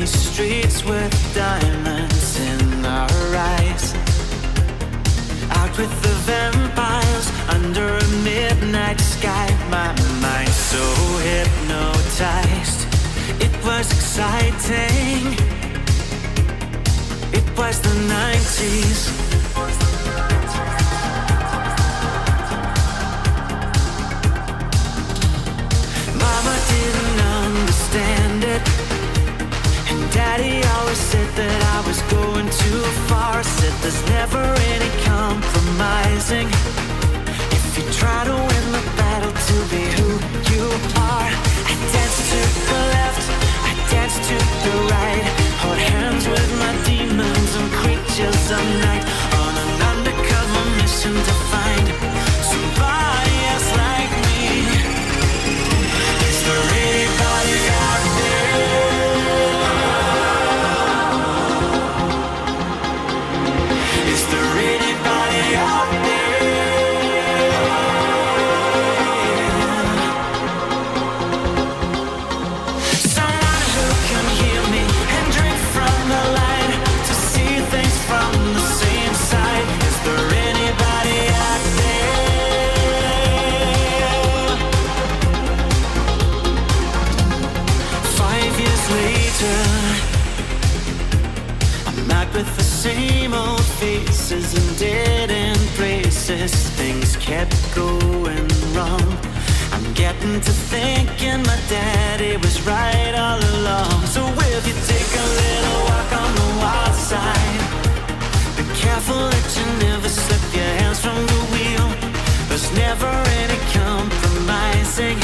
these streets with diamonds in our eyes. Out with the vampires under a midnight sky. My mind so hypnotized. It was exciting. It was the 90s. Mama didn't understand it, and Daddy always said that I was going too far. Said there's never any compromising if you try to win the battle to be who you are. I dance to the left, I dance to the right, hold hands with my demons and creatures of night, on an undercover mission to find somebody else like me. Is there anybody out there? Is there anybody out there? Someone who can hear me and drink from the light, to see things from the same side. Is there anybody out there? 5 years later, I'm out with the same old faces and dead end places. Things kept going wrong. I'm getting to thinking my daddy was right all along. So will you take a little walk on the wild side? Be careful that you never slip your hands from the wheel. There's never any compromising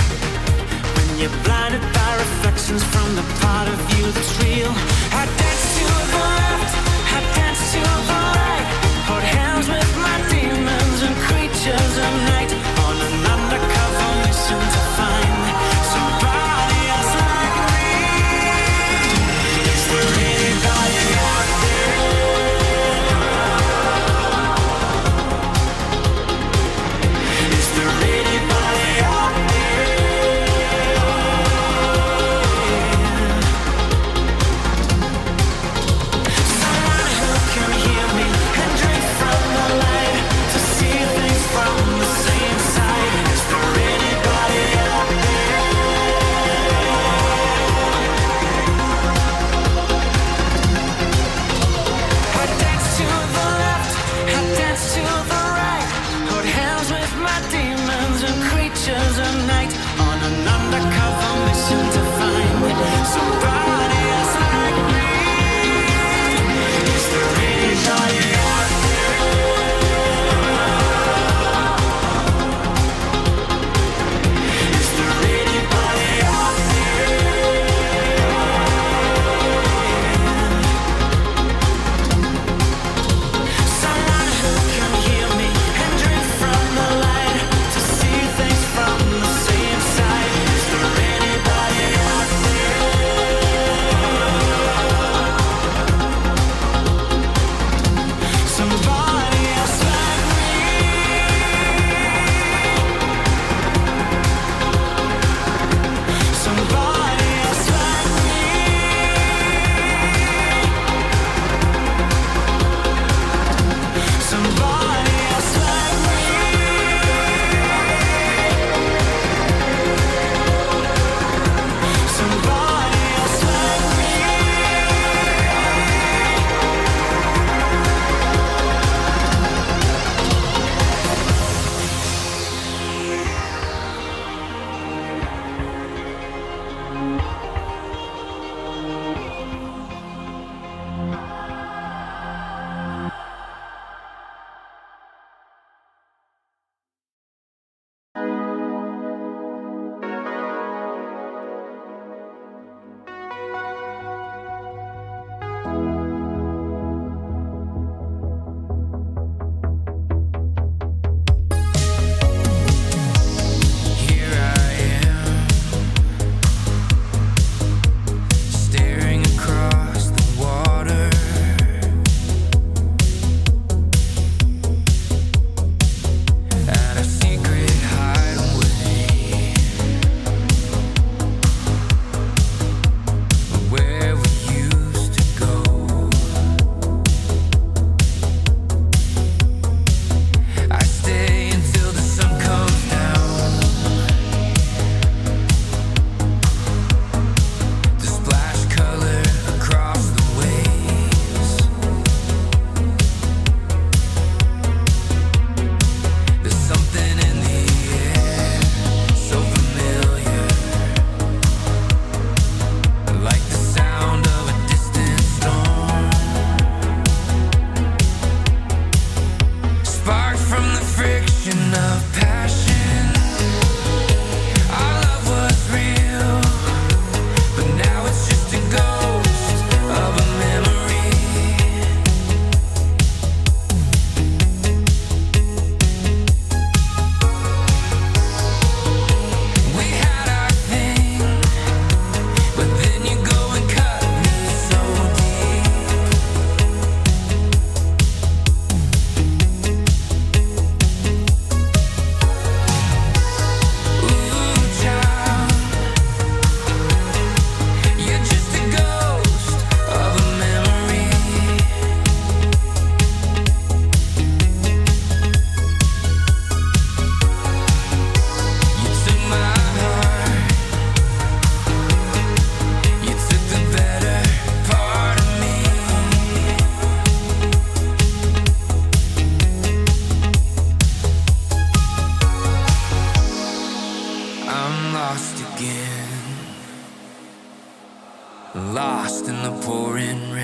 when you're blinded by reflections from the part of you that's real. I dance to the left, I dance to the right, hold hands with my demons and creatures of night, on an undercover mission to find somebody else like me. lost in the pouring rain.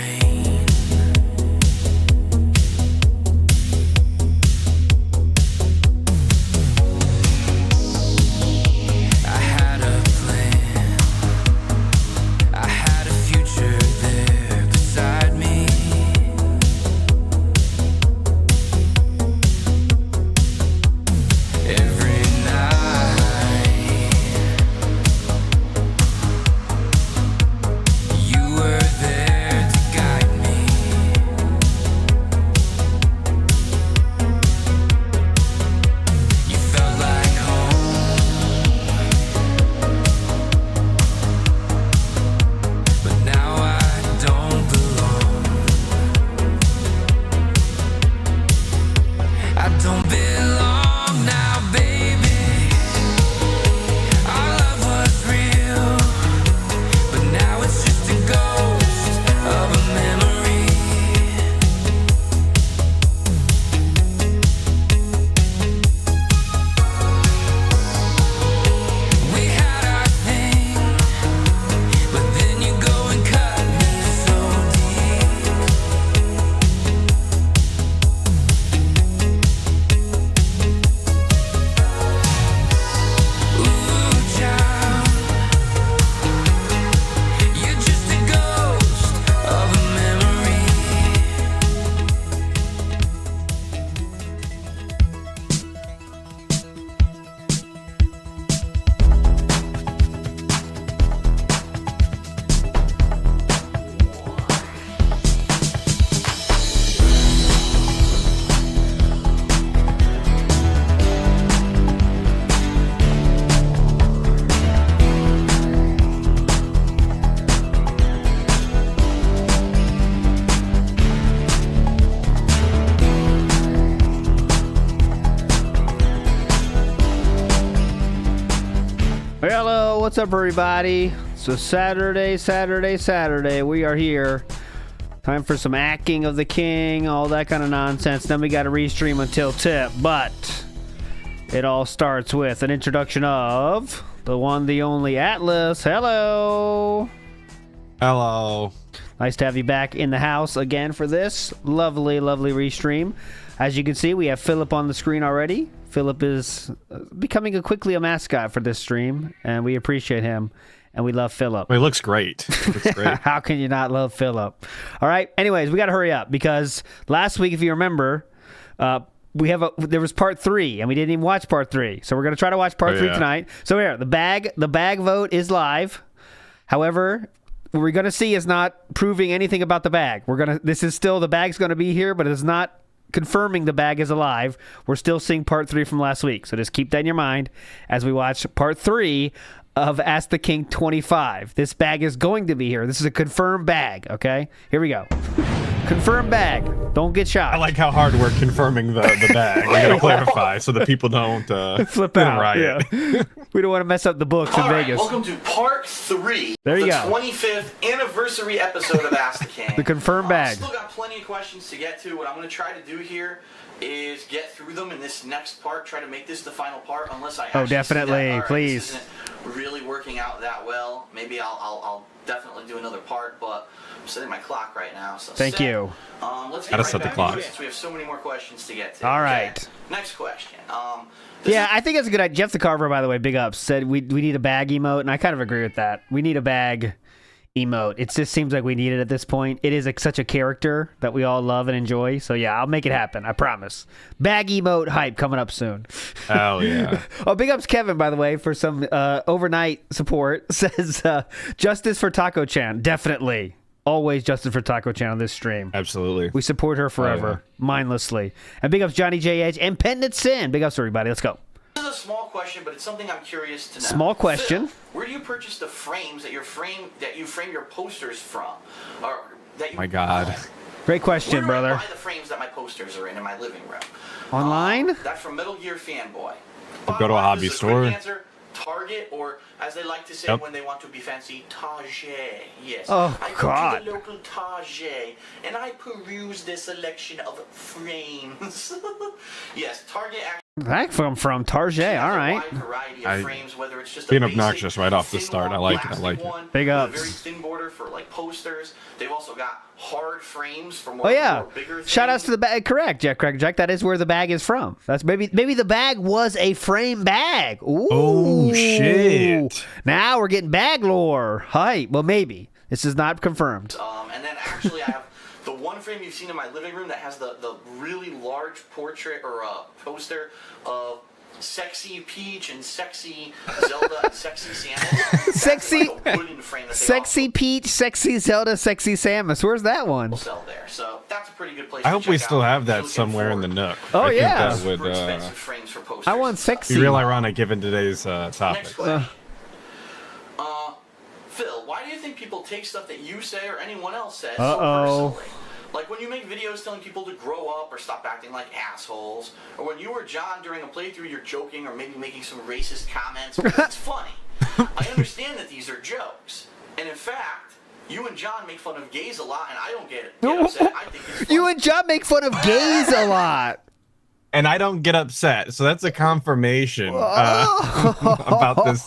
Hello, what's up everybody? So Saturday, we are here. Time for some acting of the king, all that kind of nonsense. Then we got a REEstream until tip, but it all starts with an introduction of the one, the only Atlas. Hello. Hello. Nice to have you back in the house again for this lovely REEstream. As you can see, we have Philip on the screen already. Philip is becoming quickly a mascot for this stream, and we appreciate him, and we love Philip. Well, he looks great. He looks great. How can you not love Philip? All right. Anyways, we got to hurry up because last week, if you remember, there was part 3, and we didn't even watch part 3. So we're going to try to watch part 3 tonight. So here, the bag vote is live. However, what we're going to see is not proving anything about the bag. This is still, the bag's going to be here, but it's not confirming the bag is alive. We're still seeing part 3 from last week. So just keep that in your mind as we watch part 3 of Ask the King 25. This bag is going to be here. This is a confirmed bag, okay? Here we go. Confirmed bag. Don't get shot. I like how hard we're confirming the bag. We gotta clarify so that people don't flip out. Riot. Yeah. We don't want to mess up the books in Vegas. Welcome to part 3 there you the go. 25th anniversary episode of Ask the King. The confirmed bag. Still got plenty of questions to get to. What I'm going to try to do here is get through them in this next part. Try to make this the final part, unless I actually definitely, see that, all right, please. this isn't really working out that well. Maybe I'll definitely do another part, but I'm setting my clock right now. So thank you. Let's get Gotta right set the back clock. into it since we have so many more questions to get to. All right. Okay. Next question. Yeah, I think that's a good idea. Jeff the Carver, by the way, big ups, said we need a bag emote, and I kind of agree with that. We need a bag emote. It just seems like we need it at this point. It is such a character that we all love and enjoy. So yeah, I'll make it happen. I promise. Bag emote hype coming up soon. Oh yeah. Oh, big ups Kevin, by the way, for some overnight support. Says justice for Taco Chan. Definitely. Always justice for Taco Chan on this stream. Absolutely. We support her forever, mindlessly. And big ups Johnny JH and Pendant Sin. Big ups everybody. Let's go. This is a small question, but it's something I'm curious to know. Small question. Phil, where do you purchase the frames that you frame your posters from? Or that you My God. Great question, where do brother. I buy the frames that my posters are in my living room? Online? That's from Metal Gear Fanboy. Go to a hobby This is store. quick answer, Target or as they like to say Yep. when they want to be fancy, Target. Yes. Oh, I go God. to the local Target and I peruse their selection of frames. Yes, Target actually That from Target. has All a right. wide variety of frames, whether it's just being a basic obnoxious right off the thin start. one, I like it. I plastic like it. one Big with a ups. very thin border for like posters. They've also got hard frames for Oh more, yeah. more bigger things. Shout outs to the bag. Correct, Jack. Correct, Jack. That is where the bag is from. That's maybe the bag was a frame bag. Ooh. Oh, shit. Now we're getting bag lore. Hi. Well, maybe this is not confirmed. And then actually I have the one frame you've seen in my living room that has the really large portrait or poster of Sexy Peach and Sexy Zelda and Sexy Samus. Sexy- That's like a wooden frame that they Sexy Peach, Sexy Zelda, Sexy Samus. Where's that one? also sell there. So that's a pretty good place I to hope check we still out. have If you're that looking somewhere in the for nook. Oh, I think yeah. that would super expensive frames for posters. I want and stuff. sexy. be real ironic given today's Next topic. question. Phil, why do you think people take stuff that you say or anyone else says so personally? Like when you make videos telling people to grow up or stop acting like assholes, or when you or John during a playthrough you're joking or maybe making some racist comments because it's funny. I understand that these are jokes, and in fact, you and John make fun of gays a lot, and I don't get upset. I think it's funny. You and John make fun of gays a lot. And I don't get upset, so that's a confirmation about this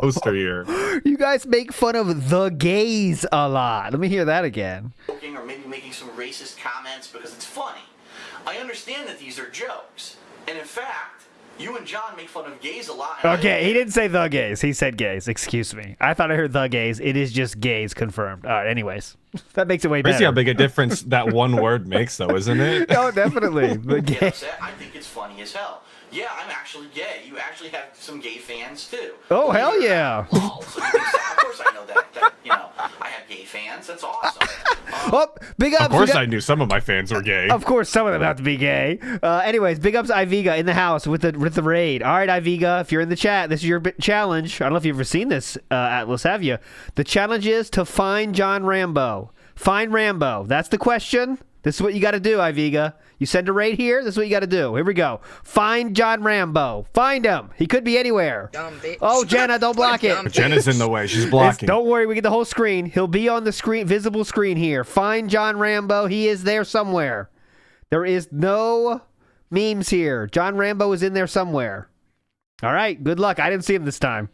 poster here. You guys make fun of the gays a lot. Let me hear that again. Joking or maybe making some racist comments because it's funny. I understand that these are jokes, and in fact, you and John make fun of gays a lot. And Okay, he didn't say the gays. He said gays. Excuse me. I thought I heard the gays. It is just gays confirmed. All right, anyways. That makes it way better. Crazy how big a difference that one word makes, though, isn't it? Oh, definitely. The Get gay. upset. I think it's funny as hell. Yeah, I'm actually gay. You actually have some gay fans too. Oh, hell yeah. Lol. So you think that- of course I know that. You know, I have gay fans. That's awesome. Oh, big ups. Of course, big I knew some of my fans were gay. Of course, some of them have to be gay. Anyways, big ups Iviga in the house with the raid. All right, Iviga, if you're in the chat, this is your challenge. I don't know if you've ever seen this, Atlas, have you? The challenge is to find John Rambo. Find Rambo. That's the question. This is what you got to do, Iviga. You send a raid here. This is what you got to do. Here we go. Find John Rambo. Find him. He could be anywhere. Dumb bitch. Oh, Jenna, don't block it. Dumb bitch. Jenna's in the way. She's blocking. Don't worry, we get the whole screen. He'll be on the screen, visible screen here. Find John Rambo. He is there somewhere. There is no memes here. John Rambo is in there somewhere. All right, good luck. I didn't see him this time.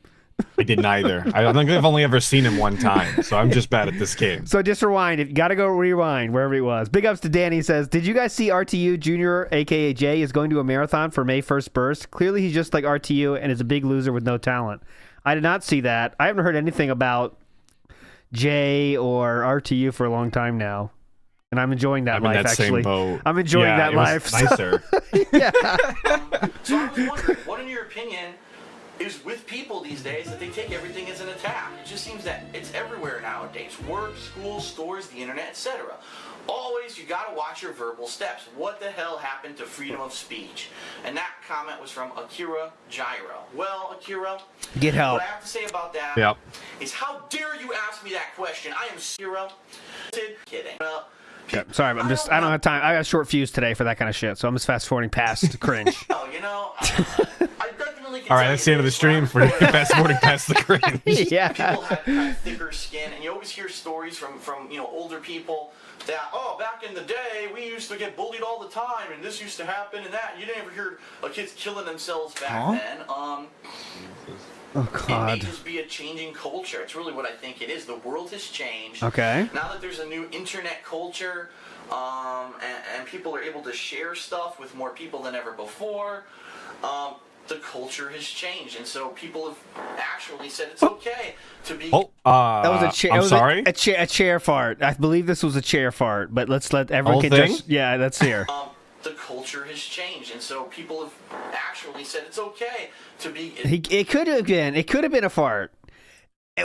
I didn't either. I think I've only ever seen him one time, so I'm just bad at this game. So just rewind. You got to go rewind wherever he was. Big ups to Danny. Says, did you guys see RTU Jr., a.k.a. Jay, is going to a marathon for May 1st burst? Clearly he's just like RTU and is a big loser with no talent. I did not see that. I haven't heard anything about Jay or RTU for a long time now. And I'm enjoying that I'm in life, that actually. same boat. I'm enjoying Yeah, that it was life. nicer. So I was wondering, what in your opinion is with people these days that they take everything as an attack? It just seems that it's everywhere nowadays. Work, school, stores, the internet, etc. Always, you gotta watch your verbal steps. What the hell happened to freedom of speech? And that comment was from Akira Gyro. Well, Akira, Get help. what I have to say about that Yep. is how dare you ask me that question? I am Akira. Kidding. Well, Okay, sorry, but I don't have time. I got a short fuse today for that kind of shit, so I'm just fast forwarding past cringe. oh, you know, I definitely can All right, tell that's you the end of the this, stream right? for fast forwarding past the cringe. Yeah. People had thicker skin, and you always hear stories from older people that, oh, back in the day we used to get bullied all the time, and this used to happen and that. You didn't ever hear of kids killing themselves back then. Oh, It may God. just be a changing culture. It's really what I think it is. The world has changed. Okay. Now that there's a new internet culture, and people are able to share stuff with more people than ever before, the culture has changed, and so people have actually said it's okay to be. Oh, That was a chair. I'm sorry. A chair fart. I believe this was a chair fart, but let's let everyone Whole can thing? just. Yeah, let's hear. The culture has changed, and so people have actually said it's okay to be. It could have been. It could have been a fart.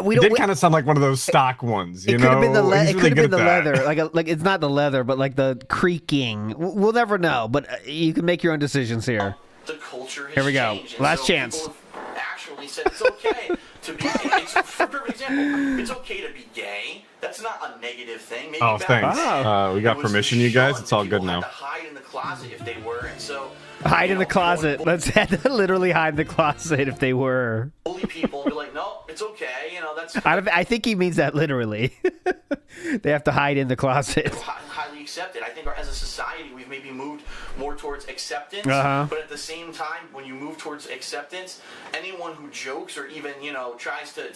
We It don't. did kind of sound like one of those stock ones, you It know? could have been the He's it really could have been good the at that. leather, like it's not the leather, but like the creaking. We'll never know, but you can make your own decisions here. The culture has Here we go. changed, and Last so chance. People have actually said it's okay to be. For a perfect example, it's okay to be gay. That's not a negative thing. Maybe Oh, back thanks. then, We got it was permission, you guys. shunned. It's all good People now. had to hide in the closet if they were, and so Hide in the closet. Let's literally hide in the closet if they were. Bully people, be like, no, it's okay. You know, that's. I think he means that literally. They have to hide in the closet. Highly accepted. I think as a society, we've maybe moved more towards acceptance. But at the same time, when you move towards acceptance, anyone who jokes or even tries to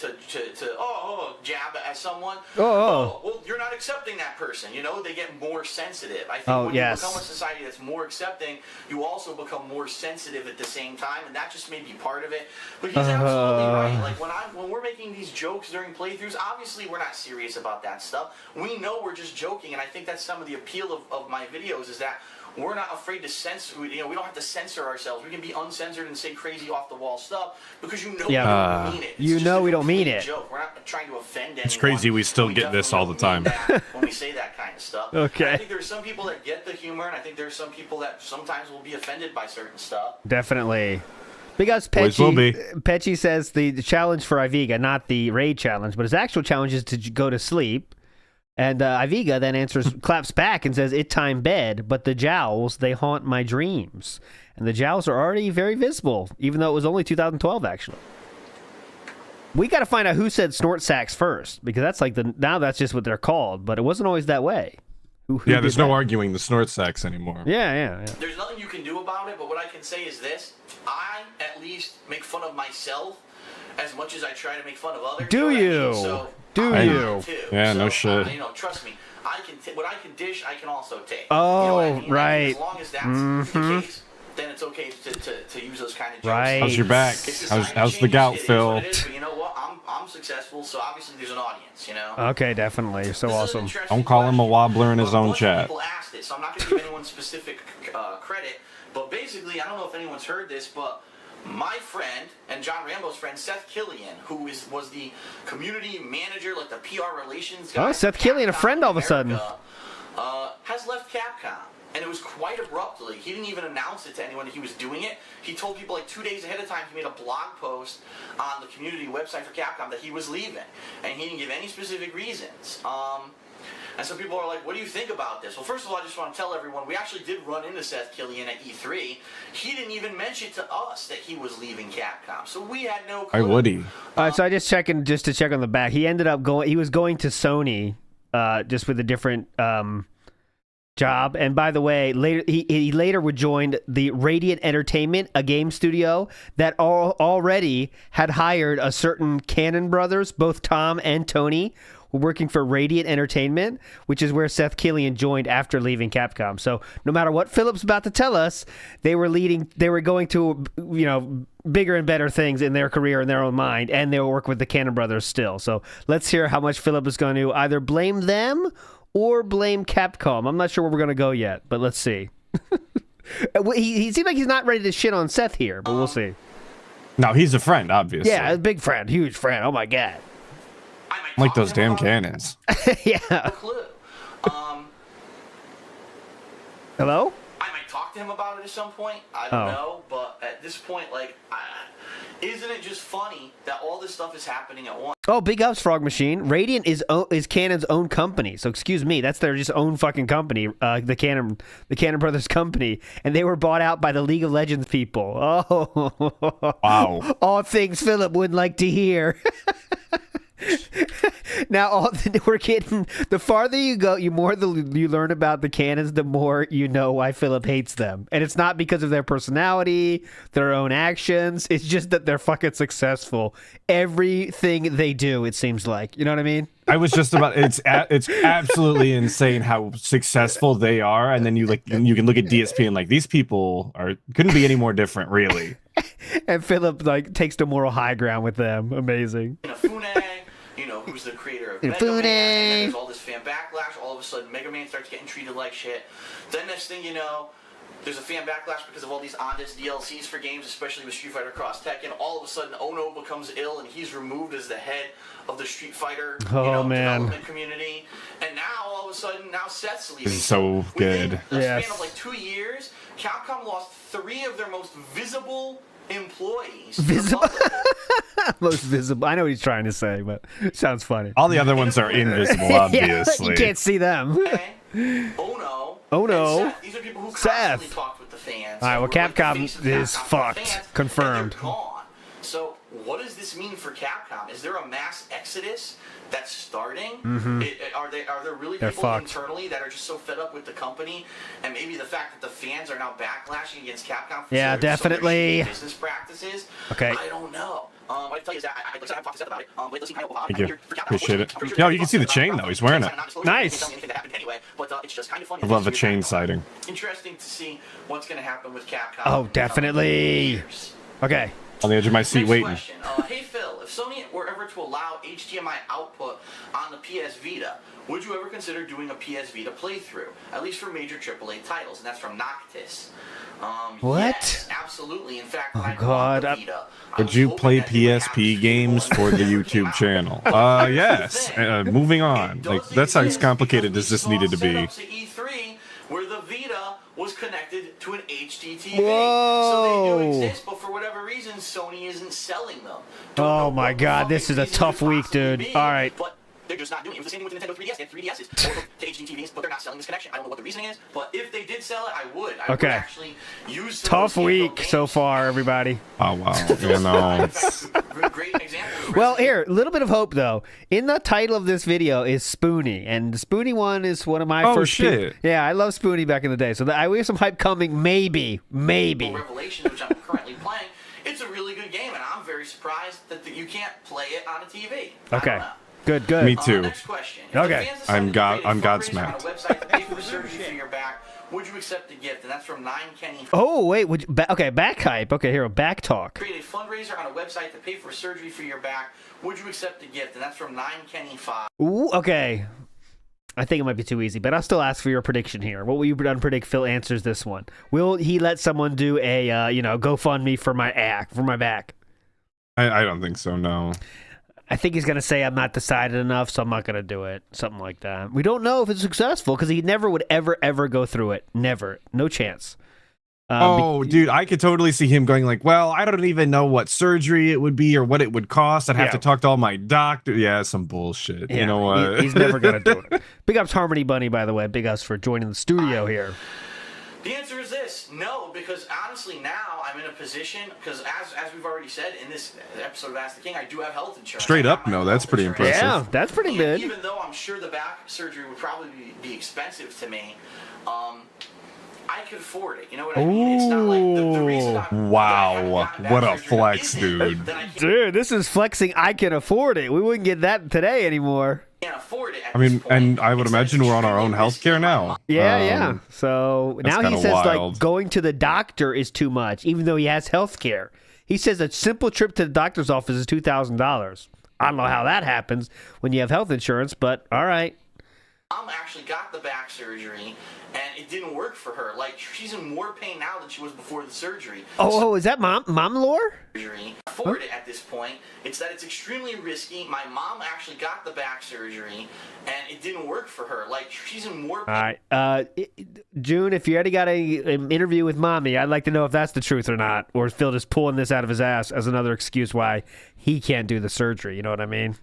jab at someone, well, you're not accepting that person. They get more sensitive. I think when you become a society that's more accepting, you also become more sensitive at the same time, and that just may be part of it. But he's absolutely right. Like when we're making these jokes during playthroughs, obviously we're not serious about that stuff. We know we're just joking, and I think that's some of the appeal of my videos is that we're not afraid to censor. We don't have to censor ourselves. We can be uncensored and say crazy off the wall stuff because we don't mean it. We don't mean it. Joke. We're not trying to offend anyone. It's crazy we still get this all the time. When we say that kind of stuff. Okay. And I think there's some people that get the humor, and I think there's some people that sometimes will be offended by certain stuff. Definitely. Because Pecci says the challenge for Iviga, not the raid challenge, but his actual challenge is to go to sleep. And Iviga then claps back and says, "It time bed, but the jowls, they haunt my dreams." And the jowls are already very visible, even though it was only 2012, actually. We got to find out who said snort sacks first, because that's like now that's just what they're called, but it wasn't always that way. Who there's no arguing the snort sacks anymore. Yeah. There's nothing you can do about it, but what I can say is this. I, at least, make fun of myself as much as I try to make fun of others. Do you? Yeah, no shit. Trust me. What I can dish, I can also take. Right. As long as that's the case, then it's okay to use those kind of jokes. Right. How's your back? How's the gout, Phil? But you know what? I'm successful, so obviously there's an audience. Okay, definitely. You're so awesome. Don't call him a wobbler in his own chat. People asked it, so I'm not going to give anyone specific credit. But basically, I don't know if anyone's heard this, but my friend and John Rambo's friend Seth Killian, who was the community manager, like the PR relations guy. Oh, Seth Killian, a friend all of a sudden. Has left Capcom. And it was quite abruptly. He didn't even announce it to anyone that he was doing it. He told people like 2 days ahead of time. He made a blog post on the community website for Capcom that he was leaving. And he didn't give any specific reasons. And so people are like, what do you think about this? Well, first of all, I just want to tell everyone, we actually did run into Seth Killian at E3. He didn't even mention to us that he was leaving Capcom. So we had no clue. Why would he? So I just to check on the back. He ended up he was going to Sony, just with a different job. And by the way, he later would join the Radiant Entertainment, a game studio that already had hired a certain Cannon brothers, both Tom and Tony, working for Radiant Entertainment, which is where Seth Killian joined after leaving Capcom. So no matter what Philip's about to tell us, they were going to, bigger and better things in their career in their own mind, and they will work with the Cannon brothers still. So let's hear how much Philip is going to either blame them or blame Capcom. I'm not sure where we're going to go yet, but let's see. He seems like he's not ready to shit on Seth here, but we'll see. No, he's a friend, obviously. Yeah, a big friend, huge friend. Oh my god. Like those damn cannons. Yeah. No clue. Hello? I might talk to him about it at some point. I don't know, but at this point, isn't it just funny that all this stuff is happening at once? Oh, big ups, Frog Machine. Radiant is Cannon's own company. So excuse me, that's their just own fucking company, the Cannon Brothers company, and they were bought out by the League of Legends people. Oh, wow! All things Philip would like to hear. Now, we're getting, the farther you go, the more you learn about the Cannons, the more you know why Philip hates them. And it's not because of their personality, their own actions. It's just that they're fucking successul. Everything they do, it seems like. You know what I mean? I was just about, it's absolutely insane how successful they are. And then you can look at DSP and these people couldn't be any more different, really. And Philip takes the moral high ground with them. Amazing. Who's the creator of Mega Man, and then there's all this fan backlash. All of a sudden, Mega Man starts getting treated like shit. Then next thing you know, there's a fan backlash because of all these on-disc DLCs for games, especially with Street Fighter Cross Tekken. All of a sudden, Ono becomes ill, and he's removed as the head of the Street Fighter development community. And now, all of a sudden, Seth's leaving. This is so good. Within a span of 2 years, Capcom lost 3 of their most visible employees. Most visible. I know what he's trying to say, but it sounds funny. All the other ones are invisible, obviously. You can't see them. Ono. And Seth. These are people who constantly talked with the fans. All right, well, who are like the Capcom face of is Capcom, fucked. the fans, Confirmed. and they're gone. So what does this mean for Capcom? Is there a mass exodus that's starting? Are there really They're people fucked. internally that are just so fed up with the company, and maybe the fact that the fans are now backlashing against Capcom? For Yeah, some of their definitely. shitty business practices. Okay. I don't know. What I can tell you is that I haven't talked to Seth about it. But it does seem kind of Thank you. Appreciate it. Yo, you can see the chain, though. He's wearing it. Nice. I love a chain sighting. Interesting to see what's going to happen with Capcom. Oh, definitely. Okay. On the edge of my seat Next waiting. question. Hey Phil, if Sony were ever to allow HDMI output on the PS Vita, would you ever consider doing a PS Vita playthrough, at least for major AAA titles? And that's from Noctis. What? Yes, absolutely. In fact, when I God, bought the Vita, I Would was you hoping play that they would have PSP games for the YouTube channel? Yes. Moving on. Like, that's how complicated does this needed to be. E3 where the Vita was connected to an HD TV. Whoa. So they do exist, but for whatever reason, Sony isn't selling them. Don't Oh know my what the God, fucking this is a reason tough could week, possibly dude. be, All right. But they're just not doing it. It was the same thing with the Nintendo 3DS. They had 3DSs to HD TVs, but they're not selling this connection. I don't know what the reasoning is, but if they did sell it, I would. I would Okay. actually use some Tough of those week games. so far, everybody. Oh, wow. You know. Great example. Well, here, a little bit of hope though. In the title of this video is Spoonie, and the Spoonie one is one of my Oh, first. shit. Yeah, I love Spoonie back in the day, so we have some hype coming. Maybe. Revelations, which I'm currently playing. It's a really good game, and I'm very surprised that you can't play it on a TV. I Okay. don't know. Good. Good. Me too. Next question. If Okay. the fans decided I'm to God- create a I'm fundraiser Godsmacked. on a website to pay for the surgery for your back, would you accept the gift? And that's from 9Kenny. Oh wait, okay, back hype. Okay, here, back talk. Create a fundraiser on a website to pay for surgery for your back. Would you accept the gift? And that's from 9Kenny5. Ooh, okay. I think it might be too easy, but I'll still ask for your prediction here. What will you predict? Phil answers this one. Will he let someone do a GoFundMe for my back? I don't think so, no. I think he's going to say I'm not decided enough, so I'm not going to do it. Something like that. We don't know if it's successful because he never would ever go through it. Never. No chance. Dude, I could totally see him going like, well, I don't even know what surgery it would be or what it would cost. I'd have to talk to all my doctor. Yeah, some bullshit. Yeah, you know what? He's never going to do it. Big ups Harmony Bunny, by the way. Big ups for joining the studio here. The answer is this: no, because honestly, now I'm in a position because as we've already said in this episode of Ask the King, I do have health insurance. Straight up, I have my no, health that's pretty insurance. impressive. Yeah, that's pretty And good. Even though I'm sure the back surgery would probably be expensive to me, I could afford it. You know what I mean? It's not like the reason Wow, what a flex, isn't dude. that I can't Dude, this is flexing. I can afford it. We wouldn't get that today anymore. afford it. At I mean, this point. and I would It's imagine we're on our own extremely healthcare risky. now. Yeah. So that's now he kinda says wild. like going to the doctor is too much, even though he has health care. He says a simple trip to the doctor's office is $2,000. I don't know how that happens when you have health insurance, but all right. Mom actually got the back surgery, and it didn't work for her. Like, she's in more pain now than she was before the surgery. Oh, is that mom lore? Surgery. Afford it at this point. It's that it's extremely risky. My mom actually got the back surgery, and it didn't work for her. Like, she's in more pain. All right. June, if you already got an interview with mommy, I'd like to know if that's the truth or not, or is Phil just pulling this out of his ass as another excuse why he can't do the surgery. You know what I mean?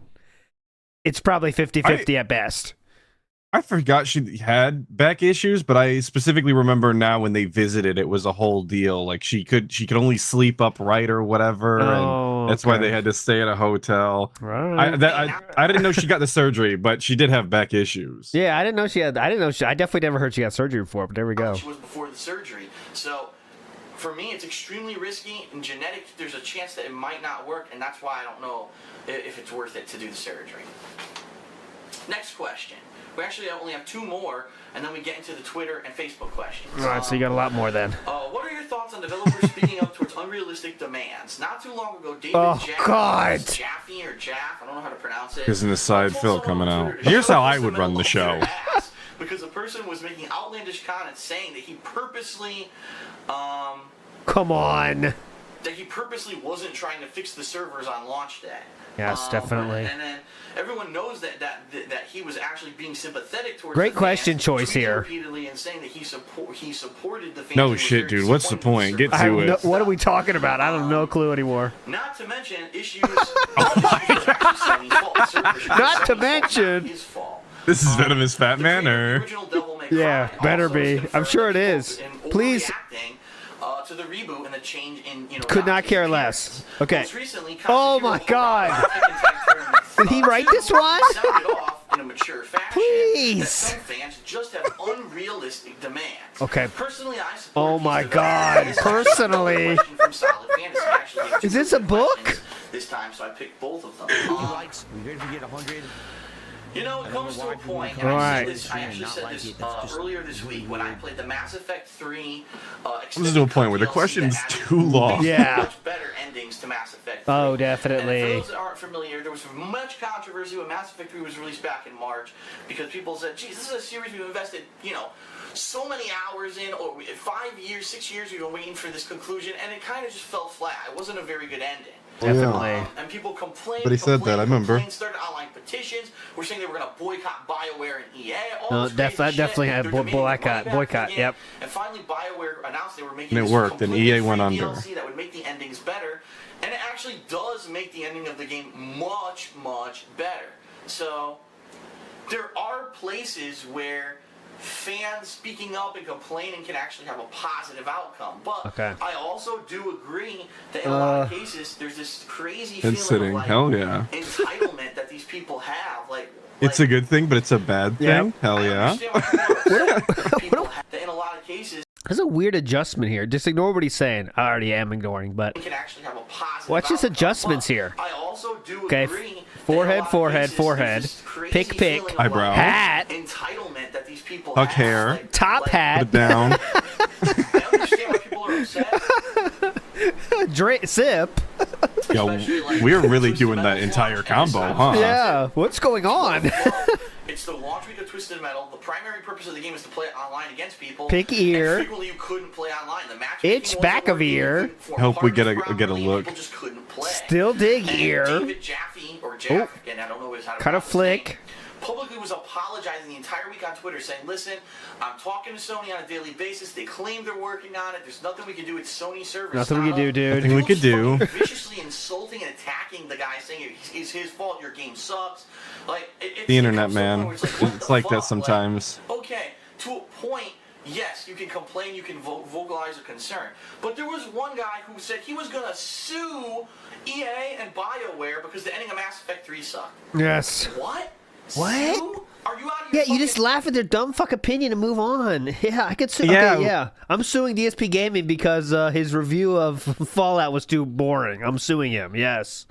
It's probably 50-50 at best. I forgot she had back issues, but I specifically remember now when they visited, it was a whole deal. Like she could only sleep upright or whatever, and that's why they had to stay at a hotel. Right. I didn't know she got the surgery, but she did have back issues. Yeah, I didn't know she had. I definitely never heard she got surgery before. But there we go. She was before the surgery. So, for me, it's extremely risky. In genetics, there's a chance that it might not work, and that's why I don't know if it's worth it to do the surgery. Next question. We actually only have two more, and then we get into the Twitter and Facebook questions. All right, so you got a lot more then. What are your thoughts on developers speaking up towards unrealistic demands? Not too long ago, David Jaffe or Jaff, I don't know how to pronounce it. Isn't the side told Phil someone coming on out? Twitter to Here's shove how I his would run the up show. their ass because the person was making outlandish comments saying that he purposely, Come on. that he purposely wasn't trying to fix the servers on launch day. Yes, definitely. And then everyone knows that he was actually being sympathetic towards. Great the question fans, choice tweeting here. repeatedly and saying that he supported the fans. No and was shit, very dude. What's the disappointed point? with Get I to have no, it. what are we talking about? I don't know clue anymore. Not to mention issues. Not to mention- his fault. This is Venomous Fat Man, or Original Devil May Yeah, Cry better also be. confirmed I'm sure that it he is. was in Please. overreacting to the reboot and the change in, Could not care less. Okay. Most recently, Oh my God. Did he write this one? Sounded off in a mature fashion. Please. That some fans just have unrealistic demands. Okay. Personally, I support Oh these my developments. God. Personally. From Solid Fantasy actually gave Is two this a good book? questions this time, so I picked both of them. We ready to get 100? You know, it comes to a point, and I actually said this earlier this week when I played the Mass Effect 3 This is to a point where the question's too long. Yeah. much better endings to Mass Effect 3. Oh, definitely. And for those that aren't familiar, there was much controversy when Mass Effect 3 was released back in March because people said, geez, this is a series we've invested, so many hours in, or 5 years, 6 years we've been waiting for this conclusion, and it kind of just fell flat. It wasn't a very good ending. Definitely. And people complained. But he said that, I remember. Started online petitions. We're saying they were going to boycott BioWare and EA. No, definitely had boycott. Yep. And finally, BioWare announced they were making And it this worked, and completely EA went free under. DLC that would make the endings better, and it actually does make the ending of the game much, much better. So there are places where fans speaking up and complaining can actually have a positive outcome. But I also do agree that in a lot of cases, there's this crazy feeling of Hell yeah. entitlement that these people have. It's a good thing, but it's a bad thing. Yep. Hell yeah. People have, that in a lot of cases, There's a weird adjustment here. Just ignore what he's saying. I already am ignoring, but can actually have a positive watch this outcome. adjustments here. I also do Okay, agree forehead, that in a lot of forehead, cases, forehead. there's this crazy Pick, feeling of, eyebrow, hat, entitlement that these people tuck have. hair, top hat, put it down. I understand why people are upset. sip. Yo, we're really doing that entire combo, huh? Yeah, what's going on? It's the launch week of Twisted Metal. The primary purpose of the game is to play it online against people. Pick ear. And frequently you couldn't play online. The match Itch back of ear. Hope we get a look. People just couldn't play. Still dig And ear. David Jaffe, or Jaff, again, I don't know how to Cut a pronounce his flick. name, publicly was apologizing the entire week on Twitter, saying, listen, I'm talking to Sony on a daily basis. They claim they're working on it. There's nothing we can do. It's Sony service. Nothing we can do, dude. Nothing we could do. Viciously insulting and attacking the guy, saying it's his fault. Your game sucks. The internet, man. It's like that sometimes. Okay, to a point, yes, you can complain, you can vocalize a concern. But there was one guy who said he was going to sue EA and BioWare because the ending of Mass Effect 3 sucked. Yes. What? What? Sue? Are you out of your Yeah, you just laugh at their dumb fuck opinion and move on. Yeah, I could sue. Yeah. Okay, yeah. I'm suing dspgaming because his review of Fallout was too boring. I'm suing him. Yes.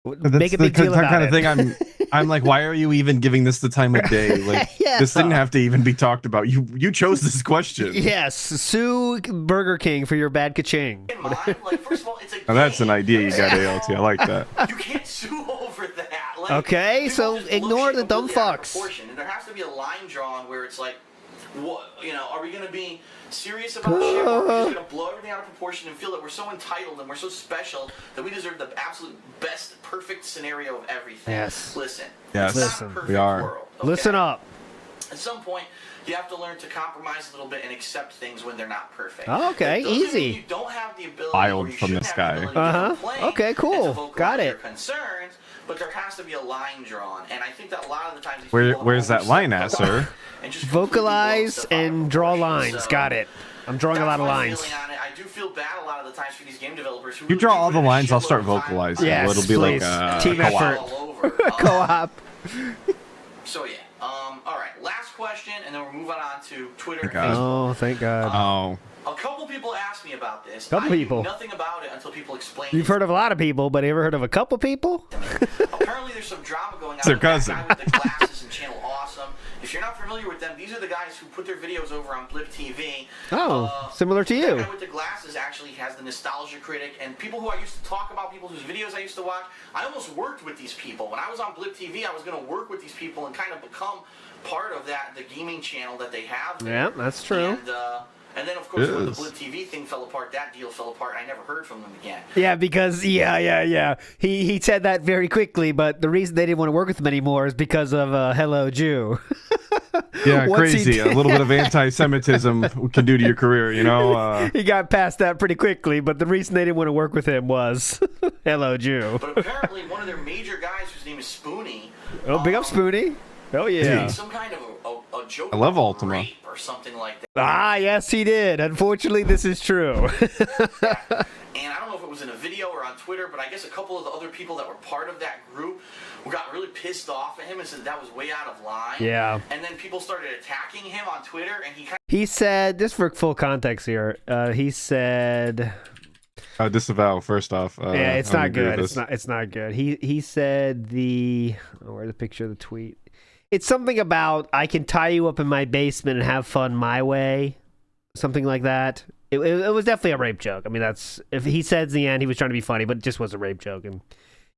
Make a big deal about kind it. of thing. I'm like, why are you even giving this the time of day? Like, Yeah. this didn't have to even be talked about. You chose this question. Yes, sue Burger King for your bad ka-ching. in mind? First of all, it's a Now, that's an game. idea you got, ALT. I like that. You can't sue over that. Okay, people so just blow ignore shit the dumb completely out of fucks. proportion. And there has to be a line drawn where it's like, what? Are we going to be serious about shit, or are we just going to blow everything out of proportion and feel that we're so entitled and we're so special that we deserve the absolute best, perfect scenario of everything? Yes. Listen. Yes, it's not a Listen. perfect we are. world, okay? Listen up. At some point, you have to learn to compromise a little bit and accept things when they're not perfect. Oh, okay, That doesn't easy. mean you don't have the ability, Wild or you from shouldn't this have the guy. ability to Uh-huh. complain Okay, and cool. to vocalize Got your it. concerns, but there has to be a line drawn, and I think that a lot of the times these Where- people where's that overstep line the at, line sir? and just completely blow Vocalize stuff out of and draw proportion. lines. So Got it. I'm drawing a that's lot of my lines. feeling on it. I do feel bad a lot of the times for these game developers who You draw all the put in a lines, I'll shitload start of time vocalizing. Yes, It'll be please. like Team co-op. effort. all over. Co-op. So yeah. All right. Last question, and then we're moving on to Twitter and God. Facebook. Oh, thank God. Oh, A couple people asked me about this. Couple I people. knew nothing about it until people explained You've it. heard of a lot of people, but you ever heard of a couple people? Apparently, there's some drama going on It's their with that cousin. guy with the glasses and Channel Awesome. If you're not familiar with them, these are the guys who put their videos over on Blip TV. Oh, similar to That you. guy with the glasses actually has the Nostalgia Critic, and people who I used to talk about, people whose videos I used to watch, I almost worked with these people. When I was on Blip TV, I was going to work with these people and kind of become part of the gaming channel that they have there. Yeah, that's true. And then, of course, when the Yes. Blip TV thing fell apart, that deal fell apart, and I never heard from them again. Yeah, because he said that very quickly, but the reason they didn't want to work with him anymore is because of Hello Jew. yeah, Once he crazy. A did- little bit of anti-Semitism can do to your career, you know? He got past that pretty quickly, but the reason they didn't want to work with him was Hello Jew. But apparently, one of their major guys, whose name is Spoonie. Oh, big up Spoonie. Oh yeah. Some kind of a joke I love about Ultima. rape or something like that. Ah, yes, he did. Unfortunately, this is true. And I don't know if it was in a video or on Twitter, but I guess a couple of the other people that were part of that group got really pissed off at him and said that was way out of line. Yeah. And then people started attacking him on Twitter, and He said, just for full context here, he said, Disavow, first off. yeah, it's not good. It's not good. He said where's the picture of the tweet? It's something about I can tie you up in my basement and have fun my way. Something like that. It was definitely a rape joke. I mean, if he said in the end he was trying to be funny, but it just was a rape joke, and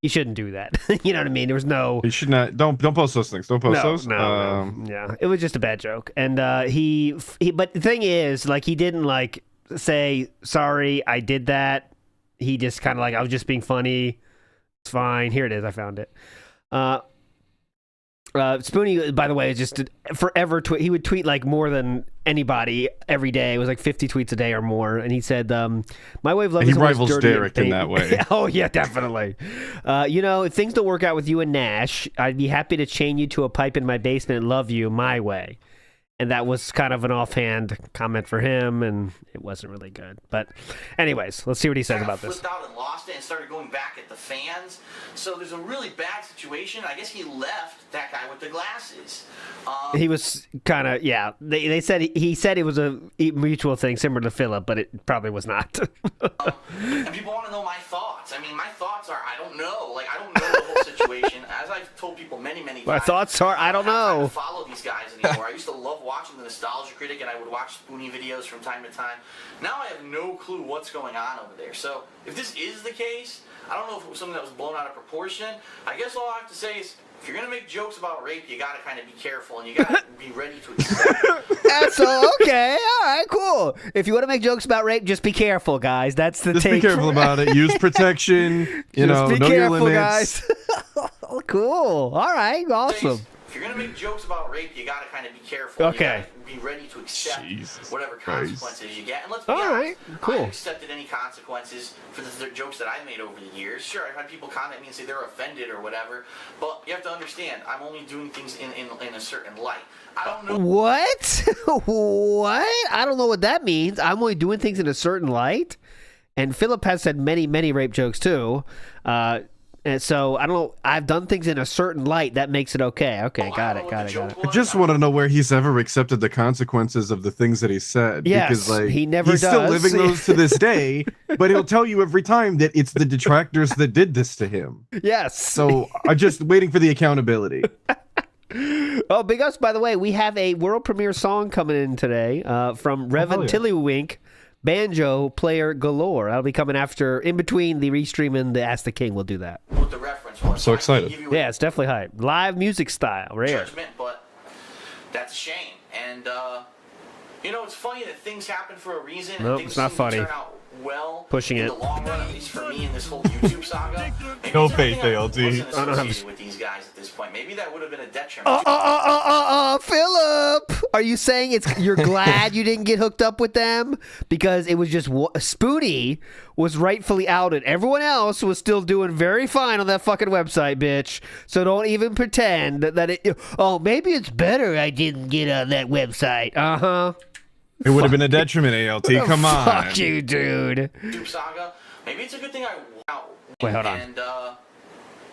you shouldn't do that. You know what I mean? There was no. You should not. Don't post those things. Don't post those. No. Yeah, it was just a bad joke, and he. But the thing is, like, he didn't like say sorry. I did that. He just kind of like I was just being funny. It's fine. Here it is. I found it. Spoonie, by the way, is just forever tweet. He would tweet like more than anybody every day. It was like 50 tweets a day or more. And he said, "My way of loving." He rivals Derek in that way. Oh yeah, definitely. If things don't work out with you and Nash, I'd be happy to chain you to a pipe in my basement and love you my way. And that was kind of an offhand comment for him, and it wasn't really good. But anyways, let's see what he says about this. Flipped out and lost it and started going back at the fans. So there's a really bad situation. I guess he left that guy with the glasses. He was kind of, yeah. They said he said it was a mutual thing, similar to Philip, but it probably was not. And people want to know my thoughts. I mean, my thoughts are I don't know. Like, I don't know the whole situation. As I've told people many times. My thoughts are I don't know. I don't follow these guys anymore. I used to love watching the Nostalgia Critic, and I would watch Spoonie videos from time to time. Now I have no clue what's going on over there. So if this is the case, I don't know if it was something that was blown out of proportion. I guess all I have to say is, if you're going to make jokes about rape, you got to kind of be careful, and you got to be ready to accept it. That's okay. All right, cool. If you want to make jokes about rape, just be careful, guys. That's the Just take. be careful about it. Use protection. You know be your careful, limits. guys. Cool. All right, awesome. If you're going to make jokes about rape, you got to kind of be careful. Okay. You gotta be ready to accept Jesus whatever Christ. consequences you get. And let's be All honest, right, cool. I've accepted any consequences for the jokes that I've made over the years. Sure, I've had people contact me and say they're offended or whatever, but you have to understand, I'm only doing things in a certain light. I don't know. What? What? I don't know what that means. I'm only doing things in a certain light. And Philip has said many rape jokes too. And so I don't know. I've done things in a certain light that makes it okay. Okay, got it. I just want to know where he's ever accepted the consequences of the things that he said. Yes, because, like, he never he's does. still living those to this day, but he'll tell you every time that it's the detractors that did this to him. Yes. So I'm just waiting for the accountability. Oh, big ups, by the way. We have a world premiere song coming in today from Revan yeah. Tillywink, banjo player galore. I'll be coming after, in between the REEstream and the Ask the King. We'll do that. What the reference was. I'm so excited. Yeah, it's definitely hype. Live music style, rare. Judgment, but that's a shame. And it's funny that things happen for a reason. Nope, and things it's not seem funny. To turn out well Pushing in it. the long run, at least for me in this whole YouTube saga. Maybe No it's faith, something I ALT. wasn't I don't have- associated with these guys at this point. Maybe that would have been a detriment. Philip, are you saying you're glad you didn't get hooked up with them because it was just Spoonie was rightfully outed. Everyone else was still doing very fine on that fucking website, bitch. So don't even pretend that it. Oh, maybe it's better I didn't get on that website. It would have been a detriment, ALT. Come on. Fuck you, dude. YouTube saga. Maybe it's a good thing I Wait, hold on. And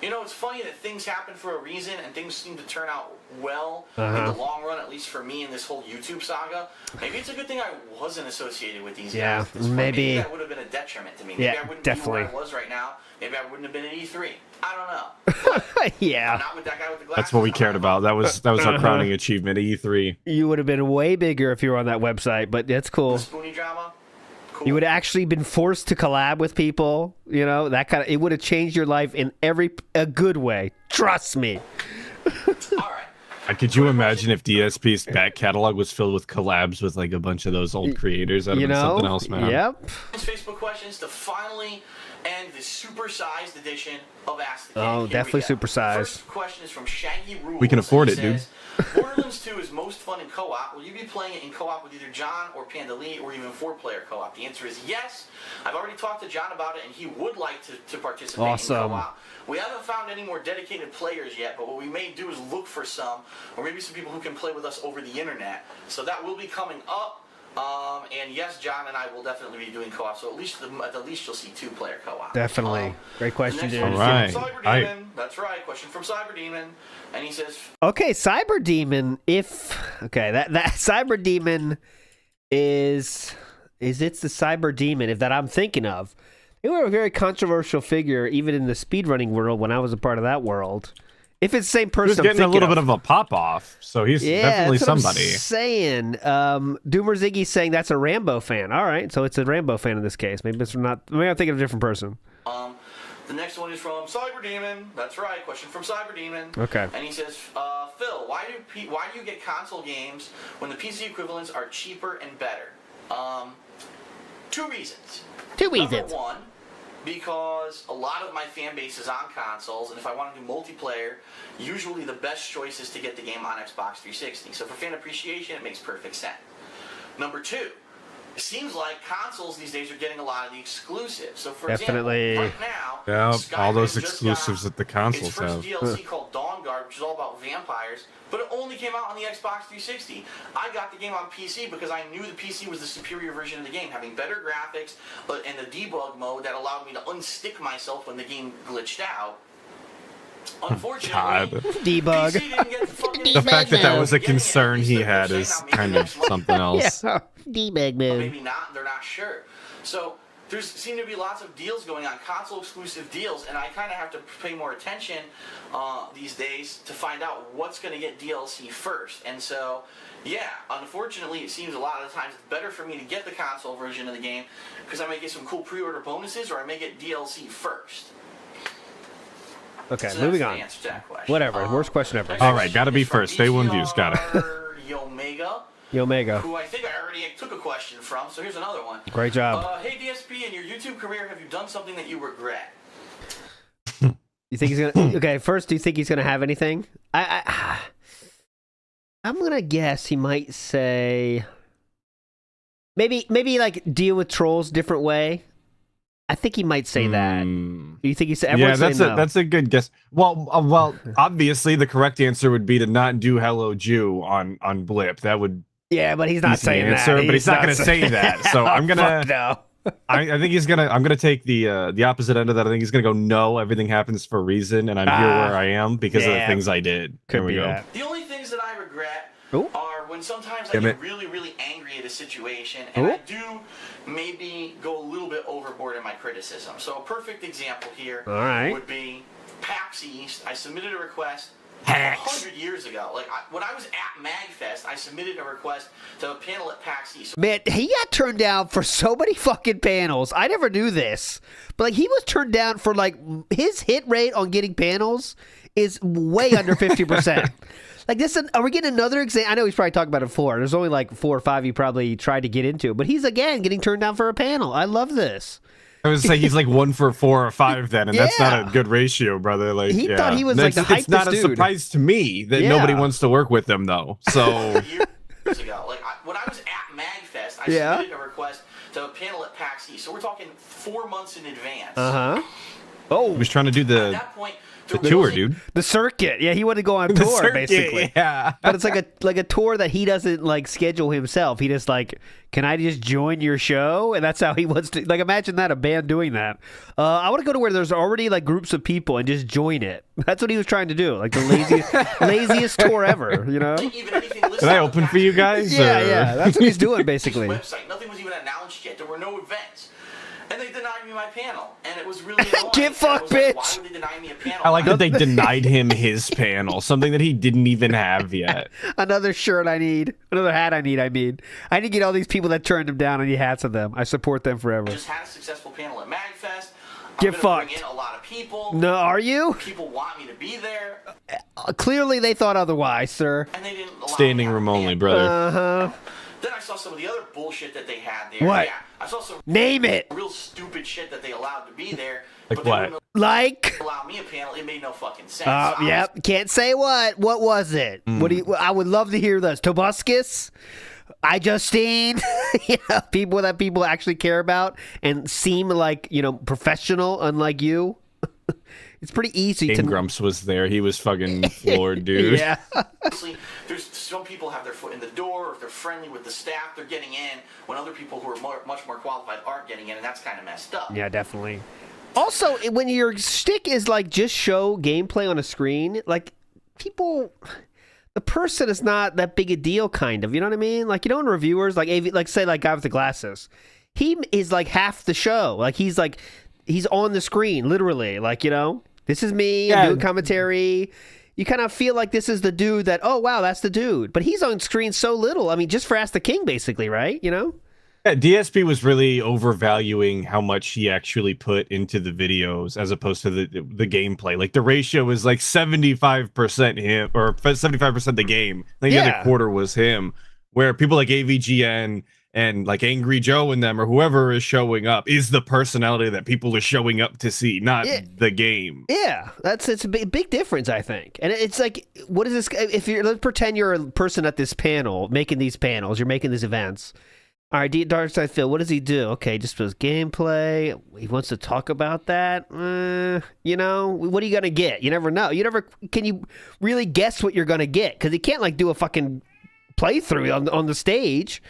it's funny that things happen for a reason, and things seem to turn out well in the long run, at least for me in this whole YouTube saga. Maybe it's a good thing I wasn't associated with these guys. At this point. Maybe that would have been a detriment to me. Maybe I wouldn't definitely. be where I was right now. Maybe I wouldn't have been at E3. I don't know. Yeah. I'm not with that guy with the glasses. That's what we cared about. That was our crowning achievement at E3. You would have been way bigger if you were on that website, but that's cool. The Spoonie drama. Cool. You would have actually been forced to collab with people, that kind of. It would have changed your life in a good way. Trust me. All right. Could you imagine if DSP's back catalog was filled with collabs with like a bunch of those old creators? That'd have been something else, man. Yep. Facebook questions to finally and the supersized edition of Ask the King. Oh, Here we definitely go. supersized. First question is from Shaggy Rules. We can afford and it, he dude. says, Borderlands 2 is most fun in co-op. Will you be playing it in co-op with either John or Panda Lee, or even 4-player co-op? The answer is yes. I've already talked to John about it, and he would like to participate in co-op. We haven't found any more dedicated players yet, but what we may do is look for some, or maybe some people who can play with us over the internet. So that will be coming up. And yes, John and I will definitely be doing co-op. So at the least you'll see 2-player co-op. Definitely. Great question, dude. All right. Cyber Demon. That's right. Question from Cyber Demon, and he says, Okay, Cyber Demon. That Cyber Demon is it's the Cyber Demon that I'm thinking of. They were a very controversial figure, even in the speedrunning world when I was a part of that world. If it's the same person, He's getting a little bit of a pop off, so he's definitely that's what somebody. I'm saying. Doomer Ziggy's saying that's a Rambo fan. All right, so it's a Rambo fan in this case. Maybe it's not. Maybe I'm thinking of a different person. the next one is from Cyber Demon. That's right, question from Cyber Demon. Okay. And he says, Phil, why do you get console games when the PC equivalents are cheaper and better? Two reasons. Number one, because a lot of my fan base is on consoles, and if I want to do multiplayer, usually the best choice is to get the game on Xbox 360. So for fan appreciation, it makes perfect sense. Number two, it seems like consoles these days are getting a lot of the exclusives. So for example, right now, all those Skyrim just exclusives that the consoles its first have. DLC called Dawn Guard, which is all about vampires, but it only came out on the Xbox 360. I got the game on PC because I knew the PC was the superior version of the game, having better graphics and the debug mode that allowed me to unstick myself when the game glitched out. Unfortunately, debug. PC didn't get fucking The fact that that was a getting it. concern he They're had saying is now maybe kind of next month. something else. Yeah, debug But mode. maybe not. They're not sure. So there seem to be lots of deals going on, console exclusive deals, and I kind of have to pay more attention these days to find out what's going to get DLC first. And so, yeah, unfortunately, it seems a lot of the times it's better for me to get the console version of the game because I may get some cool pre-order bonuses, or I may get DLC first. Okay, So moving that's on. the answer to that question. Whatever, worst question ever. next All right, question gotta be is from first. Day one views, got it. Yomega. Yomega. Who I think I already took a question from, so here's another one. Great job. Hey DSP, in your YouTube career, have you done something that you regret? You think he's gonna? Okay, first, do you think he's gonna have anything? I'm gonna guess he might say maybe like deal with trolls different way. I think he might say that. Do you think he said? Yeah, that's a good guess. Well, obviously the correct answer would be to not do Hello Jew on Blip. That would Yeah, but he's not be the saying answer, that. but he's not going to say that. So I'm gonna. Fuck no. I think he's gonna. I'm gonna take the opposite end of that. I think he's gonna go. No, everything happens for a reason, and I'm here where I am because of the things I did. Could There we be go. that. The only things that I regret Ooh. are when sometimes I Damn get it. really, really angry at a situation, and Ooh. I do maybe go a little bit overboard in my criticism. So a perfect example here All right. would be PAX East. I submitted a request PAX. 100 years ago. When I was at MagFest, I submitted a request to a panel at PAX East. Man, he got turned down for so many fucking panels. I never knew this. But like he was turned down for like his hit rate on getting panels is way under 50%. Like this, are we getting another example? I know he's probably talked about it before. There's only like 4 or 5 you probably tried to get into, but he's again getting turned down for a panel. I love this. I was saying he's like 1 for 4 or 5 then, and that's not a good ratio, brother. Like He thought he was like the It's not hypest a dude. surprise to me that nobody wants to work with him though. So Years ago, when I was at MagFest, I submitted a request to a panel at PAX East. So we're talking 4 months in advance. Uh-huh. Oh, he was trying to do At the that point, tour, dude. the circuit. Yeah, he wanted to go on The tour, circuit, basically. yeah. But it's like a tour that he doesn't like schedule himself. He just like, can I just join your show? And that's how he wants to. Like, imagine that, a band doing that. I want to go to where there's already like groups of people and just join it. That's what he was trying to do. Like the laziest tour ever. You know? even anything listed Can I on the open for PAX you guys? Yeah, or- yeah. That's what he's doing basically. website. Nothing was even announced yet. There were no events. And they denied me my panel. And it was really annoying. Get And I fucked, was like, bitch. Why would they deny me a panel? I like that they denied him his panel, something that he didn't even have yet. Another shirt I need. Another hat I need. I need to get all these people that turned him down. I need hats of them. I support them forever. I just had a successful panel at MagFest. Get I'm gonna fucked. bring in a lot of people. No, are you? People want me to be there. Clearly they thought otherwise, sir. And they didn't allow Standing me to have room a only, panel. brother. Uh-huh. Then I saw some of the other bullshit that they had there. What? Yeah, I saw some Name it. real stupid shit that they allowed to be there. Like but they what? wouldn't Like? allow me a panel. It made no fucking sense. So I was- Yep. Can't say what. What was it? What do you? I would love to hear this. Tobuscus? Justine? People that people actually care about and seem like, professional, unlike you. It's pretty easy Game to. Grumps was there. He was fucking floored, dude. Yeah. Honestly, there's some people have their foot in the door, or if they're friendly with the staff, they're getting in, when other people who are much more qualified aren't getting in, and that's kind of messed up. Yeah, definitely. Also, when your shtick is like just show gameplay on a screen, like people, the person is not that big a deal, kind of. You know what I mean? Like, in reviewers, like say like guy with the glasses, he is like half the show. Like he's on the screen literally. Like, this is me. I'm doing commentary. You kind of feel like this is the dude that, oh wow, that's the dude. But he's on screen so little. I mean, just for Ask the King, basically, right? Yeah, DSP was really overvaluing how much he actually put into the videos as opposed to the gameplay. Like the ratio was like 75% him or 75% the game. Like the other quarter was him. Where people like AVGN and like Angry Joe and them or whoever is showing up is the personality that people are showing up to see, not the game. Yeah, it's a big difference, I think. And it's like, what is this? Let's pretend you're a person at this panel, making these panels, you're making these events. All right, Darkside Phil, what does he do? Okay, just does gameplay. He wants to talk about that. What are you gonna get? You never know. Can you really guess what you're gonna get? Because he can't like do a fucking playthrough on the stage.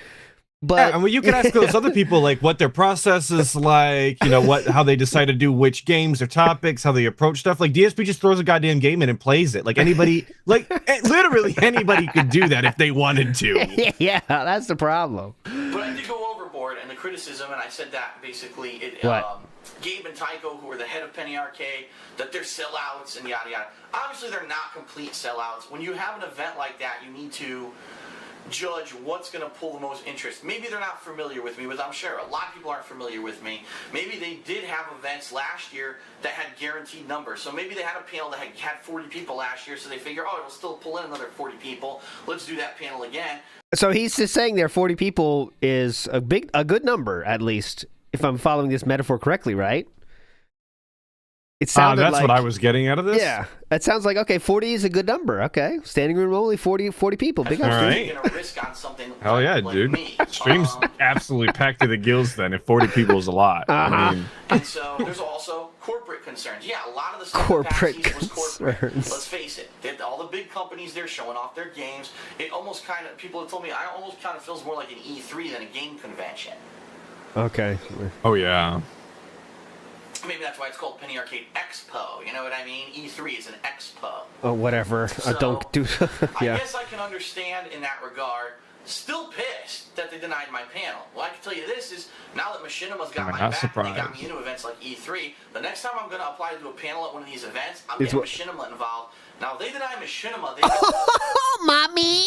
But and you can ask those other people like what their process is like, how they decide to do which games or topics, how they approach stuff. Like DSP just throws a goddamn game in and plays it. Like anybody, literally anybody could do that if they wanted to. Yeah, that's the problem. But I did go overboard in the criticism, and I said that basically Gabe and Tycho, who are the head of Penny Arcade, that they're sellouts and yada yada. Obviously, they're not complete sellouts. When you have an event like that, you need to judge what's going to pull the most interest. Maybe they're not familiar with me, but I'm sure a lot of people aren't familiar with me. Maybe they did have events last year that had guaranteed numbers. So maybe they had a panel that had 40 people last year, so they figure, it'll still pull in another 40 people. Let's do that panel again. So he's just saying there 40 people is a good number, at least, if I'm following this metaphor correctly, right? It sounded that's what I was getting out of this? Yeah. That sounds like, okay, 40 is a good number. Okay. Standing room only, 40 people. Big ups, right. Taking a risk on something Hell yeah, like dude. me. Stream's absolutely packed to the gills then if 40 people is a lot. I mean, and so there's also corporate concerns. Yeah, a lot of the stuff Corporate in past season was corporate. concerns. Let's face it. All the big companies there showing off their games. It almost kind of, people have told me, I almost kind of feels more like an E3 than a game convention. Okay. oh yeah. Maybe that's why it's called Penny Arcade Expo. You know what I mean? E3 is an expo. Oh, whatever. So, don't do. Yeah. I guess I can understand in that regard. Still pissed that they denied my panel. Well, I can tell you this is, now that Machinima's got I'm my not back and they got surprised. me into events like E3, the next time I'm going to apply to do a panel at one of these events, I'm getting Machinima involved. Now, if they deny Machinima, they Mommy,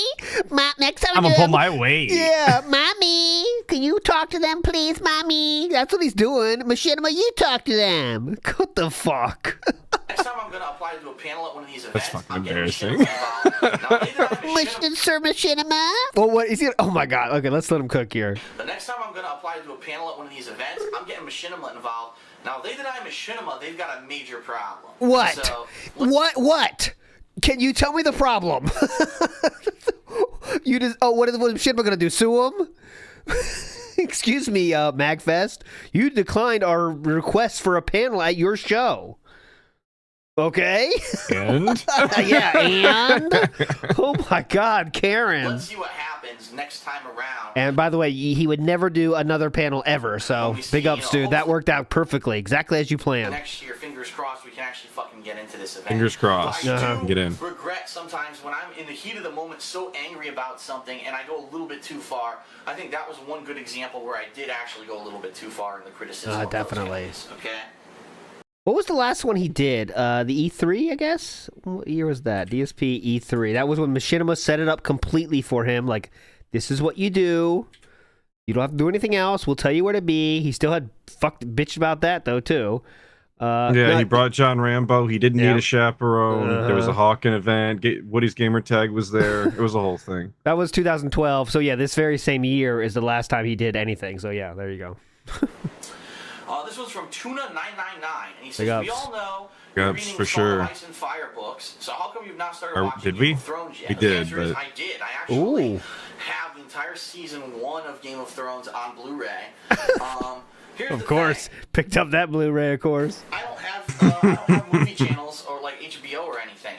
next time I'm gonna pull my weight. Yeah, Mommy, can you talk to them, please, Mommy? That's what he's doing. Machinima, you talk to them. What the fuck? next time I'm going to apply to do a panel at one of these events, fucking I'm getting embarrassing. Machinima involved. Now, if they deny Machinima, Sir Machinima? Well, what is he? Oh my God. Okay, let's let him cook here. the next time I'm going to apply to do a panel at one of these events, I'm getting Machinima involved. Now, if they deny Machinima, they've got a major problem. What? So, What? Can you tell me the problem? You just. Oh, what is Machinima gonna do? Sue him? Excuse me, Magfest. You declined our request for a panel at your show. Okay. And Yeah, and oh my God, Karen. let's see what happens next time around. And by the way, he would never do another panel ever. So big ups, dude. That worked out perfectly, exactly as you planned. Next year, fingers crossed, we can actually fucking get into this event. Fingers crossed. But I do Get in. regret sometimes when I'm in the heat of the moment so angry about something and I go a little bit too far. I think that was one good example where I did actually go a little bit too far in the criticism. of those Definitely. guys, okay. What was the last one he did? The E3, I guess? What year was that? DSP E3. That was when Machinima set it up completely for him. Like, this is what you do. You don't have to do anything else. We'll tell you where to be. He still had bitched about that, though, too. He brought John Rambo. He didn't need a chaperone. There was a Hogan event. Woody's gamer tag was there. It was a whole thing. That was 2012. So yeah, this very same year is the last time he did anything. So yeah, there you go. This one's from Tuna999, and he says, we all know you're reading for Song sure. of Ice and Fire books, so how come you've not started watching Did we? Game of Thrones yet? We The did, answer is but... I did. I actually have the entire season 1 of Game of Thrones on Blu-ray. Of course. Picked up that Blu-ray, of course. I don't have movie channels or like HBO or anything.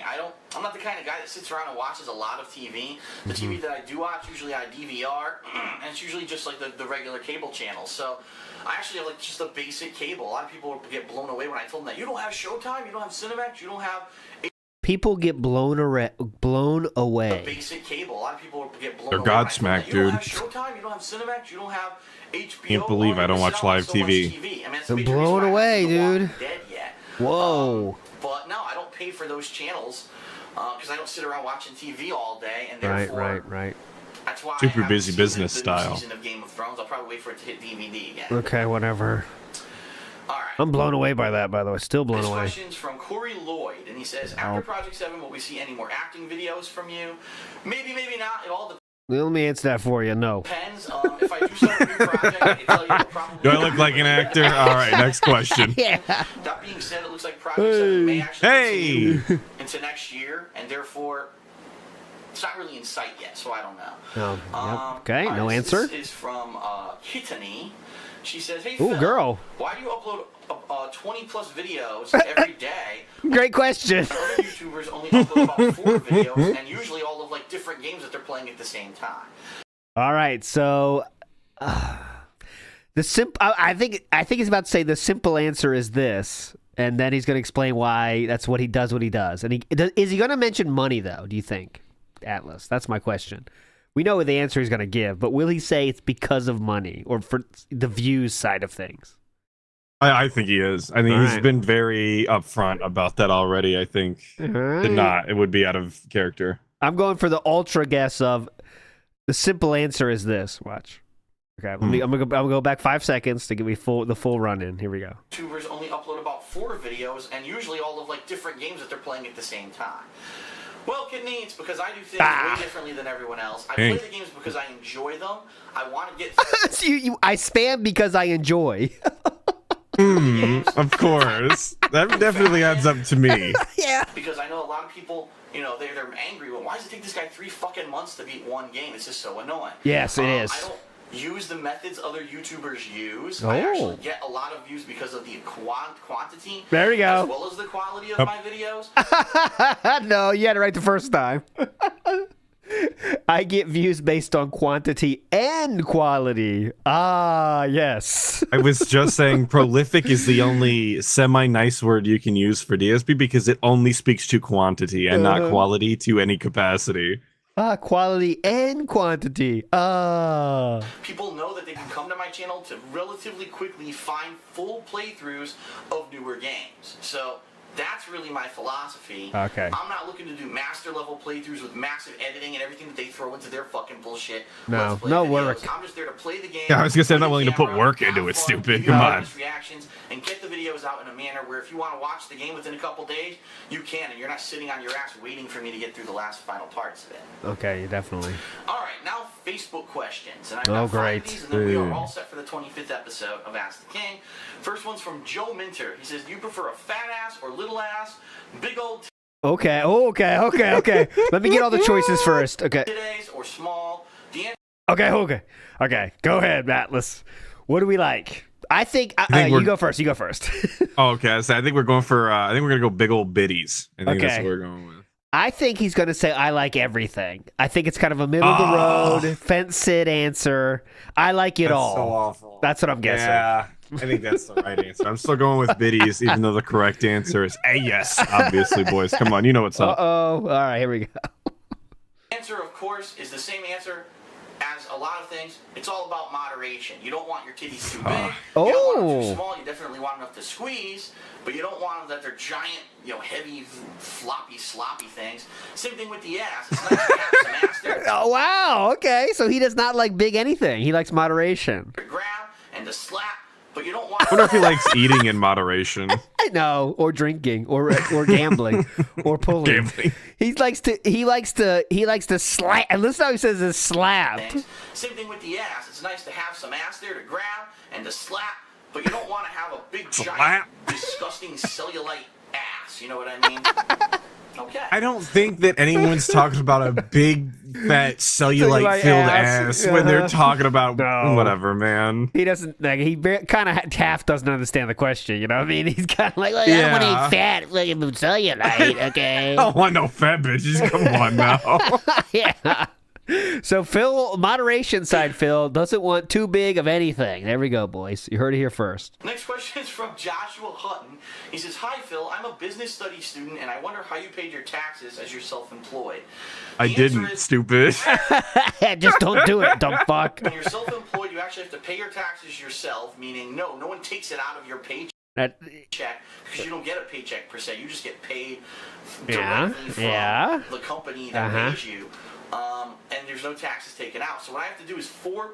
I'm not the kind of guy that sits around and watches a lot of TV. The TV that I do watch, usually I DVR, and it's usually just like the regular cable channels. So I actually have like just a basic cable. A lot of people get blown away when I told them that you don't have Showtime, you don't have Cinemax, you don't have. People get blown away. The basic cable. A lot of people get blown away. They're Godsmacked, dude. You don't have Showtime, you don't have Cinemax, you don't have HBO. Can't believe I don't watch live TV. They're blown away, dude. Dead yet. Whoa. But no, I don't pay for those channels because I don't sit around watching TV all day, and therefore, Right. That's why Super I haven't busy seen business the style. New season of Game of Thrones. I'll probably wait for it to hit DVD again. Okay, whatever. All right. I'm blown away by that, by the way. Still blown This away. question's from Corey Lloyd, and he says, after Project 7, will we see any more acting videos from you? Maybe, maybe not. It all Let me answer that for you. No. depends. If I do start a new project, I can tell you it'll probably... Do I look like an actor? All right, next question. That being said, it looks like Project 7 may actually continue into next year, and therefore... It's not really in sight yet, so I don't know. Okay, no answer. This is from Kitani. She says, hey, Ooh, Phil, girl. why do you upload 20-plus videos every day? Great question. Other YouTubers only upload about 4 videos, and usually all of like different games that they're playing at the same time. All right, so I think he's about to say the simple answer is this, and then he's going to explain why that's what he does. And is he going to mention money though? Do you think, Atlas? That's my question. We know the answer he's going to give, but will he say it's because of money or for the views side of things? I think he is. I think he's been very upfront about that already. I think it would be out of character. I'm going for the ultra guess of the simple answer is this. Watch. Okay, I'm gonna go back 5 seconds to give me the full run in. Here we go. YouTubers only upload about 4 videos, and usually all of like different games that they're playing at the same time. Well, Kidney, it's because I do things way differently than everyone else. I play the games because I enjoy them. I want to get... I spam because I enjoy. Of course. That definitely adds up to me. Yeah. Because I know a lot of people, they're angry. Well, why does it take this guy 3 fucking months to beat one game? It's just so annoying. Yes, it is. I don't use the methods other YouTubers use. I actually get a lot of views because of the quantity. There you go. As well as the quality of my videos. No, you had it right the first time. I get views based on quantity and quality. Ah, yes. I was just saying prolific is the only semi-nice word you can use for DSP because it only speaks to quantity and not quality to any capacity. Ah, quality and quantity. Ah. People know that they can come to my channel to relatively quickly find full playthroughs of newer games. So that's really my philosophy. Okay. I'm not looking to do master level playthroughs with massive editing and everything that they throw into their fucking bullshit. No, no work. I'm just there to play the game. Yeah, I was gonna say I'm not willing to put work into it, stupid. Come on. Reactions and get the videos out in a manner where if you want to watch the game within a couple days, you can, and you're not sitting on your ass waiting for me to get through the last final parts of it. Okay, definitely. All right, now Facebook questions, and I've got 5 of these, and then we are all set for the 25th episode of Ask the King. First one's from Joe Minter. He says, "Do you prefer a fat ass or little ass? Big old Okay. Let me get all the choices first. Okay. titties or small?" The Okay. Go ahead, Atlas. What do we like? I think you go first. Oh, okay. So I think we're going for. I think we're gonna go big old biddies. I think that's what we're going with. I think he's going to say, I like everything. I think it's kind of a middle-of-the-road, fence-sit answer. I like it all. So awful. That's what I'm guessing. Yeah, I think that's the right answer. I'm still going with biddies, even though the correct answer is yes. Obviously, boys. Come on, you know what's up. Uh-oh. All right, here we go. answer, of course, is the same answer as a lot of things. It's all about moderation. You don't want your titties too big. You don't want them too small. You definitely want enough to squeeze, but you don't want them that they're giant, heavy, floppy, sloppy things. Same thing with the ass. It's nice to have some ass there. Oh, wow. Okay. So he does not like big anything. He likes moderation. To grab and to slap, but you don't want. I wonder if he likes eating in moderation. I know, or drinking, or gambling, or pulling. Gambling. He likes to slap. And listen how he says is slap. Same thing with the ass. It's nice to have some ass there to grab and to slap, but you don't want to have a big, giant, disgusting cellulite ass. You know what I mean? Okay. I don't think that anyone's talking about a big, fat, cellulite-filled ass when they're talking about whatever, man. He doesn't. Like, he kind of half doesn't understand the question. You know what I mean? He's kind of like, I don't want any fat fucking cellulite, okay? I don't want no fat bitches. Come on now. Yeah. So Phil, moderation side, Phil doesn't want too big of anything. There we go, boys. You heard it here first. Next question is from Joshua Hutton. He says, "Hi Phil, I'm a business studies student and I wonder how you paid your taxes as you're self-employed." I didn't, stupid. Just don't do it, dumb fuck. When you're self-employed, you actually have to pay your taxes yourself, meaning no one takes it out of your paycheck. Because you don't get a paycheck per se. You just get paid directly from the company that pays you. And there's no taxes taken out. So what I have to do is four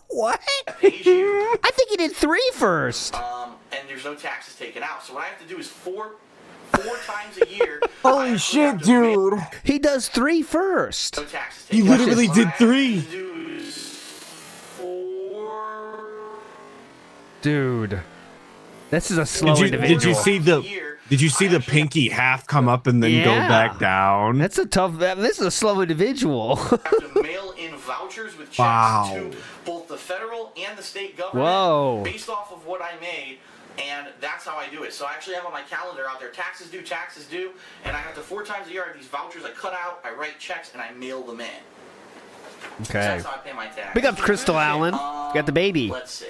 What? pays you. I think he did 3 first. And there's no taxes taken out. So what I have to do is four times a year. Holy shit, dude. He does 3 first. No taxes He taken out. literally What did I have 3. to do is 4. Dude. This is a slow individual. Did you see the pinky half come up and then go back down? That's a tough. This is a slow individual. I have to mail in vouchers with checks to both the federal and the state government based off of what I made, and that's how I do it. So I actually have on my calendar out there taxes due, and I have to 4 times a year I have these vouchers I cut out, I write checks, and I mail them in. Okay. So that's how I pay my taxes. Big up Crystal Allen. Got the baby. Let's see.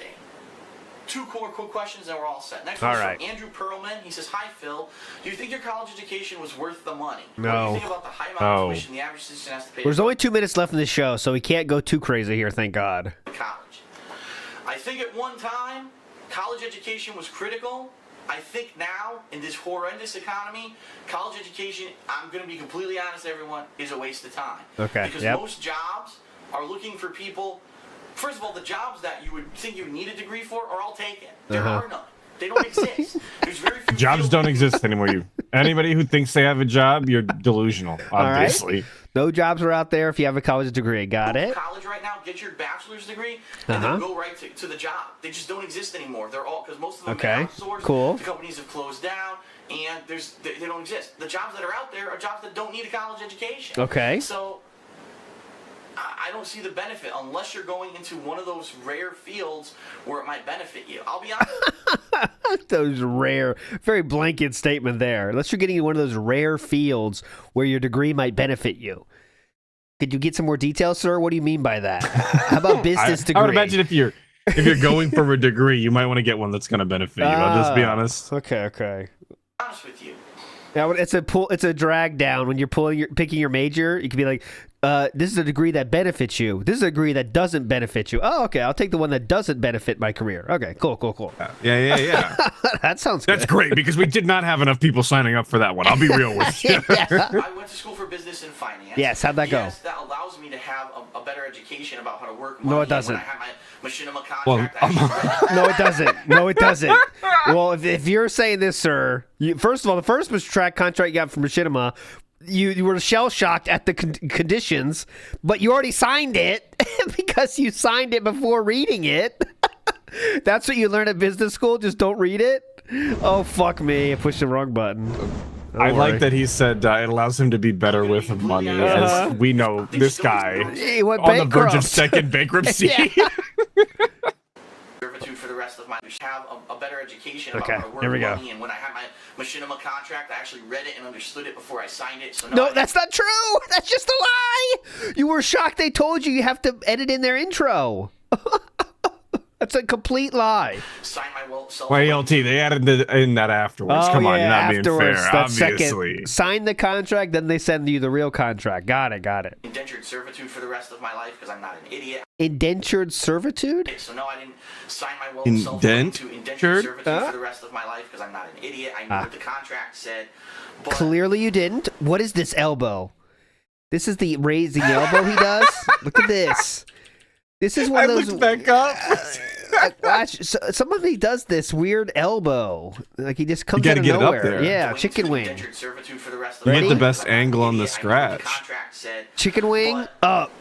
2 quick questions and we're all set. Next one from Andrew Perlman. He says, "Hi Phil, do you think your college education was worth the money? No. What do you think about the high amount of tuition the average student has to pay?" There's only 2 minutes left in this show, so we can't go too crazy here, thank God. College. I think at one time, college education was critical. I think now, in this horrendous economy, college education, I'm going to be completely honest, everyone, is a waste of time. Okay. Because most jobs are looking for people. First of all, the jobs that you would think you need a degree for are all taken. There are none. They don't exist. There's very few Jobs don't exist anymore. Anybody who thinks they have a job, you're delusional, obviously. Right. No jobs are out there if you have a college degree. Got it? College right now, get your bachelor's degree, and then go right to the job. They just don't exist anymore. They're all, because most of them are outsourced. Cool. The companies have closed down, and they don't exist. The jobs that are out there are jobs that don't need a college education. Okay. So I don't see the benefit unless you're going into one of those rare fields where it might benefit you. I'll be honest. Those rare, very blanket statement there. Unless you're getting in one of those rare fields where your degree might benefit you. Could you get some more details, sir? What do you mean by that? How about business degree? I would imagine if you're going for a degree, you might want to get one that's going to benefit you. I'll just be honest. Okay. Honest with you. Now it's a drag down when you're picking your major. You could be like, this is a degree that benefits you. This is a degree that doesn't benefit you. Oh, okay. I'll take the one that doesn't benefit my career. Okay, cool. Yeah. That sounds good. That's great because we did not have enough people signing up for that one. I'll be real with you. I went to school for business and finance. Yes, how'd that go? Yes, that allows me to have a better education about how to work money. No, it doesn't. When I had my machinima contract, No, it doesn't. Well, if you're saying this, sir, first of all, the first contract you got from Machinima, you were shell-shocked at the conditions, but you already signed it because you signed it before reading it. That's what you learn at business school? Just don't read it? Oh, fuck me. I pushed the wrong button. I like that he said it allows him to be better with money, as we know this guy He went on the bankrupt. verge of second bankruptcy. servitude for the rest of my life. Have a better education about Okay, how to work here we go. money. And when I had my machinima contract, I actually read it and understood it before I signed it. So No, that's not true. That's just a lie. You were shocked they told you have to edit in their intro. That's a complete lie. Sign my self. Why, LT, they added in that afterwards. Come on, you're not being fair, That's obviously. Second. Sign the contract, then they send you the real contract. Got it. Indentured servitude for the rest of my life because I'm not an idiot. Indentured servitude? So no, I didn't sign my will self to indentured servitude for the rest of my life because I'm not an idiot. I knew what the contract said. But Clearly you didn't. What is this elbow? This is the raising elbow he does? Look at this. This is one I of those. looked back up. Watch, somebody does this weird elbow. Like he just comes gotta out of get it up nowhere. there. Yeah, chicken wing. You get the best angle on the scratch. Chicken wing up.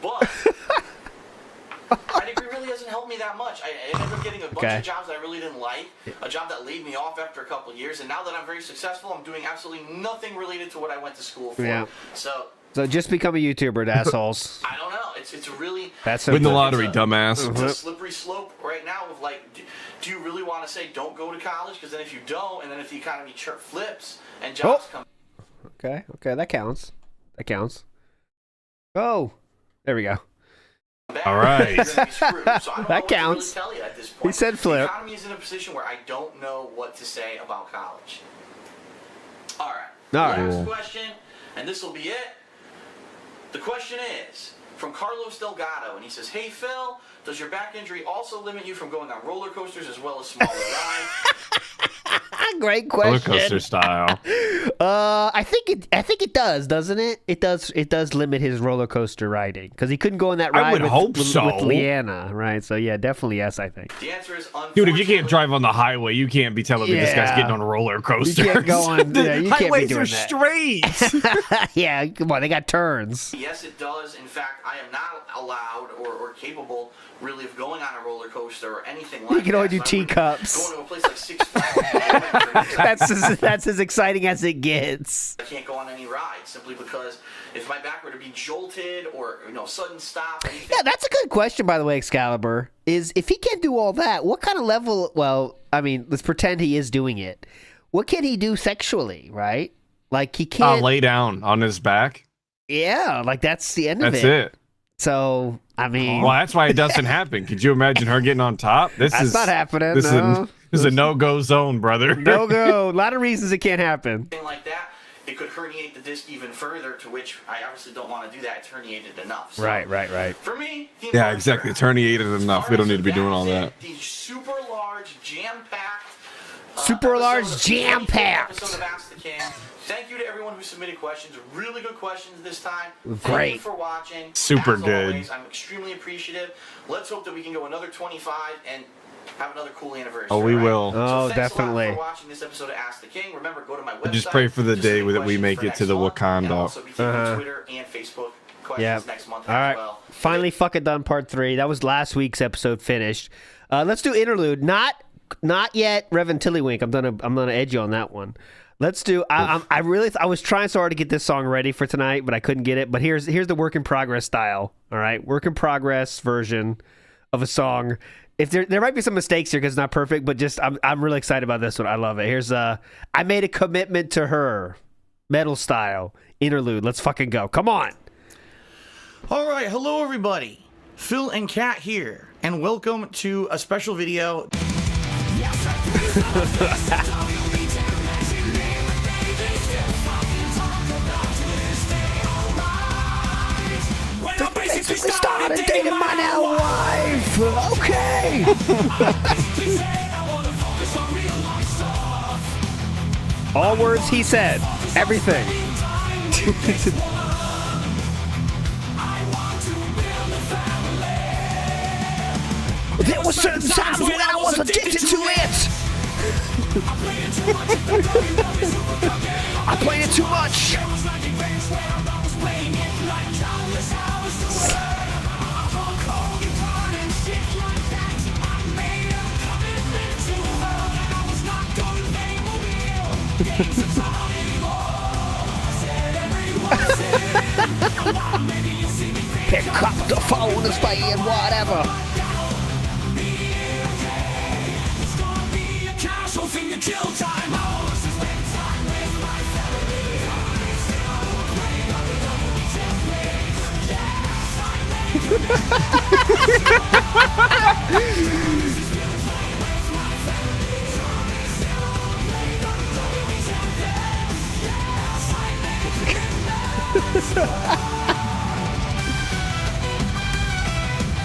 But pedigree really hasn't helped me that much. I ended up getting a bunch of jobs that I really didn't like, a job that laid me off after a couple of years, and now that I'm very successful, I'm doing absolutely nothing related to what I went to school for. Yeah. So just become a YouTuber, assholes. I don't know. It's really That's Win the simple. lottery, dumbass. It's a slippery slope right now of like, do you really want to say don't go to college? Because then if you don't, and then if the economy flips and jobs come. Okay, that counts. Oh, there we go. All right. That counts. Really tell you at this point. He said flip. The economy is in a position where I don't know what to say about college. All right. Last question, and this will be it. The question is from Carlos Delgado, and he says, "Hey Phil, does your back injury also limit you from going on roller coasters as well as smaller rides?" Great question. Roller coaster style. I think it does, doesn't it? It does limit his roller coaster riding because he couldn't go on that ride. I would hope so. With Leanna, right? So yeah, definitely yes. I think. The answer is Dude, if you can't drive on the highway, you can't be telling me this guy's getting on roller coasters. You can't go on. Yeah, you can't be highways doing are that. straight. Yeah, come on, they got turns. Yes, it does. In fact, I am not allowed or capable really of going on a roller coaster or anything like that. You can only do So teacups. Going to a place like Six Flags. That's as exciting as it gets. I can't go on any rides simply because if my back were to be jolted or sudden stop. Anything, Yeah, that's a good question, by the way, Excalibur. Is if he can't do all that, what kind of level? Well, I mean, let's pretend he is doing it. What can he do sexually, right? Like he can't lay down on his back. Yeah, like that's the end of it. That's it. So I mean, well, that's why it doesn't happen. Could you imagine her getting on top? That's not happening. This No. is a no-go zone, brother. No go. A lot of reasons it can't happen. Thing like that, it could herniate the disc even further. To which I obviously don't want to do that. It's herniated enough. So Right. For me, Yeah, exactly. It's herniated enough. We don't need to be doing all that. The super large, jam-packed. Episode of Ask the King. Thank you to everyone who submitted questions. Really good questions this time. Thank Great. you for watching. Super As good. Always, I'm extremely appreciative. Let's hope that we can go another 25 and have another cool anniversary. Oh, we right? will. Oh, So thanks definitely. a lot for watching this episode of Ask the King. Remember, go to my website. Just pray for the day submit that we questions make for it next to the month, and Wakanda. also be taking Twitter and Facebook questions next month All right. as well. Finally, fucking done part 3. That was last week's episode finished. Let's do interlude. Not yet. Reverend Tillywink. I'm gonna edge you on that one. Let's do. I was trying so hard to get this song ready for tonight, but I couldn't get it. But here's the work in progress style. All right, work in progress version of a song. If there might be some mistakes here because it's not perfect, but just I'm really excited about this one. I love it. Here's I made a commitment to her, metal style interlude. Let's fucking go. Come on. All right, hello everybody. Phil and Kat here, and welcome to a special video. Basically started dating my now wife. Okay. All words he said. Everything. There were certain times when I was addicted to it. I played it too much. Pick up the phone and play it, whatever.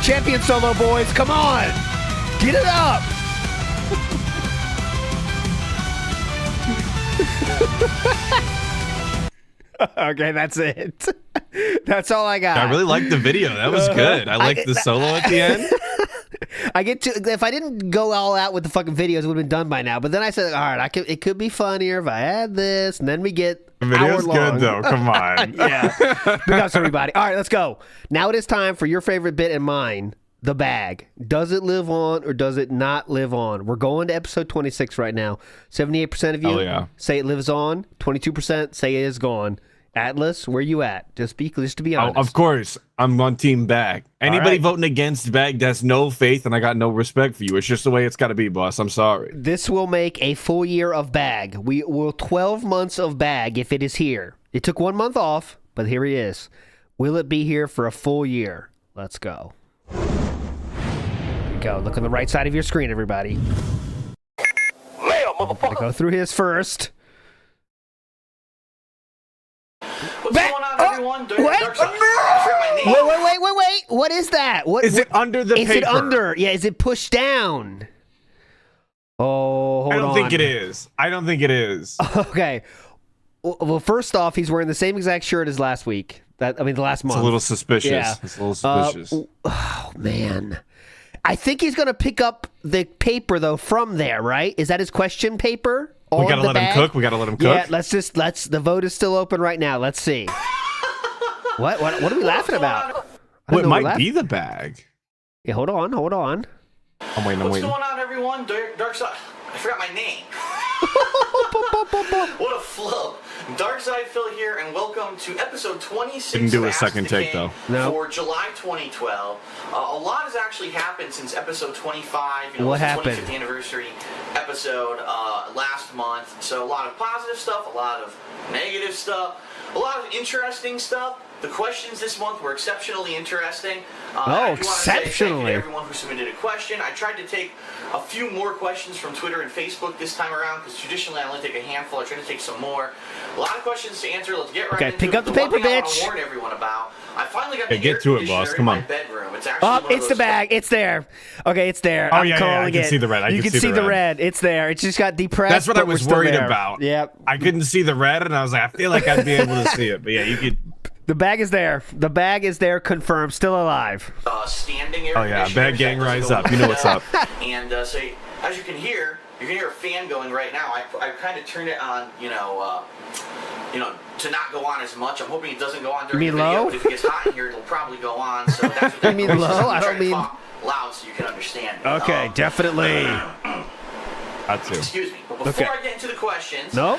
Champion solo, boys. Come on. Get it up. Okay, that's it. That's all I got. I really liked the video. That was good. I liked the solo at the end. I get to if I didn't go all out with the fucking videos, it would have been done by now. But then I said, all right, it could be funnier if I add this, and then we get The video's hour-long. good though. Come on. Yeah. Big ups, everybody. All right, let's go. Now it is time for your favorite bit and mine, the bag. Does it live on or does it not live on? We're going to episode 26 right now. 78% of you say it lives on. 22% say it is gone. Atlas, where you at? Just to be honest. Of course, I'm on Team Bag. Anybody voting against Bag, that's no faith, and I got no respect for you. It's just the way it's got to be, boss. I'm sorry. This will make a full year of Bag. We will 12 months of Bag if it is here. It took 1 month off, but here he is. Will it be here for a full year? Let's go. Here we go. Look on the right side of your screen, everybody. Mail, I'm gonna go through his first. What's going on, everyone? What? Wait. What is that? What Is it under the paper? paper? Is it under? Yeah, is it pushed down? Oh, hold on. I don't think it is. Okay. Well, first off, he's wearing the same exact shirt as last week. The last month. It's a little suspicious. Yeah. It's a little suspicious. Oh, man. I think he's going to pick up the paper, though, from there, right? Is that his question paper? We gotta let him cook. Yeah, the vote is still open right now. Let's see. What are we laughing about? Well, it might be the bag. Yeah, hold on. I'm waiting. What's going on, everyone? Darkside. I forgot my name. What a flub. Darkside Phil here, and welcome to episode 26. Didn't do of a Ask second the take, King though. For July 2012. A lot has actually happened since episode 25. What it was happened? The 25th anniversary episode last month. So a lot of positive stuff, a lot of negative stuff, a lot of interesting stuff. The questions this month were exceptionally interesting. Exceptionally. Thank you to everyone who submitted a question. I tried to take a few more questions from Twitter and Facebook this time around because traditionally I only take a handful. I tried to take some more. A lot of questions to answer. Let's get right into it. Pick up the paper, one thing I want bitch. to warn everyone about. I finally got Hey, the get air to it, boss. conditioner Come in on. my bedroom. It's actually one of It's the those- bag. It's there. Okay, it's there. I'm I calling can it. see the red. You can see the red. It's there. It just got depressed. That's what I but we're was still worried there. about. Yep. I couldn't see the red, and I was like, I feel like I'd be able to see it. But yeah, you could. The bag is there. The bag is there. Confirmed. Still alive. Standing air Oh yeah, conditioner. bad gang That doesn't rise go up. You know what's up. And so, as you can hear a fan going right now. I kind of turned it on, to not go on as much. I'm hoping it doesn't go on during You the mean video, low? but if it gets hot in here, it'll probably go on. So that's what that You mean noise is. low? I'm I don't trying to mean- talk loud so you can understand. Okay, definitely. That too. Excuse me. But before I get into the questions, Nope.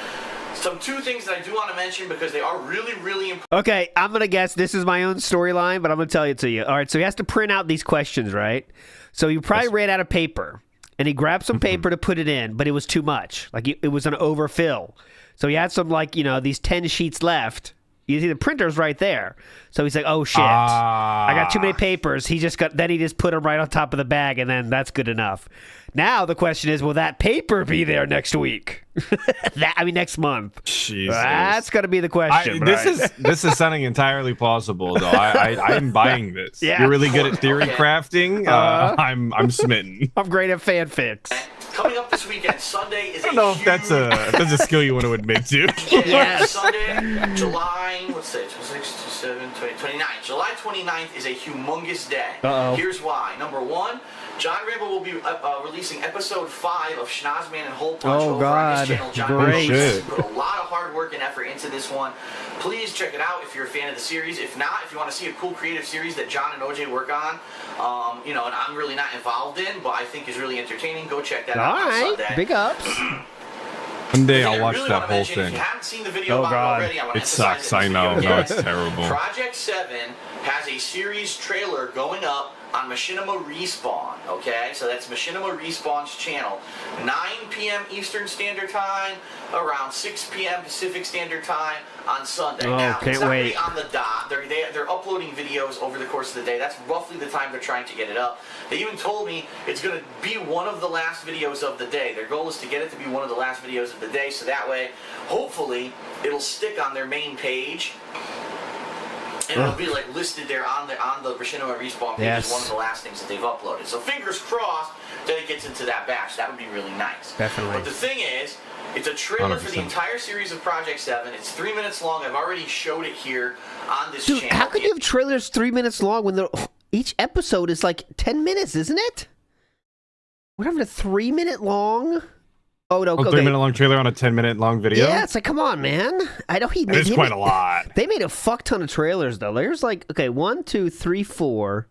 two things that I do want to mention because they are really, really important. Okay, I'm going to guess this is my own storyline, but I'm going to tell it to you. All right, so he has to print out these questions, right? So you probably ran out of paper, and he grabbed some paper to put it in, but it was too much. Like, it was an overfill. So he had some, these 10 sheets left. You see the printer's right there. So he's like, oh, shit. I got too many papers. He just put them right on top of the bag, and then that's good enough. Now the question is, will that paper be there next week? Next month. Jesus. That's going to be the question. This is sounding entirely plausible, though. I'm buying this. Yeah. You're really good at theory crafting. I'm smitten. I'm great at fanfics. Coming up this weekend, Sunday is I don't know if that's a skill you want to admit to. Yes. Sunday, July, 29th. July 29th is a humongous day. Uh-oh. Here's why. Number one, John Rambo will be releasing episode 5 of Schnozman and Hole Punch over on his channel. John Great. Rambo put a lot of hard work and effort into this one. Please check it out if you're a fan of the series. If not, if you want to see a cool creative series that John and OJ work on, and I'm really not involved in, but I think is really entertaining, go check that out on Sunday. Big ups. One day I I'll watch really that wanna whole mention, thing. If you haven't seen the video Oh, about God. it already, I want to It sucks. I know. No, it's terrible. Project 7 has a series trailer going up on Machinima Respawn, okay? So that's Machinima Respawn's channel. 9 p.m. Eastern Standard Time, around 6 p.m. Pacific Standard Time on Sunday. Oh, now, can't it's not wait. really on the dot. They're uploading videos over the course of the day. That's roughly the time they're trying to get it up. They even told me it's going to be one of the last videos of the day. Their goal is to get it to be one of the last videos of the day, so that way, hopefully, it'll stick on their main page. And it'll be listed there on the Machinima Respawn page as one of the last things that they've uploaded. So fingers crossed that it gets into that batch. That would be really nice. Definitely. But the thing is, It's a trailer for the 100%. entire series of Project 7. It's 3 minutes long. I've already showed it here on this Dude, channel. how can you have trailers 3 minutes long when each episode is like 10 minutes, isn't it? We're having a 3 minute long. Oh no, A 3 minute long trailer on a 10-minute long video. Yeah, it's like, come on, man. I know he. It's quite a lot. They made a fuck ton of trailers though. There's like, okay, 1, 2, 3, 4,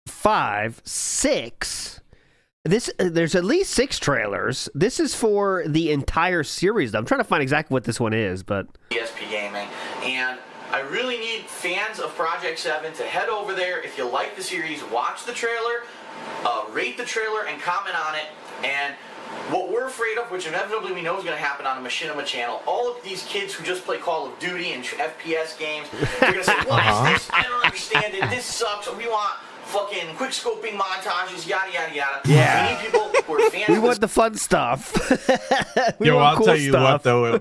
5, 6. There's at least 6 trailers. This is for the entire series. I'm trying to find exactly what this one is, but dspgaming, and I really need fans of Project 7 to head over there. If you like the series, watch the trailer, rate the trailer, and comment on it. And what we're afraid of, which inevitably we know is going to happen on the Machinima channel, all of these kids who just play Call of Duty and FPS games, they're going to say, what is this? I don't understand it. This sucks. We want fucking quick scoping montages, yada, yada, yada. Yeah. We need people who are fans we of want the fun stuff. Yo, want I'll cool tell you stuff. what, though.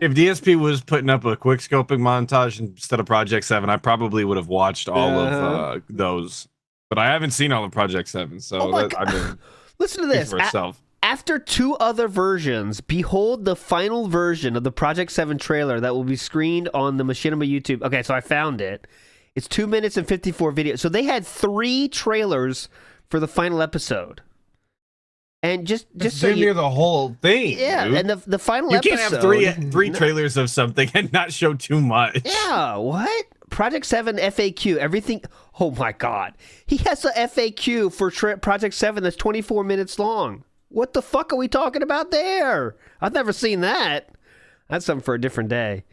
If DSP was putting up a quick scoping montage instead of Project 7, I probably would have watched all of those. But I haven't seen all of Project 7, so Oh my I mean, Listen to speak this. for itself. After 2 other versions, behold the final version of the Project 7 trailer that will be screened on the Machinima YouTube. Okay, so I found it. It's 2 minutes and 54 videos. So they had 3 trailers for the final episode. And just so damn you, near the whole thing. yeah, dude. and the final You episode. can't have three trailers of something and not show too much. Yeah, what? Project 7 FAQ, everything. Oh my God. He has a FAQ for Project 7 that's 24 minutes long. What the fuck are we talking about there? I've never seen that. That's something for a different day.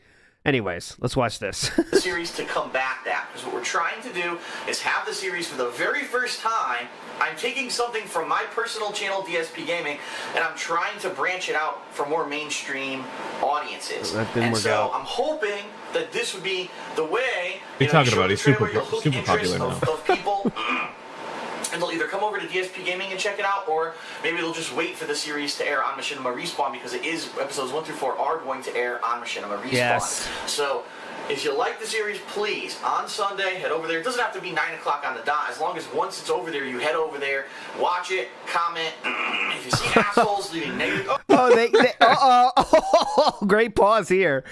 Anyways, let's watch this. the series to combat that, because what we're trying to do is have the series for the very first time. I'm taking something from my personal channel, DSP Gaming, and I'm trying to branch it out for more mainstream audiences. That didn't and work so out. I'm hoping that this would be the way. What are you talking show about? the He's super trailer, you'll hook super interest popular now. of people. And they'll either come over to DSP Gaming and check it out, or maybe they'll just wait for the series to air on Machinima Respawn, because it is episodes 1 through 4 are going to air on Machinima Respawn. Yes. So if you like the series, please, on Sunday, head over there. It doesn't have to be 9 o'clock on the dot. As long as once it's over there, you head over there, watch it, comment. If you see assholes leaving negative... Great pause here.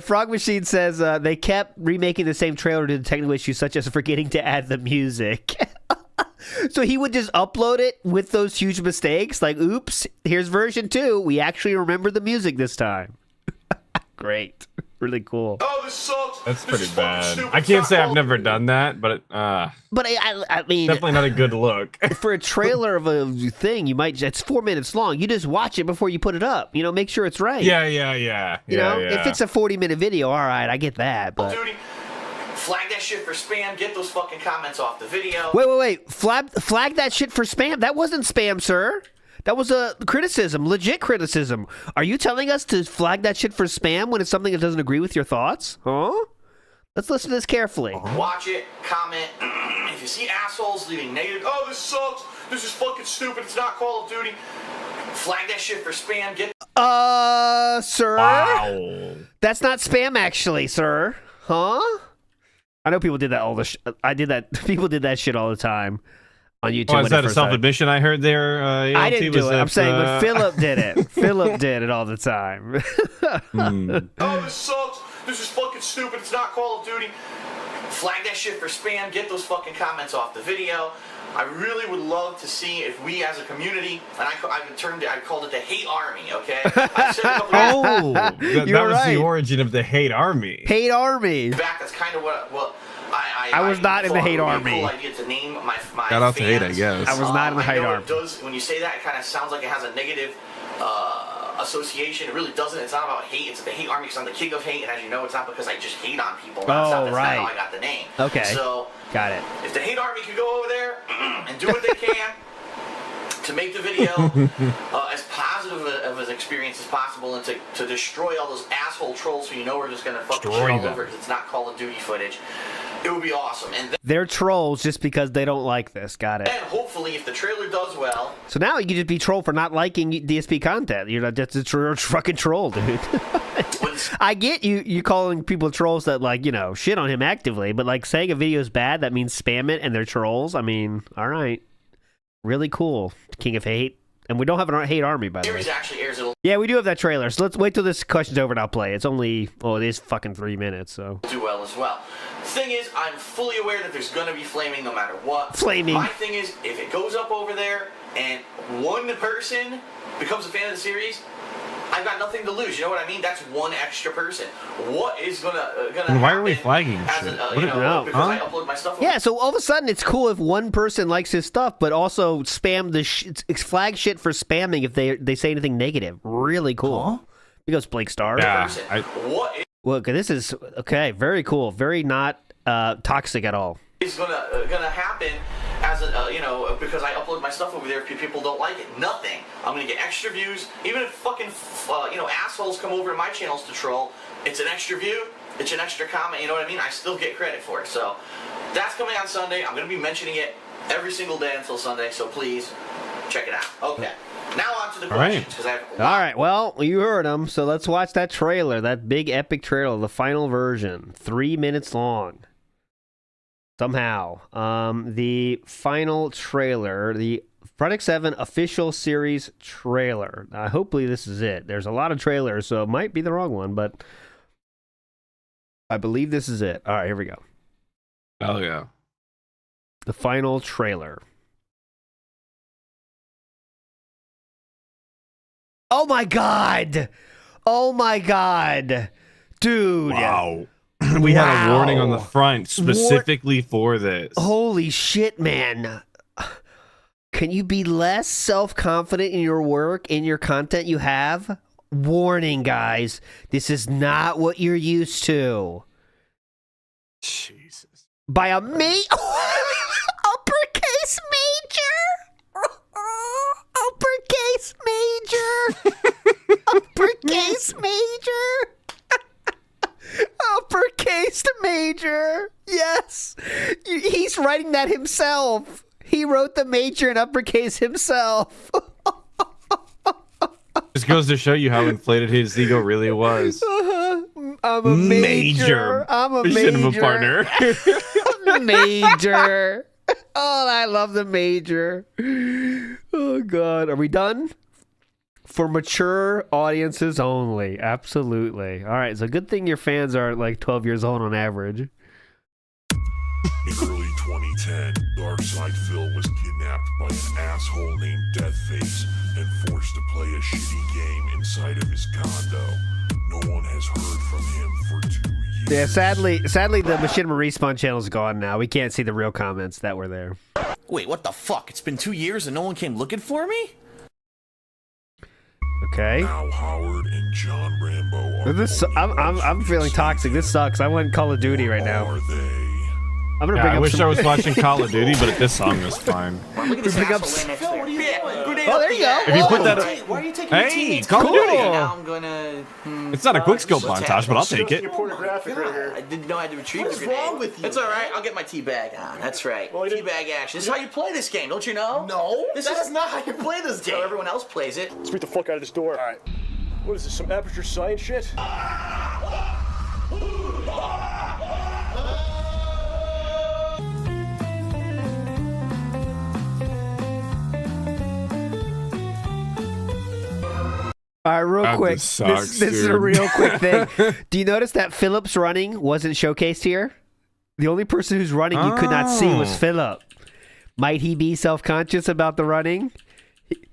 Frog Machine says they kept remaking the same trailer due to technical issues, such as forgetting to add the music. So he would just upload it with those huge mistakes, like, oops, here's version 2. We actually remember the music this time. Great. Really cool. Oh, this sucks. That's This pretty is fucking bad. stupid. I It's can't not say I've called- never done that, but But I mean, definitely not a good look. for a trailer of a thing, you might, it's 4 minutes long. You just watch it before you put it up. You know, make sure it's right. Yeah. You know, if it's a 40-minute video, all right, I get that. But Duty. Flag that shit for spam. Get those fucking comments off the video. wait. Flag that shit for spam. That wasn't spam, sir. That was a criticism, legit criticism. Are you telling us to flag that shit for spam when it's something that doesn't agree with your thoughts? Huh? Let's listen to this carefully. Watch it, comment. If you see assholes leaving negative, oh, this sucks. This is fucking stupid. It's not Call of Duty. Flag that shit for spam. Get Sir? Wow. That's not spam, actually, sir. Huh? I know people did that I did that. People did that shit all the time on YouTube. Oh, when is it that a first started. self-admission I heard there? I didn't do it. I'm saying, but Phil. Philip did it. Philip did it all the time. oh, this sucks. This is fucking stupid. It's not Call of Duty. Flag that shit for spam. Get those fucking comments off the video. I really would love to see if we as a community, and I called it the hate army, okay? I said a couple Oh, that You're was right. the origin of the hate army. Hate Army. back. That's kind of what I was not in the thought hate it would be army. a cool idea to name my Shout out to hate, I fans. guess. I was not in the I hate know army. it does, when you say that, it kind of sounds like it has a negative association. It really doesn't. It's not about hate. It's the hate army because I'm the king of hate, and as you know, it's not because I just hate on people. That's Oh, not right. how I got the name. Okay. So Got it. if the hate army could go over there and do what they can to make the video as positive of an experience as possible, and to destroy all those asshole trolls who you know are just gonna fuck the shit Destroy all them. over because it's not Call of Duty footage, it would be awesome. And They're trolls just because they don't like this. Got it. then hopefully, if the trailer does well, So now you can just be trolled for not liking DSP content. You're not just a fucking troll, dude. I get you calling people trolls that, like, you know, shit on him actively, but like saying a video is bad, that means spam it and they're trolls. I mean, all right. Really cool. King of Hate. And we don't have an hate army, by the way. Series actually airs it. Yeah, we do have that trailer. So let's wait till this question's over and I'll play. It's only, it is fucking 3 minutes, so. Do well as well. The thing is, I'm fully aware that there's gonna be flaming no matter what. Flaming. My thing is, if it goes up over there and one person becomes a fan of the series, I've got nothing to lose. You know what I mean? That's one extra person. What is gonna happen? Why are we flagging as shit? a, What you if- know, no, because I huh? upload my stuff. Yeah, so all of a sudden it's cool if one person likes his stuff, but also spam it's flag shit for spamming if they say anything negative. Really cool. Because Blake Star. Yeah. What Look, this is okay. Very cool. Very not toxic at all. is gonna happen as a because I upload my stuff over there? If people don't like it, nothing. I'm gonna get extra views. Even if fucking assholes come over to my channels to troll, it's an extra view. It's an extra comment. You know what I mean? I still get credit for it. So that's coming on Sunday. I'm gonna be mentioning it every single day until Sunday. So please check it out. Okay. Now on to the questions because I have. All right, well, you heard him, so let's watch that trailer, that big epic trailer, the final version, 3 minutes long. Somehow, the final trailer, the Project 7 official series trailer. Hopefully this is it. There's a lot of trailers, so it might be the wrong one, but I believe this is it. All right, here we go. Oh, yeah. The final trailer. Oh my god! Oh my god! Dude! Wow. We had a warning on the front specifically for this. Holy shit, man. Can you be less self-confident in your work, in your content you have? Warning, guys. This is not what you're used to. Jesus. By a uppercase major? Uppercase major? Uppercase major? Uppercase major. Yes. He's writing that himself. He wrote the major in uppercase himself. This goes to show you how inflated his ego really was. I'm a major. I'm a major. Shouldn't have a partner. Major. Oh, I love the major. Oh, God. Are we done? For mature audiences only. Absolutely. All right. So good thing your fans are like 12 years old on average. In early 2010, Darkside Phil was kidnapped by an asshole named Deathface and forced to play a shitty game inside of his condo. No one has heard from him for 2 years. Yeah, sadly, the Machinima Respawn channel's gone now. We can't see the real comments that were there. Wait, what the fuck? It's been 2 years and no one came looking for me? Okay. Now Howard and John Rambo are I'm feeling toxic. This sucks. I want Call of Duty right now. Are they? I'm gonna Yeah, bring I up wish some... I was watching Call of Duty, but this song was fine. Look at this Bring up asshole s- right next there. Oh, there you go. If you put that, Why are you taking hey, your Call of Duty. Now I'm gonna. It's not a quick scope montage, but I'll take it. Pornographic right here. I didn't know I had to retrieve What's the grenade. wrong with you? It's all right. I'll get my tea bag on. That's right. Well, you Tea didn't- bag action. This is how you play this game, don't you know? No, This that is is not how you play this how game. everyone else plays it. Let's beat the fuck out of this door. All right. What is this, some aperture science shit? All right, real That quick. just sucks, this is a dude. real quick thing. Do you notice that Philip's running wasn't showcased here? The only person who's running you could not see was Philip. Might he be self-conscious about the running?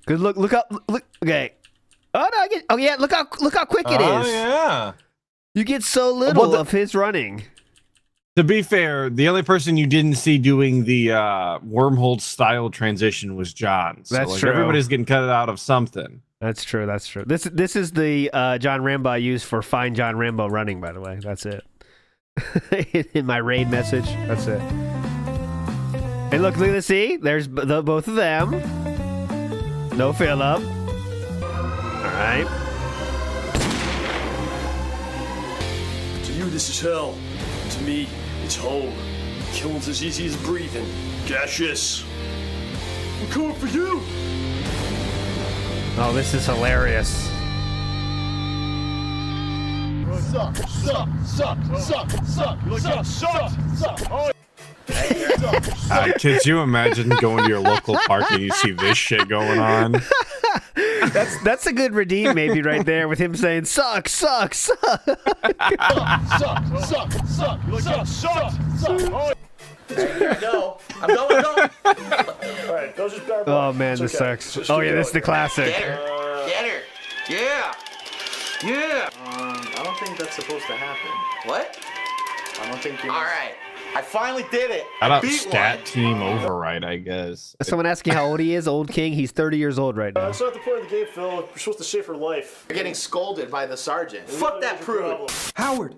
Cause look up, look. Okay. Oh no! Yeah. Look how quick it is. Oh yeah. You get so little Well, of his running. To be fair, the only person you didn't see doing the wormhole style transition was John. So, That's like, true. Everybody's getting cut out of something. That's true. That's true. This is the John Rambo I use for Find John Rambo running. By the way, that's it. In my raid message, that's it. And look at this. See, there's both of them. No Philip. All right. To you, this is hell. To me, it's home. Killing's as easy as breathing. Gaseous. We're coming for you. Oh, this is hilarious. Suck. Oh, Could you imagine going to your local park and you see this shit going on? That's a good redeem maybe right there with him saying suck, suck, suck. Suck. Oh, No, I'm going. all right, those just better. Oh man, this sucks. Oh yeah, this is the classic. Get her. Yeah. I don't think that's supposed to happen. What? I don't think you. All right. I finally did it. Shout I out beat stat one. team override, I guess. Someone asking how old he is. Old King. He's 30 years old right now. That's not the point of the game, Phil. We're supposed to save her life. You're getting scolded by the sergeant. Fuck that prude. Howard!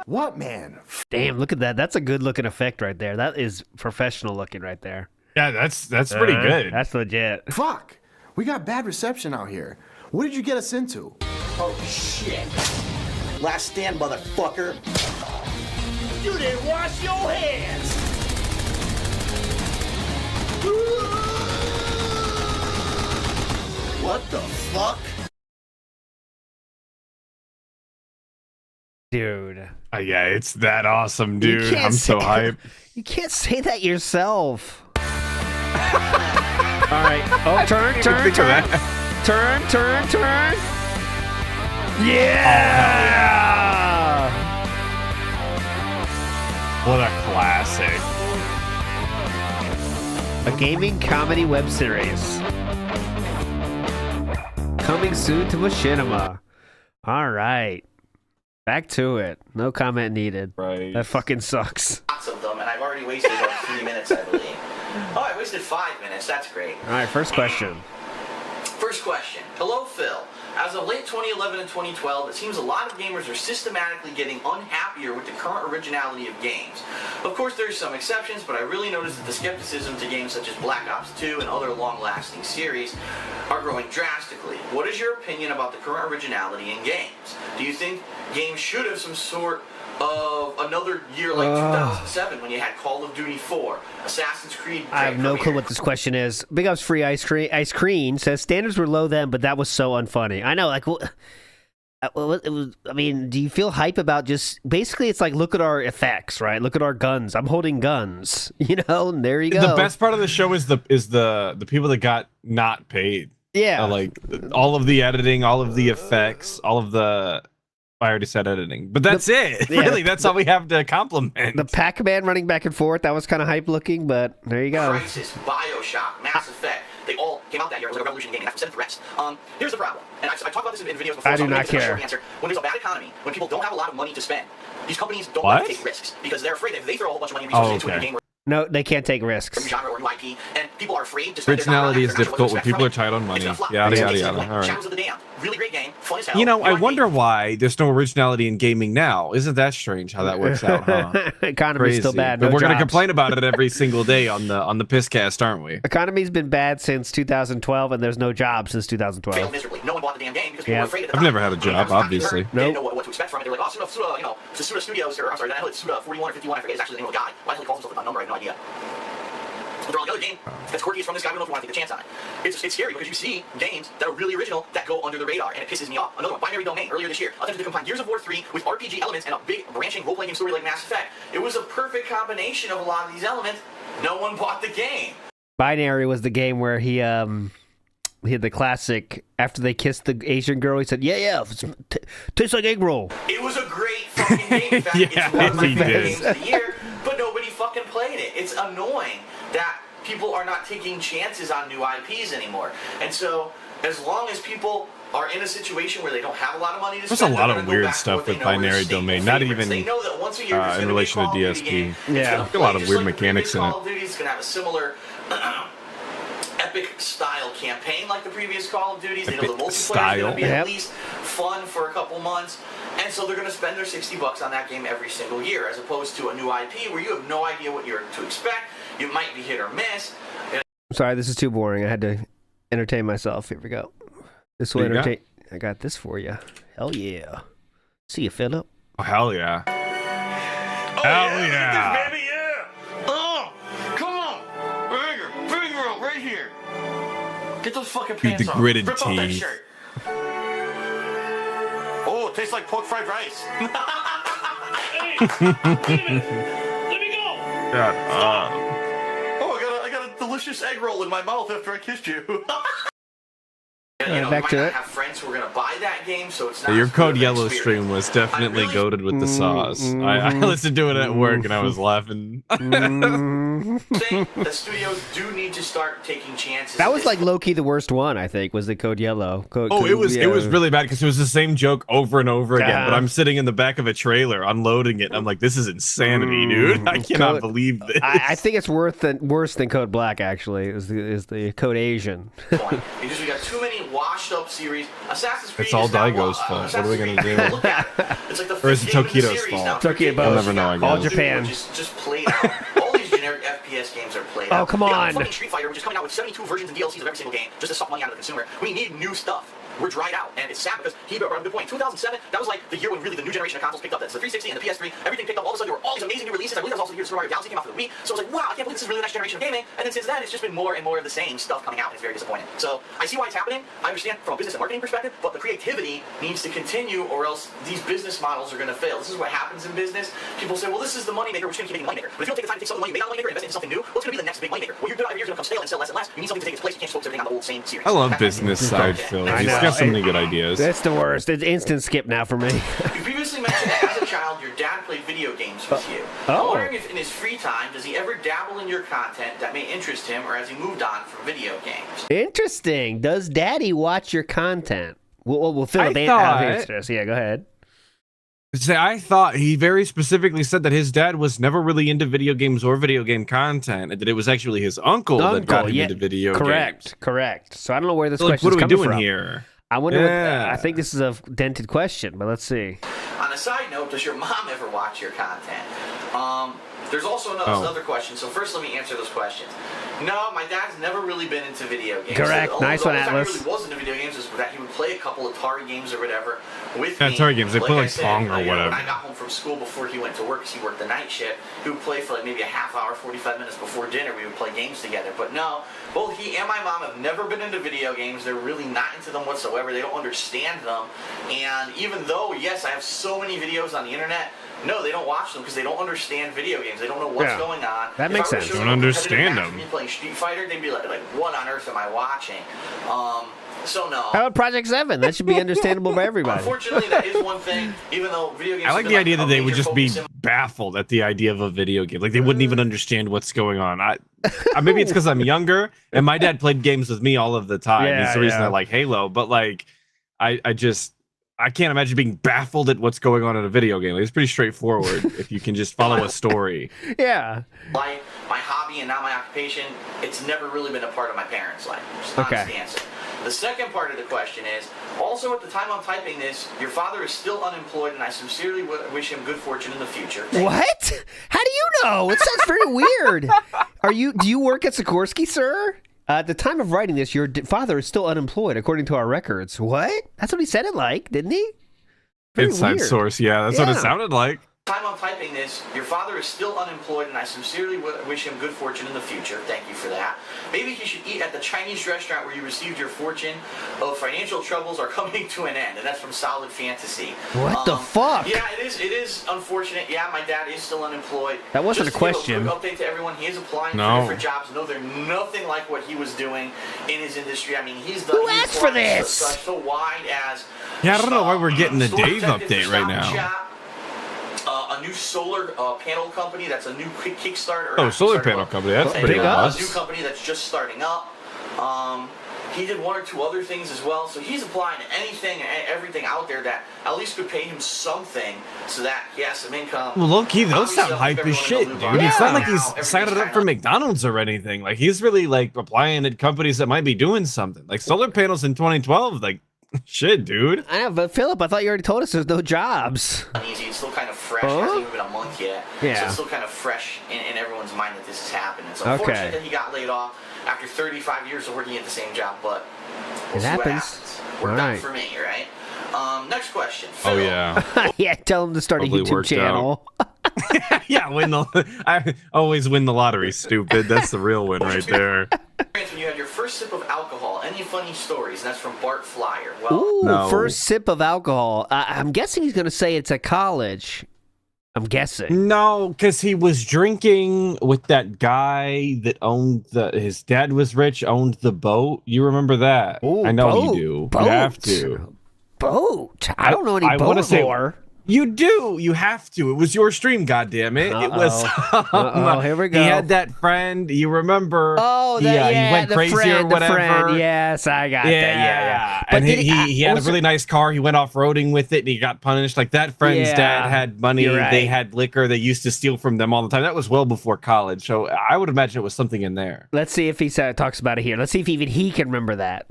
What, man? Damn, look at that. That's a good looking effect right there. That is professional looking right there. Yeah, that's pretty good. That's legit. Fuck! We got bad reception out here. What did you get us into? Oh shit. Last stand, motherfucker. You didn't wash your hands. What the fuck? Dude. Yeah, it's that awesome, You dude. can't I'm so say- hyped. You can't say that yourself. All right. Oh, turn. Think of that. Turn. Yeah. What a classic. A gaming comedy web series. Coming soon to machinima. All right. Back to it. No comment needed. Right. That fucking sucks. Lots of them, and I've already wasted about 3 minutes, I believe. Oh, I wasted 5 minutes. That's great. All right, first question. First question. Hello, Phil. As of late 2011 and 2012, it seems a lot of gamers are systematically getting unhappier with the current originality of games. Of course, there's some exceptions, but I really noticed that the skepticism to games such as Black Ops 2 and other long-lasting series are growing drastically. What is your opinion about the current originality in games? Do you think games should have some sort of another year like 2007 when you had Call of Duty 4, Assassin's Creed? I have no clue what this question is. Big ups, free ice cream says standards were low then, but that was so unfunny. I know, like, it was. I mean, do you feel hype about just basically? It's like, look at our effects, right? Look at our guns. I'm holding guns, you know. And there you go. The best part of the show is the people that got not paid. Yeah, Like all of the editing, all of the effects, all of the. I already said editing, but that's it. Yeah, really, that's all we have to compliment. the Pac-Man running back and forth. That was kind of hype looking, but there you go. Crysis, Bioshock, Mass Effect. They all came out that year. It was like a revolution in gaming. That's what said the rest. Here's the problem. And I've talked about this in videos before. I do so not it's a care. short answer. When there's a bad economy, when people don't have a lot of money to spend, these companies don't What? want to take risks because they're afraid that if they throw a whole bunch of money and resources into a new okay. game or No, they can't take a new risks. genre or a new IP, and people are afraid to spend their dollar Originality on is that, they're not difficult sure when what to people are expect tight on from it. money. It's gonna flop. Yada, It's yada, like yada. All right. Shadows of the Damned. Really great game. Fun as hell. You know, I New wonder IP. why there's no originality in gaming now. Isn't that strange how that works out, huh? Economy's still bad. But No we're gonna jobs. complain about it every single day on the Pisscast, aren't we? Economy's been bad since 2012, and there's no job since Failed 2012. miserably. No one bought the damn game because people Yeah. were afraid at the I've time. never had a job, When it was time to be obviously. heard, They didn't know what to expect from it. They were like, oh, Suda, you know, Suda Studios, or I'm sorry, I know it's Suda 41 or 51, I forget, it's actually the name of the guy. Why the hell he calls himself a number, I have no idea. But they're on the other game that's quirky is from this guy, we don't know if we want to take a chance on it. It's scary because you see games that are really original that go under the radar, and it pisses me off. Another one, Binary Domain, earlier this year, attempted to combine Gears of War 3 with RPG elements and a big branching role-playing game story like Mass Effect. It was a perfect combination of a lot of these elements. No one bought the game. Binary was the game where he had the classic, after they kissed the Asian girl, he said, yeah, tastes like egg roll. It was a great fucking game. In fact, Yeah, it's one of my he favorite did. games of the year, but nobody fucking played it. It's annoying that people are not taking chances on new IPs anymore. And so, as long as people are in a situation where they don't have a lot of money to There's spend, a lot they're of gonna go weird back to stuff what they with know are Binary staple Domain, not favorites. even, They know that once a year there's in gonna be a relation to Call of Duty DSP. game. It's Yeah. gonna A lot of play just weird like the mechanics previous in it. Call of Duty. It's gonna have a similar epic style campaign like the previous Call of Duties. They know the Epic multiplayer is style. going to be Yep. at least fun for a couple months, and so they're going to spend their $60 on that game every single year, as opposed to a new IP where you have no idea what you're to expect. You might be hit or miss. Sorry, this is too boring. I had to entertain myself. Here we go. This will What you got? entertain. I got this for you. Hell yeah. See you, Philip. Oh, hell yeah. Oh, Hell look at yeah. this, baby, yeah! Oh, come on! Finger up right here. Get those fucking Dude, pants the off. gritted Rip off that teeth. shirt. Oh, it tastes like pork fried rice. Hey, wait a minute. Let me go. Shut up. Oh, I got a delivery delicious egg roll in my mouth after I kissed you. Back to it. Have friends who are going to buy that game, so it's not. Your code yellow stream was definitely goated with the sauce. I listened to it at work and I was laughing. The studios do need to start taking chances. That was like low-key the worst one, I think, was the code yellow. It was really bad because it was the same joke over and over again. But I'm sitting in the back of a trailer unloading it. And I'm like, this is insanity, dude. I cannot believe this. I think it's worse than Code Black, actually, is the Code Asian. Because we got too many washed up series. Assassin's Creed. It's all Daigo's fault. What are we gonna do? It's like the or is it Tokido's fault? Tokido. I'll never know. I guess. All Japan. Just played out. All these generic FPS games are played out. Oh, come on. Fucking Street Fighter, which is coming out with 72 versions and DLCs of every single game, just to suck money out of the consumer. We need new stuff. We're dried out, and it's sad because he brought up a good point. 2007, that was like the year when really the new generation of consoles picked up. That's the 360 and the PS3. Everything picked up. All of a sudden, there were all these amazing new releases. I believe that was also the year Super Mario Galaxy came out for the Wii. So I was like, wow, I can't believe this is really the next generation of gaming. And then since then, it's just been more and more of the same stuff coming out. And it's very disappointing. So I see why it's happening. I understand from a business and marketing perspective, but the creativity needs to continue, or else these business models are going to fail. This is what happens in business. People say, well, this is the moneymaker. We're just going to keep making money maker. But if you don't take the time to take some of the money you made on the moneymaker and invest it into something new, what's going to be the next big moneymaker? Well, you're good every year's going to come stale and sell less and less. You need something to take its place. You can't just focus everything on the old same series. I love business side Phil. He's got so many good ideas. That's the worst. It's instant skip now for me. You previously mentioned that as a child, your dad played video games with you. I'm wondering if in his free time, does he ever dabble in your content that may interest him, or has he moved on from video games? Interesting. Does Daddy watch your content? We'll fill a bit thought- out of interest. Yeah, go ahead. See, I thought he very specifically said that his dad was never really into video games or video game content, and that it was actually his uncle that got him into video games. Correct. So I don't know where this So, like, question what are we doing from. here? I wonder. I think this is a dented question, but let's see. On a side note, does your mom ever watch your content? There's also another question, so first let me answer those questions. No, my dad's never really been into video games. Correct. So nice one, Atlas. The only time he Atlas. really was into video games is that he would play a couple of Atari games or whatever with me. Atari games, they play I like said, Pong or you know, whatever. When I got home from school before he went to work, because he worked the night shift, he would play for like maybe a half hour, 45 minutes before dinner. We would play games together. But no, both he and my mom have never been into video games. They're really not into them whatsoever. They don't understand them. And even though, yes, I have so many videos on the internet, no, they don't watch them because they don't understand video games. They don't know what's going on. That makes sense. Don't understand them. Me playing Street Fighter, they'd be like, what on earth am I watching? So no. How about Project 7? That should be understandable by everybody. Unfortunately, that is one thing. Even though video games, I like the idea that they would just be baffled at the idea of a video game. Like they wouldn't even understand what's going on. Maybe it's because I'm younger and my dad played games with me all of the time. Yeah, It's the reason I like Halo. But like, I can't imagine being baffled at what's going on in a video game. Like, it's pretty straightforward if you can just follow a story. Yeah. My hobby and not my occupation, it's never really been a part of my parents' life. Just not the answer. The second part of the question is, also at the time I'm typing this, your father is still unemployed and I sincerely wish him good fortune in the future. What? How do you know? It sounds very weird. Do you work at Sikorsky, sir? At the time of writing this, your father is still unemployed, according to our records. What? That's what he said it like, didn't he? Very Inside weird. source, yeah, that's what it sounded like. Time I'm typing this, your father is still unemployed and I sincerely wish him good fortune in the future. Thank you for that. Maybe he should eat at the Chinese restaurant where you received your fortune. Oh, financial troubles are coming to an end. And that's from Solid Fantasy. What the fuck? Yeah, it is unfortunate. Yeah, my dad is still unemployed. That wasn't Just a question. To give a quick update to everyone, he is applying for different jobs. No, they're nothing like what he was doing in his industry. I mean, Who asked for this? So wide as... Yeah, I don't know why we're getting the Dave Retrospective update right now. Shop, a new solar panel company that's a new Kickstarter. Oh, solar panel company. That's pretty a new company that's just starting up. He did one or two other things as well, so he's applying to anything and everything out there that at least could pay him something so that he has some income. Well, low-key, those sound hype as shit, dude. It's not like he's signed up for McDonald's or anything. Like, he's really, like, applying at companies that might be doing something. Like, solar panels in 2012, like, shit, dude. I know, but Philip, I thought you already told us there's no jobs. Easy. It's still kind of fresh. It hasn't even been a month yet. Yeah. So it's still kind of fresh in everyone's mind that this is happening. It's unfortunate that he got laid off after 35 years of working at the same job, but we'll see what happens. Worked out for me, right? Next question. Phil. Oh, yeah. Yeah, tell him to start Totally a YouTube worked channel. Yeah, I always win the lottery, stupid. That's the real win right there. When you had your first sip of alcohol, any funny stories? And that's from Bart Flyer. Well, Ooh, No. first sip of alcohol. I'm guessing he's going to say it's at college. I'm guessing. No, because he was drinking with that guy that owned his dad was rich, owned the boat. You remember that? Ooh, I know boat. you do. Boat. You have to. Boat? I don't know any I wanna boat say- lore. You do. You have to. It was your stream, goddammit. It was. Here we go. He had that friend. You remember? Oh, he went the crazy friend, or whatever. The friend. Yes, I got that. Yeah. But And he had a really nice car. He went off roading with it, and he got punished. Like that friend's dad had money. You're right. They had liquor. They used to steal from them all the time. That was well before college. So I would imagine it was something in there. Let's see if he talks about it here. Let's see if even he can remember that.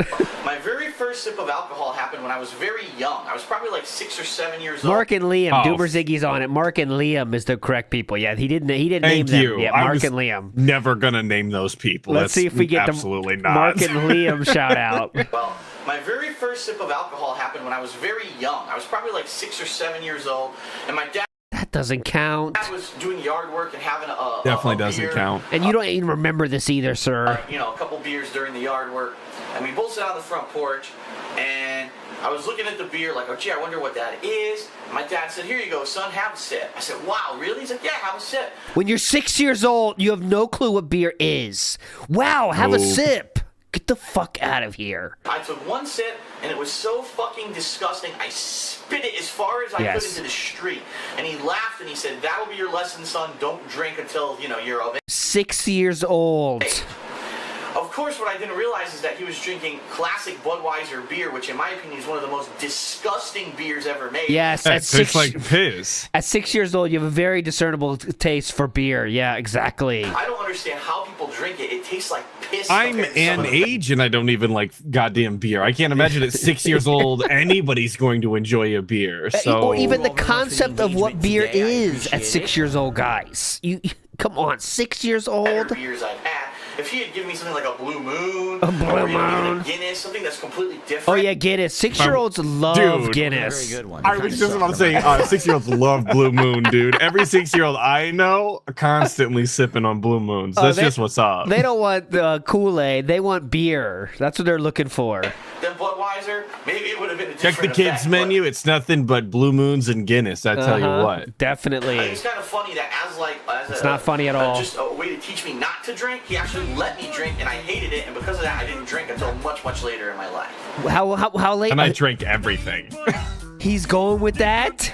My very first sip of alcohol happened when I was very young. I was probably like 6 or 7 years Mark old. and Liam. Doober Ziggy's on it. Mark and Liam is the correct people. Yeah, he didn't name Thank them. you. Yeah, I Mark was and Liam. Never gonna name those people. Let's see if we get absolutely the not. Mark and Liam shout out. Well, my very first sip of alcohol happened when I was very young. I was probably like 6 or 7 years old, and my dad That doesn't count. was doing yard work and having a Definitely a doesn't beer, count. And you don't even remember this either, sir. A couple beers during the yard work, and we both sat on the front porch, and I was looking at the beer like, oh gee, I wonder what that is. My dad said, here you go, son, have a sip. I said, wow, really? He's like, yeah, have a sip. When you're 6 years old, you have no clue what beer is. Wow, have a sip. Get the fuck out of here. I took one sip, and it was so fucking disgusting, I spit it as far as I could into the street. And he laughed, and he said, that'll be your lesson, son. Don't drink until, you're of age. 6 years old. Of course, what I didn't realize is that he was drinking classic Budweiser beer, which in my opinion is one of the most disgusting beers ever made. Yes, It tastes like piss. At 6 years old, you have a very discernible taste for beer. Yeah, exactly. I don't understand how people drink it. It tastes like piss. I'm compared to some an of the- age and I don't even like goddamn beer. I can't imagine at 6 years old anybody's going to enjoy a beer. So Or even the concept of what beer is at 6 years old, guys. You come on, 6 years better old. beers I've had. If he had given me something like a Blue Moon, A Blue or even Moon. a Guinness, something that's completely different. Oh yeah, Guinness. 6-year-olds love Dude. Guinness. Very good one. I was just what I'm saying. 6-year-olds love Blue Moon, dude. Every 6-year-old I know are constantly sipping on Blue Moons. That's just what's up. They don't want Kool-Aid. They want beer. That's what they're looking for. Then Budweiser, maybe it would have been a Check the different kids' effect, menu. It's nothing but Blue Moons and Guinness. I tell you what. But Definitely. it's kind of funny that It's not funny at all. Just a way to teach me not to drink. He actually let me drink, and I hated it. And because of that, I didn't drink until much, much later in my life. How late? And I drank everything. He's going with that?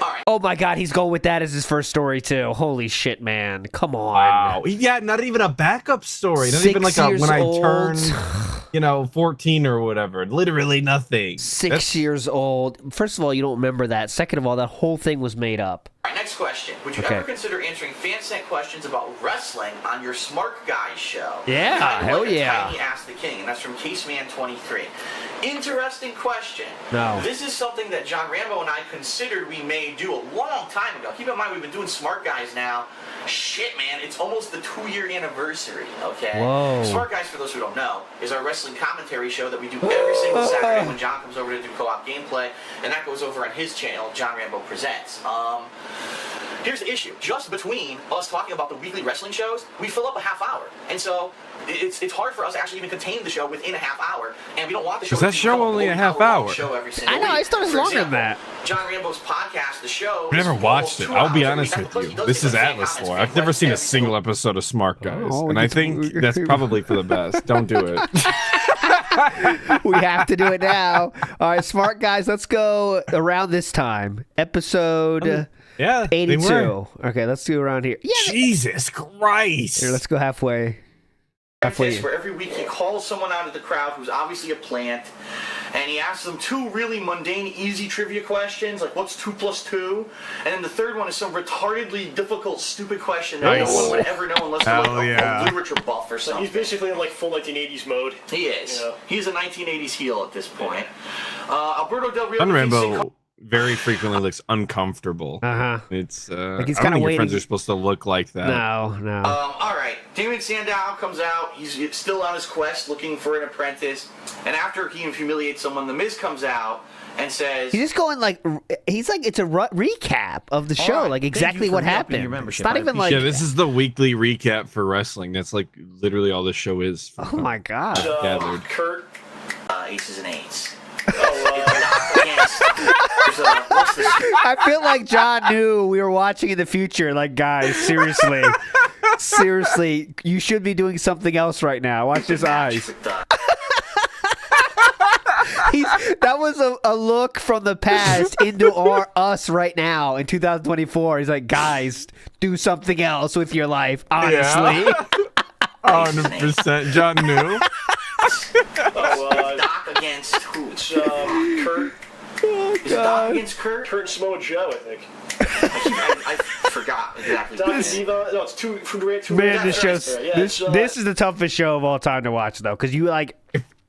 All right. Oh my god, he's going with that as his first story too. Holy shit, man. Come on. Wow. Yeah, not even a backup story. Not 6 even like a years when I old. turned, 14 or whatever. Literally nothing. 6 years old. First of all, you don't remember that. Second of all, that whole thing was made up. All right, next question. Would you Okay. ever consider answering fan-sent questions about wrestling on your Smart Guys show? Yeah, Kind of hell like a yeah. Tiny Ask the King, and that's from Caseman23. Interesting question. No. This is something that John Rambo and I considered we may do a long time ago. Keep in mind, we've been doing Smart Guys now. Shit, man, it's almost the 2-year anniversary, okay? Whoa. Smart Guys, for those who don't know, is our wrestling commentary show that we do every single Saturday when John comes over to do co-op gameplay, and that goes over on his channel, John Rambo Presents. Here's the issue. Just between us talking about the weekly wrestling shows, we fill up a half hour. And so it's hard for us to actually even contain the show within a half hour. And we don't want the show Is that to show become only a half hour-long hour? Show every single I know, I week. thought it was For longer than example, that. John Rambo's podcast, the show. I never is watched it. almost 2 I'll be hours a honest week. with Because you. he does This get is the same Atlas comments lore. from I've never seen a every single episode of Smart Guys. Oh, And I think that's probably for the best. Don't do it. We have to do it now. All right, smart guys, let's go around this time. Episode Yeah, they 82. were. Okay, let's do around here. Yeah. Jesus Christ. Here, let's go halfway. Halfway. Where every week he calls someone out of the crowd who's obviously a plant, and he asks them 2 really mundane, easy trivia questions, like what's 2 plus 2? And then the third one is some retardedly difficult, stupid question that Nice. no one would ever know unless they're Hell like yeah. a literature buff or something. He's basically in like full 1980s mode. He is. Yeah. He's a 1980s heel at this point. Alberto Del Rio. John thinks Rambo very frequently looks uncomfortable. Uh-huh. It's Like he's I don't kinda think your waiting- friends are supposed to look like that. No. all right. Damon Sandow comes out. He's still on his quest looking for an apprentice. And after he humiliates someone, The Miz comes out and says, He's just going he's like, it's a recap of the show, right, like thank exactly you for what re-upping happened. your membership. It's not I even like, Yeah, this is the weekly recap for wrestling. That's like literally all this show is. oh my god. Gathered. Kurt, aces and eights. Oh, against. What's this? I feel like John knew we were watching in the future. Like, guys, seriously. Seriously, you should be doing something else right now. Watch his eyes. That was a look from the past into us right now in 2024. He's like, guys, do something else with your life, honestly. 100%. John knew. Doc against who? It's Kurt. Is it Doc against Kurt? Kurt and Samoa Joe, I think. I forgot exactly. Doc and Diva. No, it's two Man, this is the toughest show of all time to watch, though, because you like.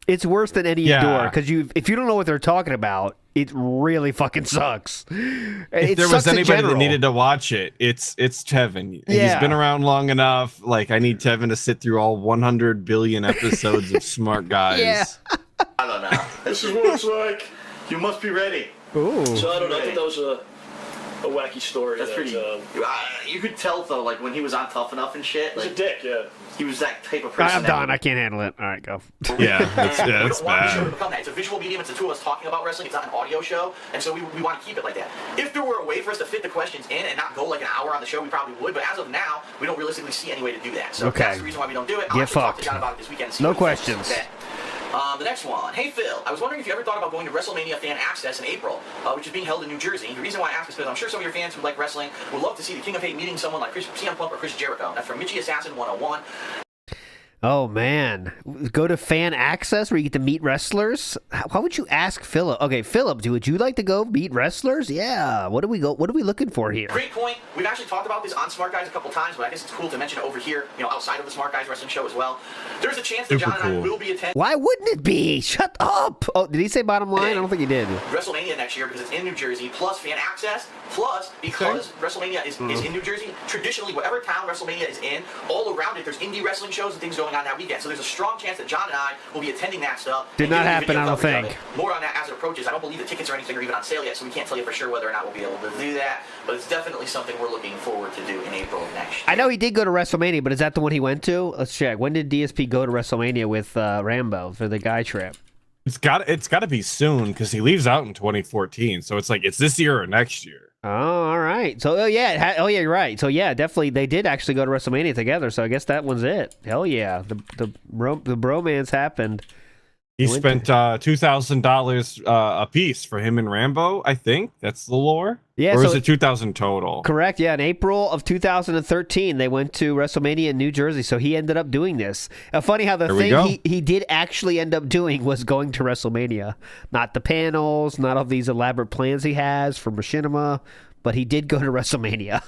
It's worse than any Endure, because if you don't know what they're talking about, it really fucking sucks. If there was anybody that needed to watch it, it's Tevin. Yeah. He's been around long enough. Like, I need Tevin to sit through all 100 billion episodes of Smart Guys. Yeah. I don't know. This is what it's like. You must be ready. Ooh. So I don't know. I think that was a wacky story. That's pretty. You could tell though, like when he was on Tough Enough and shit. He's Like, a dick, yeah. he was that type of person. I'm done. I can't handle it. All right, go. Yeah, that's We don't want the show to bad. become that. It's a visual medium. It's the two of us talking about wrestling. It's not an audio show, and so we want to keep it like that. If there were a way for us to fit the questions in and not go like an hour on the show, we probably would. But as of now, we don't realistically see any way to do that. So Okay. that's the reason why we don't do it. Get I'll actually talk fucked. to John about it this weekend. And see No what he thinks. questions. Okay. The next one. Hey Phil, I was wondering if you ever thought about going to WrestleMania Fan Access in April, which is being held in New Jersey. The reason why I ask is because I'm sure some of your fans who like wrestling would love to see the King of Hate meeting someone like CM Punk or Chris Jericho. That's from Mitchie Assassin 101. Oh, man. Go to Fan Access where you get to meet wrestlers? Why would you ask Philip? Okay, Philip, would you like to go meet wrestlers? Yeah. What are we looking for here? Great point. We've actually talked about this on Smart Guys a couple times, but I guess it's cool to mention it over here, outside of the Smart Guys Wrestling Show as well. There's a chance that Super John and I cool. will be attending Why wouldn't it be? Shut up. Oh, did he say bottom line? I don't think he did. WrestleMania next year because it's in New Jersey, plus Fan Access, plus because WrestleMania is in New Jersey. Traditionally, whatever town WrestleMania is in, all around it, there's indie wrestling shows and things going on that weekend. So there's a strong chance that John and I will be attending that stuff. Did and not doing happen, video I don't coverage of think. it. More on that as it approaches. I don't believe the tickets or anything are even on sale yet, so we can't tell you for sure whether or not we'll be able to do that. But it's definitely something we're looking forward to do in April of next year. I know he did go to WrestleMania, but is that the one he went to? Let's check. When did DSP go to WrestleMania with Rambo for the guy trip? It's got to be soon because he leaves out in 2014. So it's like it's this year or next year. Oh, all right. So, yeah, you're right. So, yeah, definitely, they did actually go to WrestleMania together. So, I guess that one's it. Hell yeah, the bromance happened. He spent $2,000 a piece for him and Rambo. I think that's the lore. Yeah, or so is it 2,000 total? Correct. Yeah, in April of 2013, they went to WrestleMania in New Jersey. So he ended up doing this. Funny how the thing he did actually end up doing was going to WrestleMania, not the panels, not all these elaborate plans he has for Machinima, but he did go to WrestleMania.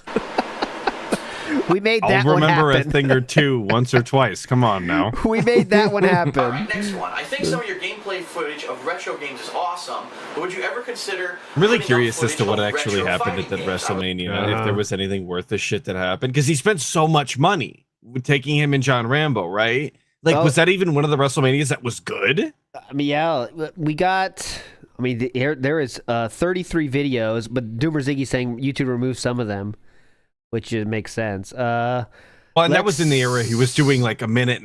We made that one happen. I'll remember a thing or two once or twice. Come on now. We made that one happen. All right, next one. I think some of your gameplay footage of retro games is awesome, but would you ever consider... I'm really putting up curious as to footage what of actually retro happened at fighting the games? WrestleMania, if there was anything worth the shit that happened. Because he spent so much money with taking him and John Rambo, right? Like, was that even one of the WrestleManias that was good? I mean, yeah, we got... I mean, there is 33 videos, but Doomer Ziggy saying YouTube removed some of them, which makes sense. Well, and that was in the era he was doing like 1.5 minute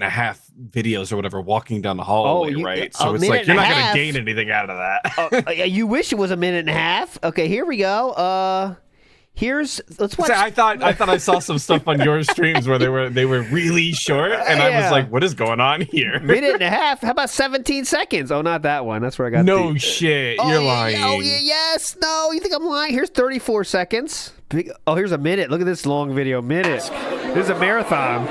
videos or whatever, walking down the hallway, right? So it's like you're not going to gain anything out of that. You wish it was 1.5 minutes. Okay, here we go. Let's watch. I thought I saw some stuff on your streams where they were really short, and I was like, "What is going on here?" 1.5 minutes. How about 17 seconds? Oh, not that one. That's where I got. No shit. You're lying. Oh yeah, yes. No, you think I'm lying? Here's 34 seconds. Oh, here's a minute. Look at this long video. Minute. This is a marathon.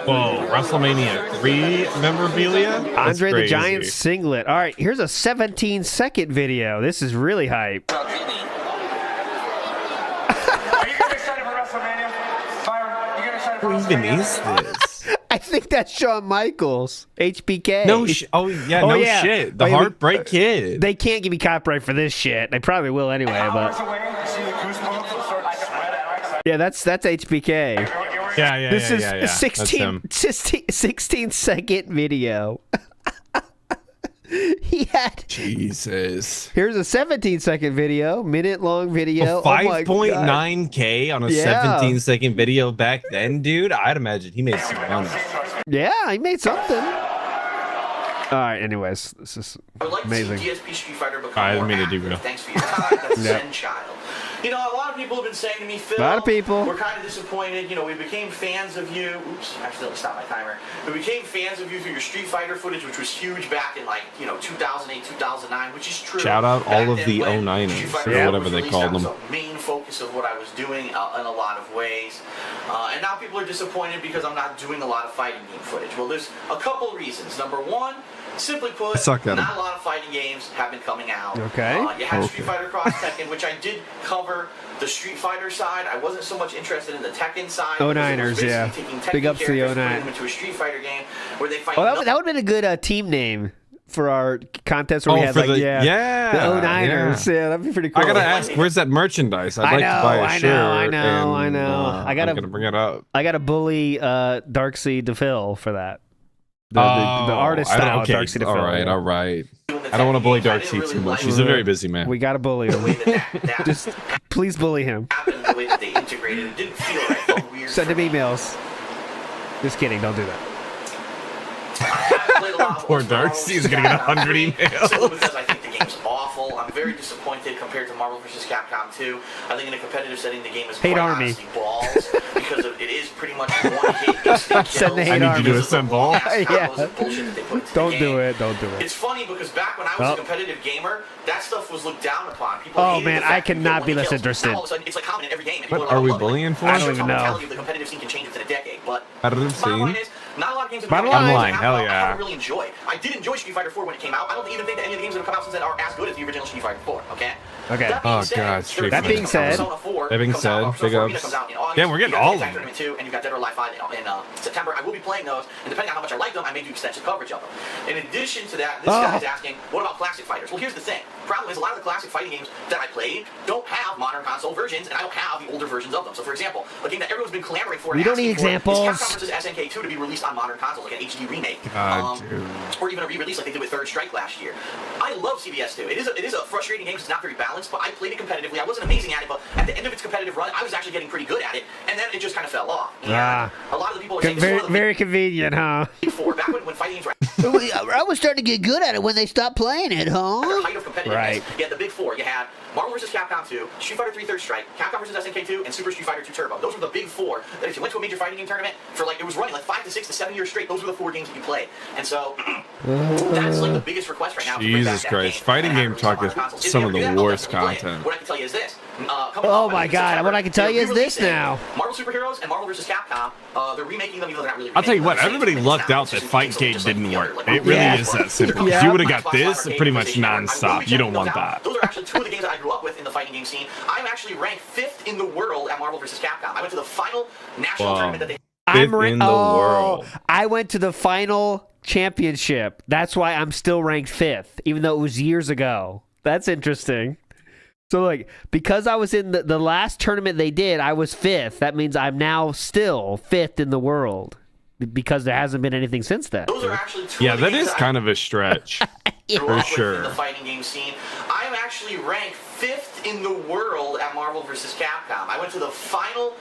Whoa, WrestleMania 3 memorabilia? Andre the Giant singlet. All right, here's a 17-second video. This is really hype. Are you guys excited for WrestleMania? Fire, you guys excited for Who even is this? I think that's Shawn Michaels, HBK. No shit. Oh yeah, shit. The Heartbreak Kid. They can't give me copyright for this shit. They probably will anyway, but yeah, that's HBK. Yeah. This is yeah. a 16-second video. He had Jesus. Here's a 17-second video, minute-long video. 5.9K on a 17-second video back then, dude. I'd imagine he made some money. Yeah, he made something. All right. Anyways, this is I would like amazing. to see DSP Street Fighter become I didn't more mean to active. derail. Thanks for your time. That's Yep. Zen Child. You know, a lot of people have been saying to me, Phil, A lot of people. we're kind of disappointed. You know, we became fans of you. Oops, I accidentally stopped my timer. We became fans of you through your Street Fighter footage, which was huge back in, like, you know, 2008, 2009, which is true. Shout out Back all of then the when 09ers, Street Fighter or was whatever they released, called that was them. the main focus of what I was doing in a lot of ways. And now people are disappointed because I'm not doing a lot of fighting game footage. Well, there's a couple reasons. Number one, simply put, suck at 'em. not a lot of fighting games have been coming out. Okay. You had Street Fighter Cross Tekken, which I did cover the Street Fighter side. I wasn't so much interested in the Tekken side. because it was 09ers, basically yeah. taking Tekken Big ups to the characters and putting 09. them into a Street Fighter game where they fight. Oh, that would have been a good team name for our contest where we Oh, had for like the- the yeah, 09ers. Yeah. That'd be pretty cool. I gotta ask, where's that merchandise? I'd like to buy a shirt. I know. and, I I'm gonna bring it up. I got to bully Darkseid DePhil for that. The artist style okay. Darkseid DePhil. All right, all right. I don't want to bully Darkseid too much. He's a very busy man. We got to bully him. that Just please bully him. happened, the way that they integrated it didn't feel right. It felt weird. Send him emails. Just kidding. Don't do that. Poor Darkseid's gonna get 100 emails. Simply because I think the game's awful. I'm very disappointed compared to Marvel vs. Capcom 2. I think in a competitive setting, the game is Hate quite Army. honestly balls because it is pretty much one hit instant Send the kills. hate I need you to assemble. Yeah. Bullshit that they put into Don't the do game. it. Don't do it. It's funny because back when I was Oh. a competitive gamer, that stuff was looked down upon. People Oh, hated man, the fact I that you cannot get be one less kill. interested. Now all of a sudden, it's like common in every game. and people What are are we loving it. bullying for? I'm I sure don't even the know. mentality of the competitive scene can change within a decade, but Competitive bottom line scene? is, not a lot of games have Bottom been line. out. Online, hell I yeah. haven't really enjoyed. I did enjoy Street Fighter 4 when it came out. I don't even think that any of the games that have come out since then are as good as the original Street Fighter 4. Okay. Okay. That being Oh, said, God, Street That being said- That being said, big ups. Yeah, we're getting all of them. Tournament 2, and you've got Dead or Alive 5 in September. I will be playing those, and depending on how much I like them, I may do extensive coverage of them. In addition to that, this guy is asking, what about classic fighters? Well, here's the thing. Problem is, a lot of the classic fighting games that I played don't have modern console versions, and I don't have the older versions of them. So, for example, a game that everyone's been clamoring for, We and don't need asking for examples. is Capcom vs. SNK2 to be released on modern consoles, like an HD remake, God, dude. or even a re-release like they did with Third Strike last year. I love CBS2. It is a frustrating game because it's not very balanced, but I played it competitively. I wasn't amazing at it, but at the end of its competitive run, I was actually getting pretty good at it, and then it just kind of fell off. And a lot of the people are saying this is Very, one of the very convenient, huh? big four. Back when fighting games were I was starting to get good at it when they stopped playing it, at huh? their height of competitiveness, Right. you had the big four. You had Marvel vs. Capcom 2, Street Fighter 3 Third Strike, Capcom vs. SNK 2, and Super Street Fighter 2 Turbo. Those were the big four that if you went to a major fighting game tournament for like, it was running like 5 to 6 to 7 years straight, those were the 4 games that you played. And so, that's like the biggest request right now. to bring back Jesus that Christ. game Fighting and have game it talk released is on modern consoles. If some you of ever do the that, I'll worst definitely play it. content. What I can tell you is this. Coming Oh up my in God, September, what I can tell you is this they're now. Marvel Superheroes and Marvel vs. Capcom, they're remaking them, even though they're not really I'll tell you remaking what, them. everybody It's lucked not out that just Fightgate just like didn't the work. other, like, It really Yeah. is that simple. Yeah. If you would have got Xbox this, Live pretty much Arcade, I will be nonstop. You checking don't want those out. that. Those are actually 2 of the games that I grew up with in the fighting game scene. I'm actually ranked 5th in the world at Marvel vs. Capcom. I went to the final national tournament that they Fifth in the world. I went to the final championship. That's why I'm still ranked 5th, even though it was years ago. That's interesting. So, like, because I was in the last tournament they did, I was 5th. That means I'm now still 5th in the world because there hasn't been anything since then. Those are actually 2 Yeah, of the that games is I kind of a stretch. grew For up with sure. in the fighting game scene. I am actually ranked 5th in the world at Marvel vs. Capcom. I went to the final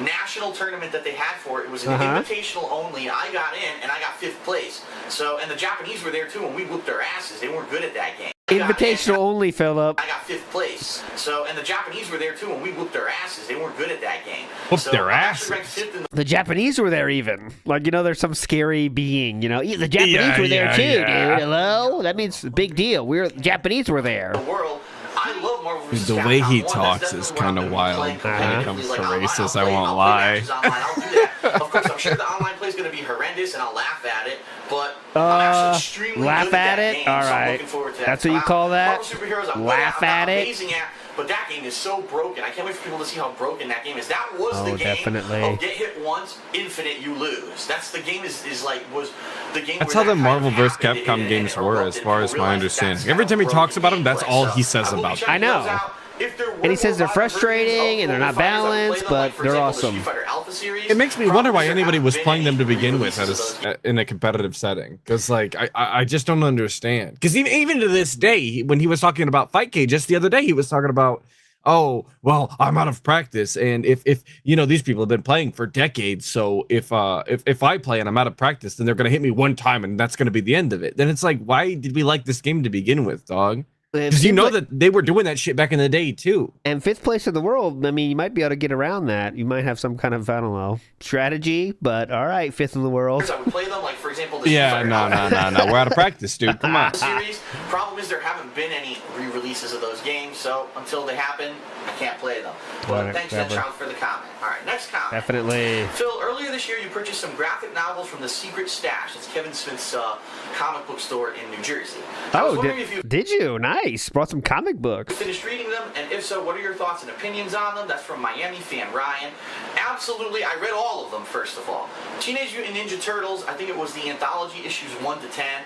national tournament that they had for it. It was an invitational only. I got in and I got 5th place. So, and the Japanese were there too, and we whooped their asses. They weren't good at that game. Invitational only, Philip. I got 5th place. So, and the Japanese were there too, and we whooped their asses. They weren't good at that game. Whooped So, their I'm actually ranked asses? 5th in The Japanese were there even. Like, you know, there's some scary being, you know. The Japanese Yeah, were there yeah, too, yeah. dude. Hello? That means big deal. Japanese were there. the world. I love Marvel vs. The Capcom. way he One, talks that's is definitely kinda what I'm gonna be wild playing when it competitively, comes to online. races, I'll I play- won't I'll play lie. matches online. I'll do that. Of course, I'm sure the online play is going to be horrendous, and I'll laugh at it. But I'm actually extremely laugh good at at that it? game, All so I'm right. looking forward to that. That's what you call that? Marvel Superheroes, I'm Laugh good at, I'm at it? amazing at, but that game is so broken. I can't wait for people to see how broken that game is. That was the Oh, game definitely. of get hit once, infinite, you lose. That's the game was the game. That's where how the that kind Marvel of vs. happened, Capcom and games it were, as erupted. far as People my realize that's understanding. how Every time he broken talks about them, that's gameplay. all he So, says I will be about them. checking I know. those out. If there And he were says they're more violent frustrating versions and they're of not Street Fighter, I would play balanced, them, but like, for they're example, the awesome. Street Fighter Alpha series. It makes me Probably wonder why there anybody haven't was been playing them to any begin with re-releases of those. in a competitive setting. Because, like, I just don't understand. Because even to this day, when he was talking about Fightgate just the other day, he was talking about oh, well, I'm out of practice, and if you know, these people have been playing for decades, so if I play and I'm out of practice, then they're gonna hit me one time, and that's gonna be the end of it. Then it's like, why did we like this game to begin with, dog? Because you know that they were doing that shit back in the day too. And 5th place in the world, I mean, you might be able to get around that. You might have some kind of, I don't know, strategy, but all right, 5th in the world. I would play them, like, for example, this Yeah, no. We're out of practice, dude. Come on. series. Problem is there haven't been any re-releases of those games, so until they happen, I can't play them. But thanks, Ed Child, for the comment. All right, next comment. Definitely. Phil, earlier this year you purchased some graphic novels from the Secret Stash. It's Kevin Smith's comic book store in New Jersey. Oh, did you? Nice. Brought some comic books. Finished reading them, and if so, what are your thoughts and opinions on them? That's from Miami fan Ryan. Absolutely, I read all of them, first of all. Teenage Mutant Ninja Turtles, I think it was the anthology issues 1 to 10.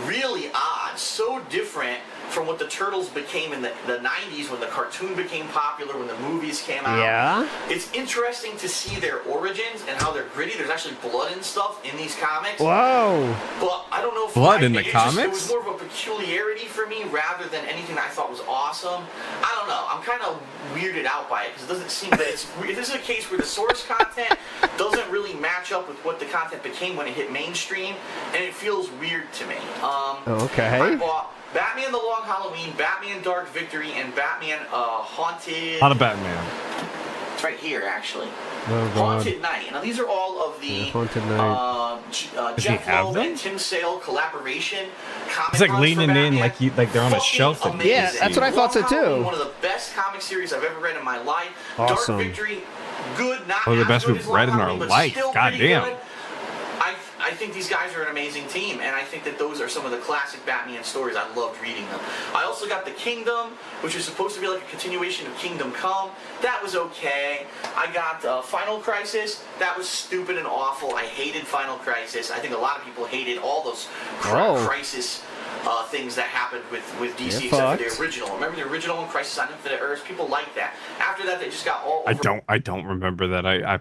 Really odd, so different from what the Turtles became in the 90s when the cartoon became popular, when the movies came out. Yeah. It's interesting to see their origins and how they're gritty. There's actually blood and stuff in these comics. Whoa. But I don't know if blood in the comics? It was more of a peculiarity for me rather than anything that I thought was awesome. I don't know. I'm kind of weirded out by it because it doesn't seem that it's weird. This is a case where the source content doesn't really match up with what the content became when it hit mainstream, and it feels weird to me. Okay. I bought Batman The Long Halloween, Batman Dark Victory, and Batman Haunted... Not a Batman. It's right here, actually. Oh, Haunted Night. Now, these are all of the Haunted Night. Jeff Lowe and Tim Sale collaboration comic It's like runs leaning for in Batman. like they're on a shelf. Amazing. Yeah, that's what I thought so, too. One of the best comic series I've ever read in my life. Awesome. Dark Victory, good, not Oh, the as best good we've as read Long in our Halloween, but life. still God pretty damn. good. I think these guys are an amazing team, and I think that those are some of the classic Batman stories. I loved reading them. I also got The Kingdom, which is supposed to be like a continuation of Kingdom Come. That was okay. I got Final Crisis. That was stupid and awful. I hated Final Crisis. I think a lot of people hated all those Crisis things that happened with DC, except for the original. Remember the original one, Crisis on Infinite Earths? People liked that. After that, they just got all over. I don't remember that. I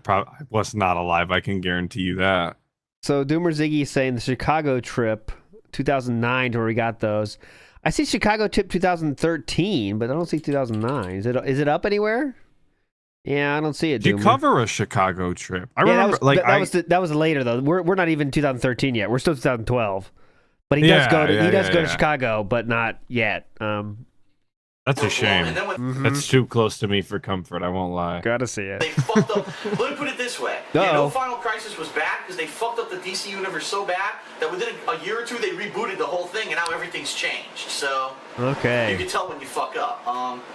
was not alive. I can guarantee you that. So Doomer Ziggy is saying the Chicago trip 2009 to where we got those. I see Chicago trip 2013, but I don't see 2009. Is it up anywhere? Yeah, I don't see it. Did you Doomer. cover a Chicago trip? I remember that was later though. We're not even 2013 yet. We're still 2012. But he does go to Chicago, but not yet. That's a shame. That's too close to me for comfort. I won't lie. Gotta see it. They fucked up. Let me put it this way. You know, Final Crisis was bad because they fucked up the DC universe so bad that within a year or two they rebooted the whole thing, and now everything's changed. So you can tell when you fuck up.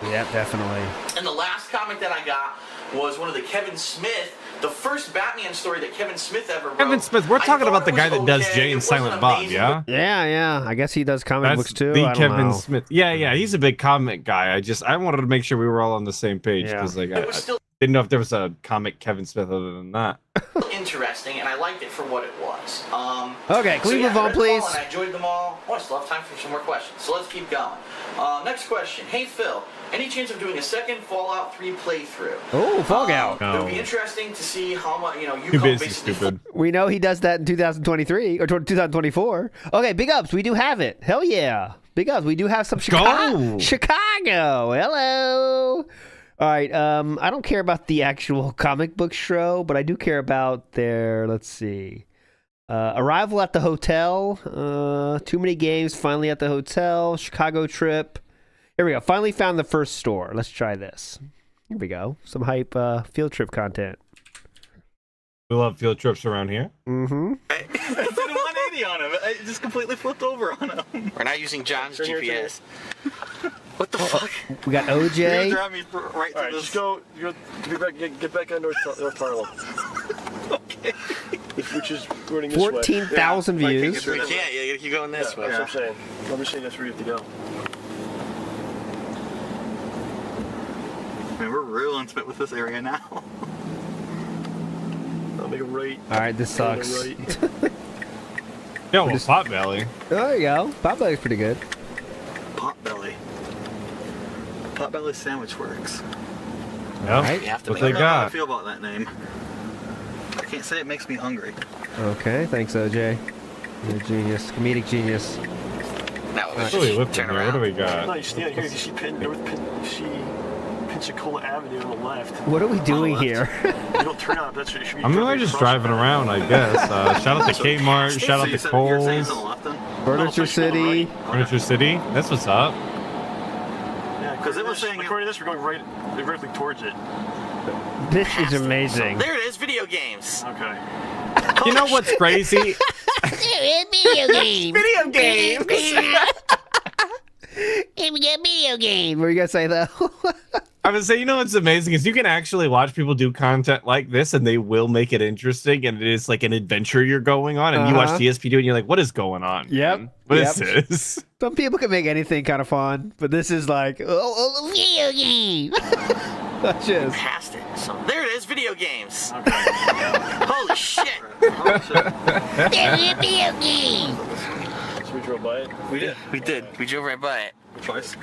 Yeah, definitely. And the last comic that I got was one of the Kevin Smith, the first Batman story that Kevin Smith ever wrote. Kevin Smith, we're talking about the guy that does Jay and Silent Bob, yeah? Yeah. I guess he does comic books too. The I don't Kevin know. Smith. Yeah, he's a big comic guy. I wanted to make sure we were all on the same page because I didn't know if there was a comic Kevin Smith other than that. Interesting, and I liked it for what it was. Okay, can we move on, please? And I enjoyed them all. Oh, I still have time for some more questions, so let's keep going. Next question. Hey, Phil, any chance of doing a second Fallout 3 playthrough? Oh, Fallout. It would be interesting to see how much, you Too busy, stupid. We know he does that in 2023 or 2024. Okay, big ups. We do have it. Hell yeah. Big ups. We do have some Chicago. Hello. All right. I don't care about the actual comic book show, but I do care about their, let's see. Arrival at the hotel. Too many games. Finally at the hotel. Chicago trip. Here we go. Finally found the first store. Let's try this. Here we go. Some hype field trip content. We love field trips around here. Mm-hmm. I did a 180 on him. I just completely flipped over on him. We're not using John's GPS. What the fuck? We got OJ. You're gonna drive me right All right, just go. Get back on North Harlem. Okay. Which is running this way. 14,000 views. We can't. Yeah, you're going this way. That's what I'm saying. I'm just saying that's where you have to go. I mean, we're real intimate with this area now. I'll make a right. All right, this sucks. Right. Yeah, well, Potbelly. There you go. Potbelly's pretty good. Potbelly. Potbelly Sandwich Works. Yeah. Right. You have to What make they I don't know how I got? feel about that name. I can't say it makes me hungry. Okay, thanks, OJ. You're a genius. Comedic genius. Now What do we look turn here? What around. do we got? No, you stand here. You see Pensacola Avenue on the left. What are we doing here? You don't turn out. That's what you should be. I'm really just driving around, I guess. Shout out to Kmart. Shout out to Kohl's. Furniture City. Furniture City. That's what's up. Yeah, because it was saying according to this, we're going right directly towards it. This is amazing. There it is, video games. Okay. You know what's crazy? Video games. Video games. We got video games. What were you gonna say though? I would say, you know what's amazing is you can actually watch people do content like this, and they will make it interesting, and it is like an adventure you're going on, and you watch DSP do it, and you're like, "What is going on? Yep. Man? What is this?" Some people can make anything kind of fun, but this is like, Video games. that's just. Past it. So there it is, video games. Holy shit. Video games. So we drove by it. We did. We drove right by it. Twice.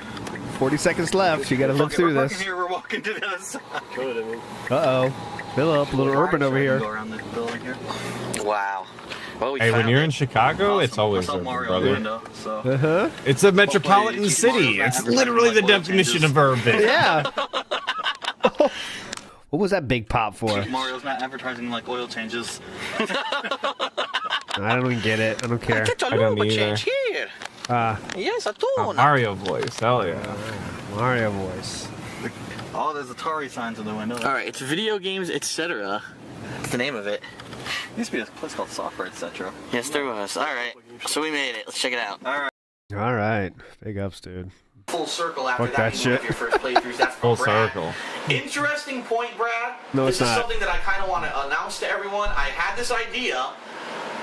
40 seconds left. You gotta live through this. We're walking to the other side. Good. I mean, Uh-oh. Philip, a little urban over here. Go around the building here. Wow. Well, we Hey, when found you're it. in Chicago, it's always I saw urban, Mario brother. window, so. Uh-huh. It's a metropolitan Hopefully, city. Mario's It's not literally the advertising, like, oil definition of urban. Yeah. What was that big pop for? Mario's not advertising like oil changes. I don't even get it. I don't care. Get a I don't lube either. change here. Yes, I do. Mario voice, hell yeah. Mario voice. Oh, there's Atari signs in the window. All right, it's video games, etc. That's the name of it. There used to be a place called Software, etc. Yes, there was. All right, so we made it. Let's check it out. All right. All right. Big ups, dude. Full circle after Fuck that. that You know, shit. your first playthroughs. That's Full Brad. circle. Interesting point, Brad. No, this it's is not. something that I kind of want to announce to everyone. I had this idea.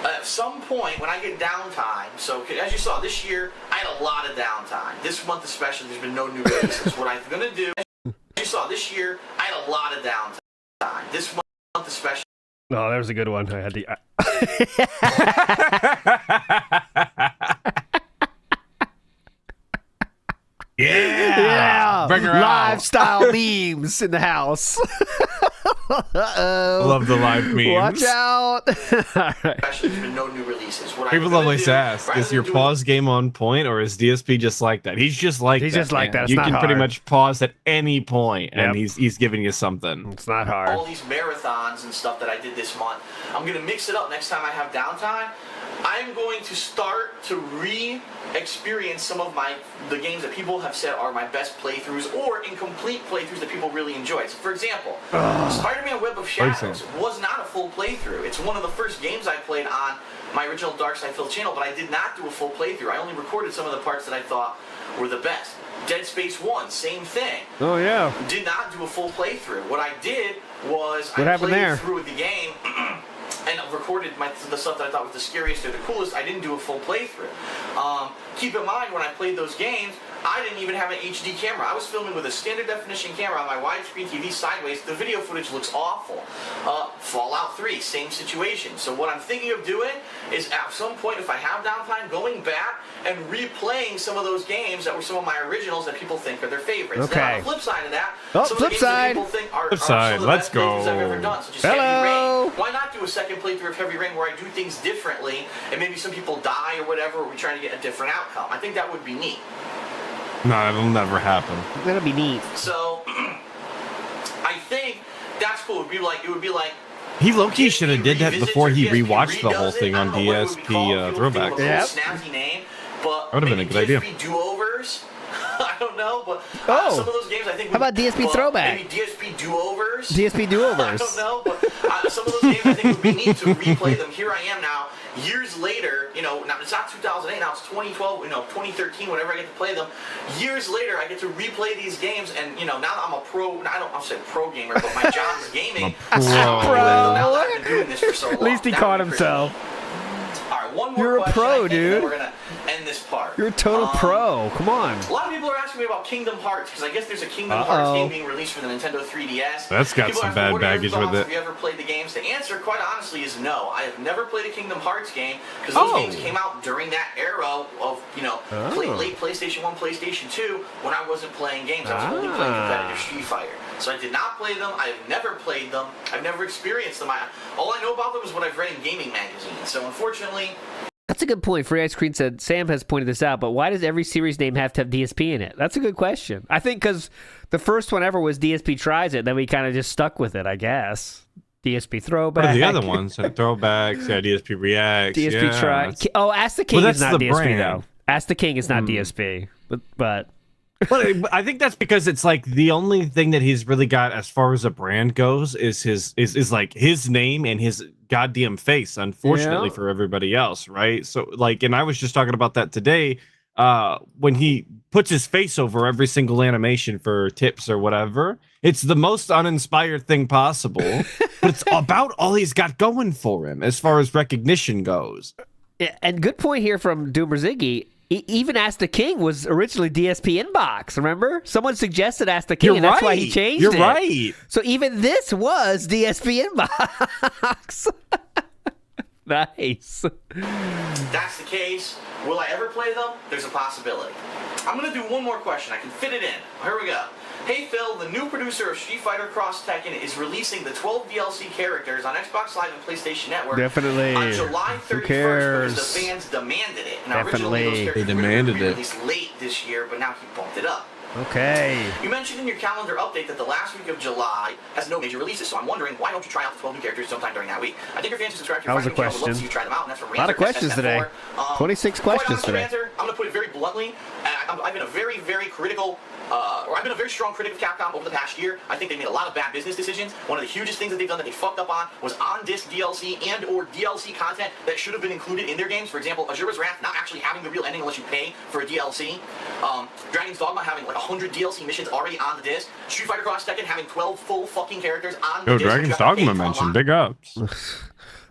At some point when I get downtime, so as you saw this year, I had a lot of downtime. This month especially, there's been no new releases. What I'm going to do, as you saw this year, I had a lot of downtime. This month especially. Oh, that was a good one. I had the. Yeah. Bring her out. Lifestyle memes in the house. Uh-oh. Love the live memes. Watch out. All right. Especially, there's been no new releases. What People I'm gonna always do, ask, rather is than your doing- pause game on point, or is DSP just like that? He's just like He's that. just like man. that. It's You not can pretty hard. much pause at any point, and Yep. he's giving you something. It's not hard. all these marathons and stuff that I did this month. I'm going to mix it up next time I have downtime. I'm going to start to re-experience some of the games that people have said are my best playthroughs or incomplete playthroughs that people really enjoy. So for example, Spider-Man Web of Shadows was not a full playthrough. It's one of the first games I played on my original Dark Side Phil channel, but I did not do a full playthrough. I only recorded some of the parts that I thought were the best. Dead Space 1, same thing. Oh, yeah. Did not do a full playthrough. What I did was What I happened played there? through the game and recorded the stuff that I thought was the scariest or the coolest. I didn't do a full playthrough. Keep in mind, when I played those games, I didn't even have an HD camera. I was filming with a standard definition camera on my widescreen TV sideways. The video footage looks awful. Fallout 3, same situation. So what I'm thinking of doing is at some point, if I have downtime, going back and replaying some of those games that were some of my originals that people think are their favorites. Okay. Now, on the flip side of that, Oh, some of the flip games side. that people think are Flip some side, of the let's best playthroughs I've go. ever done, such as Hello. Heavy Rain. Why not do a second playthrough of Heavy Rain where I do things differently and maybe some people die or whatever, or we're trying to get a different outcome? I think that would be neat. No, it'll never happen. That'll be neat. So, I think that's cool. It would be like He low-key should have did that revisits before or he DSP rewatched the whole redoes it. thing I on don't know what it would be DSP called. People throwback. think of a Yep. snazzy name, but That would've been a maybe good idea. DSP do-overs. I don't know, but Oh. some of those games I think. How about DSP throwback? Maybe DSP do-overs. DSP I do-overs. don't know, but some of those games I think would be neat to replay them. Here I am now, years later. You know, now it's not 2008. Now it's 2012. 2013. Whenever I get to play them, years later I get to replay these games. And now that I'm a pro. I'll say pro gamer, but my job is gaming. Pro. Now that I've been doing this for so long. At least he that caught would be pretty himself. neat. All right, one more You're a question, pro, I think, and then dude. we're gonna end this part. You're a total pro. Come on. A lot of people are asking me about Kingdom Hearts because I guess there's a Kingdom Hearts game being released for the Nintendo 3DS. That's got People some ask me, bad what are your baggage thoughts? with it. Have you ever played the games? The answer, quite honestly, is no. I have never played a Kingdom Hearts game because those games came out during that era of late PlayStation 1, PlayStation 2 when I wasn't playing games. I was only playing competitive Street Fighter. So I did not play them. I've never played them. I've never experienced them. All I know about them is what I've read in gaming magazines. So unfortunately, That's a good point. Free Ice Cream said, Sam has pointed this out, but why does every series name have to have DSP in it? That's a good question. I think because the first one ever was DSP Tries It, then we kind of just stuck with it, I guess. DSP Throwback. What are the other ones? Throwbacks, yeah, DSP Reacts. DSP Try. Oh, Ask the King is not DSP, brand. though. Ask the King is not DSP. But Well, I think that's because it's like the only thing that he's really got as far as a brand goes is his like his name and his goddamn face, unfortunately for everybody else, right? So like, and I was just talking about that today when he puts his face over every single animation for tips or whatever. It's the most uninspired thing possible, but it's about all he's got going for him as far as recognition goes. Yeah, and good point here from Doomer Ziggy. Even Ask the King was originally DSP Inbox, remember? Someone suggested Ask the King, and that's why he changed it. You're right. So even this was DSP Inbox. Nice. That's the case. Will I ever play them? There's a possibility. I'm going to do one more question. I can fit it in. Here we go. Hey Phil, the new producer of Street Fighter Cross Tekken is releasing the 12 DLC characters on Xbox Live and PlayStation Network Definitely. on July 31st because the fans demanded it. And Definitely. originally those They demanded it. released late this year, but now he bumped it up. Okay. You mentioned in your calendar update that the last week of July has no major releases, so I'm wondering why don't you try out the 12 new characters sometime during that week? I think your fans who subscribe to your That was a fighting channel would love to question. see you try them out, and that's from A lot of Ranter questions SSF4. today. 26 questions today. Ranter, I'm going to put it very bluntly. I've been a very, very critical, or I've been a very strong critic of Capcom over the past year. I think they made a lot of bad business decisions. One of the hugest things that they've done that they fucked up on was on-disc DLC and or DLC content that should have been included in their games. For example, Azura's Wrath not actually having the real ending unless you pay for a DLC. Dragon's Dogma having like 100 DLC missions already on the disc. Street Fighter Cross Tekken having 12 full fucking characters on the Yo, disc. Dragon's Dogma mentioned. Big ups.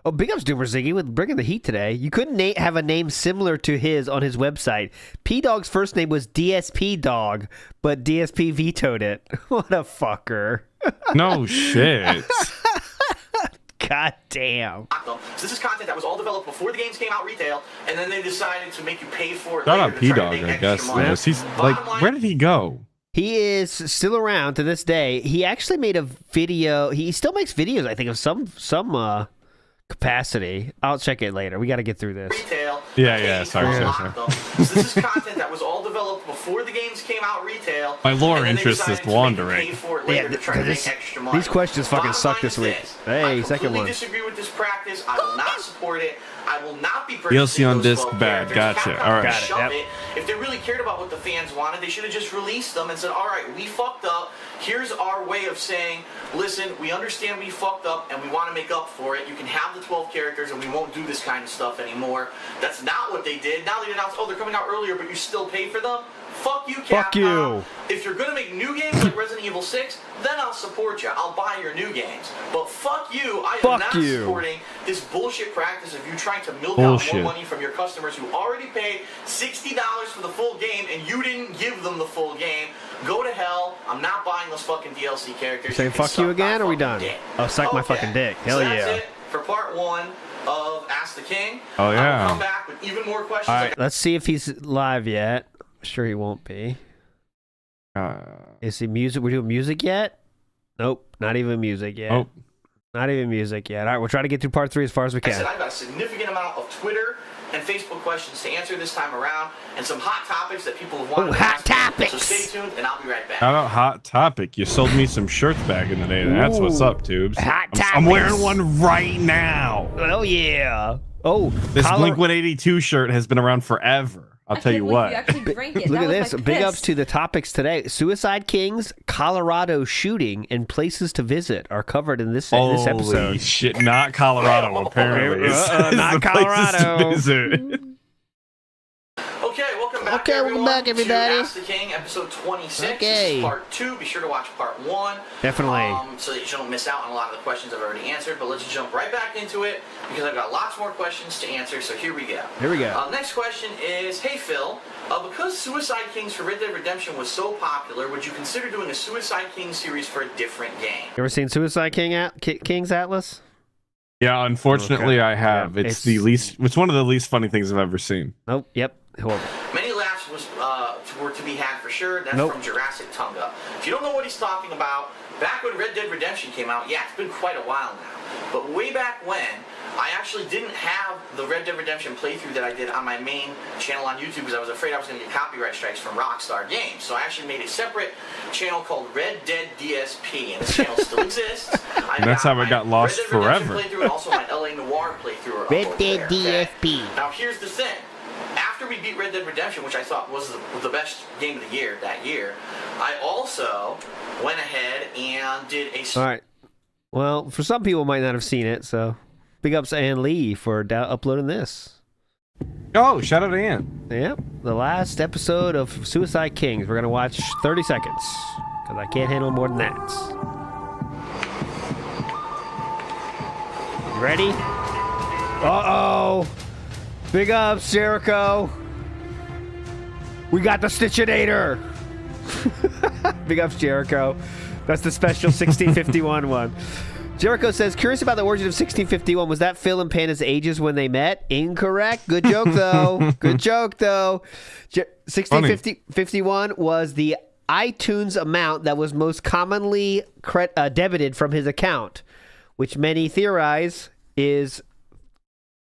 Oh, big ups, Doomer Ziggy, with bringing the heat today. You couldn't have a name similar to his on his website. P-Dog's first name was DSP Dog, but DSP vetoed it. What a fucker. No shit. God damn. So this is content that was all developed before the games came out retail, and then they decided to make you pay for it Shout later out to try to P-Dog, make I extra guess. money. He's Bottom like, line, where did he go? He is still around to this day. He actually made a video. He still makes videos, I think, of some capacity. I'll check it later. We got to get through this. retail. Yeah, sorry. So this is content that was all developed before the games came out retail. My lore and then they interest decided is to make you wandering. pay for it later to try to make extra money. These questions fucking Bottom suck line this is week. this. Hey, I second completely one. disagree with this practice. I will not support it. I will not be purchasing DLC on those disc, 12 bad. characters. Gotcha. Capcom All right. can Got it, shove yep. If they really cared about what the fans wanted, they should have just released them and said, all right, we fucked up. Here's our way of saying, listen, we understand we fucked up and we want to make up for it. You can have the 12 characters and we won't do this kind of stuff anymore. That's not what they did. Now they announced, oh, they're coming out earlier, but you still pay for them? Fuck you, Capcom. Fuck you. If you're going to make new games like Resident Evil 6, then I'll support you. I'll buy your new games. But fuck you. I am Fuck not you. supporting this bullshit practice of you trying to milk Bullshit. out more money from your customers who already paid $60 for the full game and you didn't give them the full game. Go to hell. I'm not buying those fucking DLC characters. Saying You can fuck you suck my again, or we fucking done? dick. Oh, suck my fucking dick. Hell so yeah. That's it for part 1 of Ask the King. Oh, yeah. I will come back with even more questions. All right, let's see if he's live yet. Sure he won't be. Is he music? We're doing music yet? Nope, not even music yet. Oh. Not even music yet. All right, we'll try to get through part 3 as far as we I said can. I've got a significant amount of Twitter and Facebook questions to answer this time around, and some hot topics that people have wanted to hot ask me. topics. So stay tuned, and I'll be right back. How about Hot Topic? You sold me some shirts back in the day. That's what's up, Tubes. Hot I'm wearing Topics. one right now. Oh yeah. Oh, This Blink 182 shirt has been around forever. I'll tell you what. You actually drank it. Look That at was this. my Big piss. ups to the topics today. Suicide Kings, Colorado shooting, and places to visit are covered in this Holy episode. shit, not Colorado, apparently. Not The places to Colorado. visit. Okay, welcome back, Okay, welcome everyone, back, everybody. to Ask the King, episode 26. Okay. This is part 2. Be sure to watch part 1. Definitely. So that you don't miss out on a lot of the questions I've already answered. But let's jump right back into it because I've got lots more questions to answer. So here we go. Here we go. Next question is, hey Phil, because Suicide Kings for Red Dead Redemption was so popular, would you consider doing a Suicide King series for a different game? You ever seen Suicide Kings Atlas? Yeah, unfortunately, Okay. I have. Yeah, It's one of the least funny things I've ever seen. Nope. Yep. Horrible. Many laughs were to be had for sure. That's Nope. from Jurassic Tunga. If you don't know what he's talking about, back when Red Dead Redemption came out, yeah, it's been quite a while now. But way back when, I actually didn't have the Red Dead Redemption playthrough that I did on my main channel on YouTube because I was afraid I was going to get copyright strikes from Rockstar Games. So I actually made a separate channel called Red Dead DSP, and this channel still exists. And that's how it got lost Red Dead Redemption forever. Playthrough and also my LA Noire playthrough. Red Dead DSP. Now here's the thing. After we beat Red Dead Redemption, which I thought was the best game of the year that year, I also went ahead and did a... All right. Well, for some people might not have seen it, so big ups to Ann Lee for uploading this. Oh, shout out to Ann. Yep, the last episode of Suicide Kings. We're going to watch 30 seconds, because I can't handle more than that. You ready? Uh-oh. Big ups, Jericho. We got the Stitchinator. Big ups, Jericho. That's the special 1651 one. Jericho says, curious about the origin of 1651. Was that Phil and Panda's ages when they met? Incorrect. Good joke, though. Good joke, though. 1651 was the iTunes amount that was most commonly debited from his account, which many theorize is...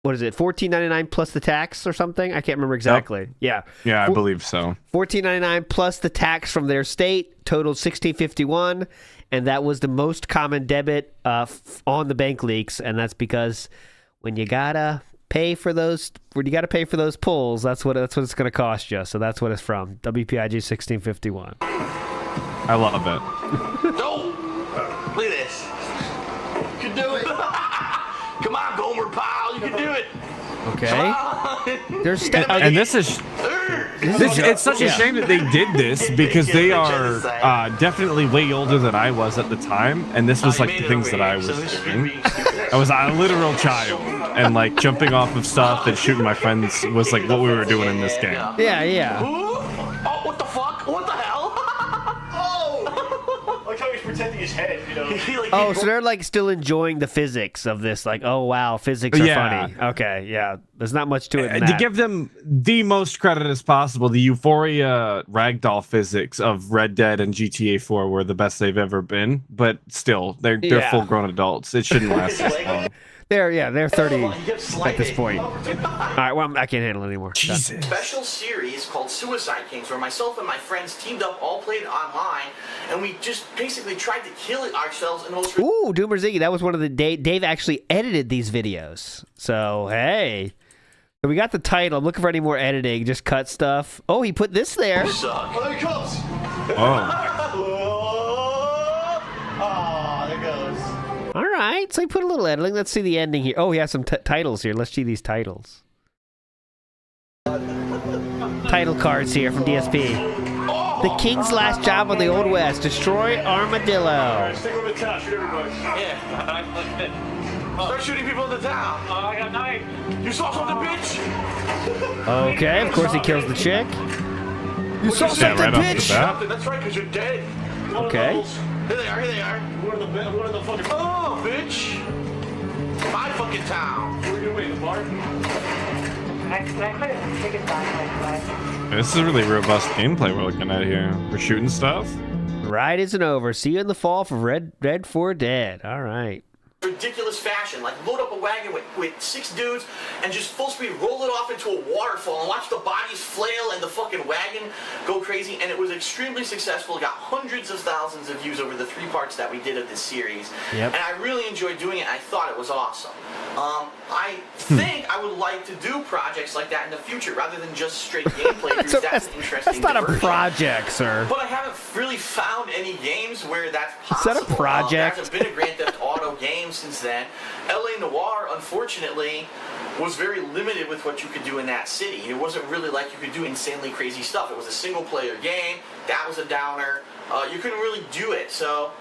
What is it? $14.99 plus the tax or something? I can't remember exactly. Yep. Yeah, I believe so. $14.99 plus the tax from their state totaled $16.51, and that was the most common debit on the bank leaks, and that's because when you gotta pay for those pulls, that's what it's going to cost you. So that's what it's from. WPIG 1651. I love it. No! Look at this. You can do it. Come on, Gomer pal, you can do it. Okay. There's and this is it's such a shame that they did this because they are definitely way older than I was at the time, and this was like the things that I was doing. I was a literal child, and like jumping off of stuff and shooting my friends was like what we were doing in this game. Yeah. Oh, what the fuck? What the hell? Like how he's protecting his head, you know. Oh, so they're like still enjoying the physics of this. Like, oh wow, physics are funny. Okay, yeah. There's not much to it. To give them the most credit as possible, the Euphoria ragdoll physics of Red Dead and GTA 4 were the best they've ever been. But still, they're full-grown adults. It shouldn't last this long. They're 30 at this point. All right, well, I can't handle it anymore. Jesus. Special series called Suicide Kings, where myself and my friends teamed up, all played online, and we just basically tried to kill it ourselves in the most... Ooh, Doomer Ziggy, that was one of the... Dave actually edited these videos. So, hey. So we got the title. I'm looking for any more editing. Just cut stuff. Oh, he put this there. Oh, there he comes. Oh. There goes. All right, so he put a little editing. Let's see the ending here. Oh, he has some titles here. Let's see these titles. Title cards here from DSP. The King's last job on the Old West. Destroy Armadillo. Stick with the town. Shoot everybody. Yeah. Start shooting people in the town. I got 9. You saw something, bitch? Okay, of course he kills the chick. You saw something, right off the bitch? bat. That's right, because you're dead. Okay. Here they are. One of the fucking... Oh, bitch. My fucking town. Where are you waiting, the bar? Can I put a ticket back my This is really robust gameplay we're looking at here. We're shooting stuff. Ride isn't over. See you in the fall for Red 4 Dead. All right. Ridiculous fashion, like load up a wagon with 6 dudes and just full speed roll it off into a waterfall and watch the bodies flail and the fucking wagon go crazy. And it was extremely successful. It got hundreds of thousands of views over the 3 parts that we did of this series. Yep. And I really enjoyed doing it. I thought it was awesome. I think I would like to do projects like that in the future rather than just straight gameplay. That's interesting. That's not diversion. a project, sir. But I haven't really found any games where that's possible. Is that a project? There hasn't been a Grand Theft Auto game since then. LA Noire, unfortunately, was very limited with what you could do in that city. It wasn't really like you could do insanely crazy stuff. It was a single-player game. That was a downer. You couldn't really do it. So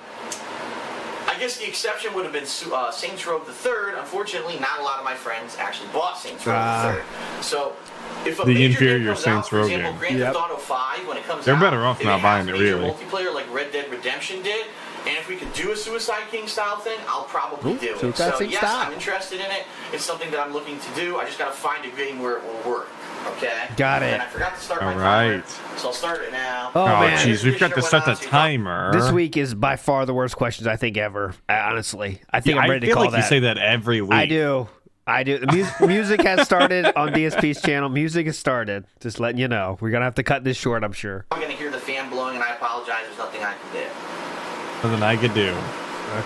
I guess the exception would have been Saints Row the Third. Unfortunately, not a lot of my friends actually bought Saints Row the Third. So if a The major game inferior comes Saints out, for Row example, game. Grand Theft Auto 5, when it comes They're out, better off if not it buying has it, major really. multiplayer like Red Dead Redemption did, and if we could do a Suicide King style thing, I'll probably do it. Suicide So King yes, style. I'm interested in it. It's something that I'm looking to do. I just got to find a game where it will work. Okay. Got it. And I forgot to start my All timer, right. so I'll start it now. Oh, man. Jeez, we've got to start the timer. This week is by far the worst questions I think ever. Honestly, I think I'm ready to feel call like that. you say that every week. I do. I do. Music has started on DSP's channel. Music has started. Just letting you know. We're going to have to cut this short, I'm sure. I'm going to hear the fan blowing, and I apologize. There's nothing I can do. Nothing I could do.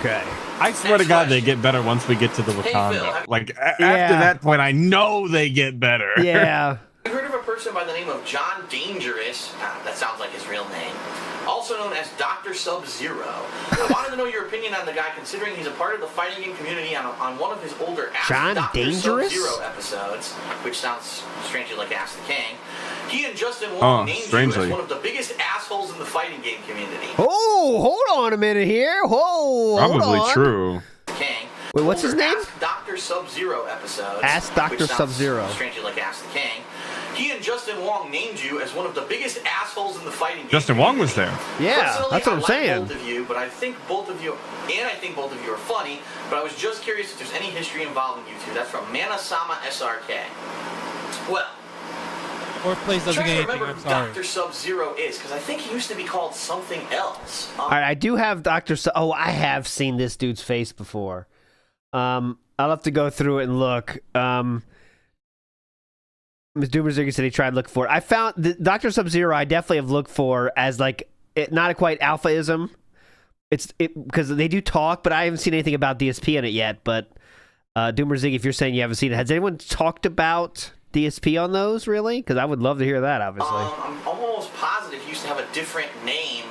Okay. I swear to God, they get better once we get to the Wakanda. After that point, I know they get better. Yeah. I've heard of a person by the name of John Dangerous. That sounds like his real name. Also known as Dr. Sub-Zero. I wanted to know your opinion on the guy, considering he's a part of the fighting game community on one of his older John Dr. Dangerous? Sub-Zero episodes, which sounds strangely like Ask the King. He and Justin Wong named you as one of the biggest assholes in the fighting game community. Oh, hold on a minute here. Whoa, probably true. King. Wait, what's his name? Ask Dr. Sub-Zero episodes. Ask Dr. Sub-Zero. Strangely like Ask the King. He and Justin Wong named you as one of the biggest assholes in the fighting game. Justin Wong was there. Yeah, personally, that's what I'm saying. Both of you, but I think both of you are funny. But I was just curious if there's any history involving you two. That's from Manasama SRK. Well, Fourth place doesn't get anything. I'm sorry. Dr. Sub-Zero is, because I think he used to be called something else. All right, I do have Dr. Oh, I have seen this dude's face before. I'll have to go through it and look. Ms. Doomerziggy said he tried looking for it. I found the Dr. Sub-Zero I definitely have looked for as like not a quite alphaism. It's because they do talk, but I haven't seen anything about DSP in it yet. But Doomerziggy, if you're saying you haven't seen it, has anyone talked about DSP on those really? Because I would love to hear that, obviously. I'm almost positive he used to have a different name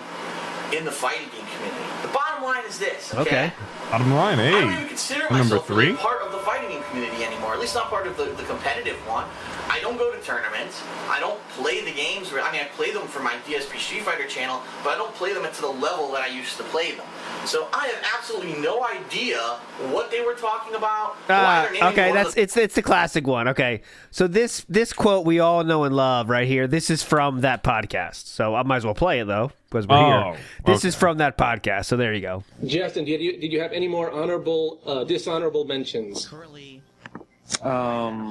in the fighting game community. The bottom line is this. Okay. Bottom line, hey. I don't even consider myself really part of the fighting game community anymore. At least not part of the competitive one. I don't go to tournaments. I don't play the games. I mean, I play them for my DSP Street Fighter channel, but I don't play them to the level that I used to play them. So I have absolutely no idea what they were talking about. Okay, it's the classic one. Okay, so this quote we all know and love right here. This is from that podcast. So I might as well play it though because we're here. This is from that podcast. So there you go. Justin, did you have any more honorable, dishonorable mentions? Currently.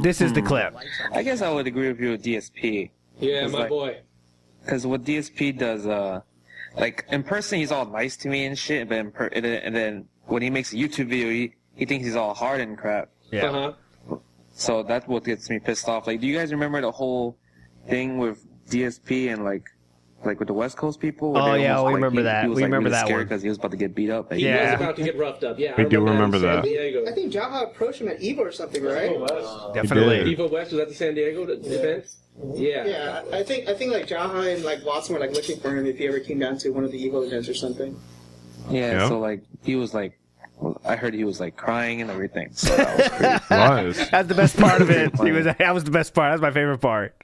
This is the clip. I guess I would agree with you with DSP. Yeah, my boy. Because what DSP does, like in person he's all nice to me and shit, but and then when he makes a YouTube video, he thinks he's all hard and crap. Yeah. So that's what gets me pissed off. Like, do you guys remember the whole thing with DSP and like with the West Coast people? Oh yeah, we remember that. We remember that one because he was about to get beat up. He was about to get roughed up. Yeah, we do remember that. I think Jaha approached him at EVO or something, right? Definitely. EVO West, was that the San Diego event? Yeah. Yeah, I think like Jaha and like Watson were like looking for him if he ever came down to one of the EVO events or something. Yeah. So like he was like. I heard he was like crying and everything. So that was pretty. That's the best part of it. That was the best part. That's my favorite part.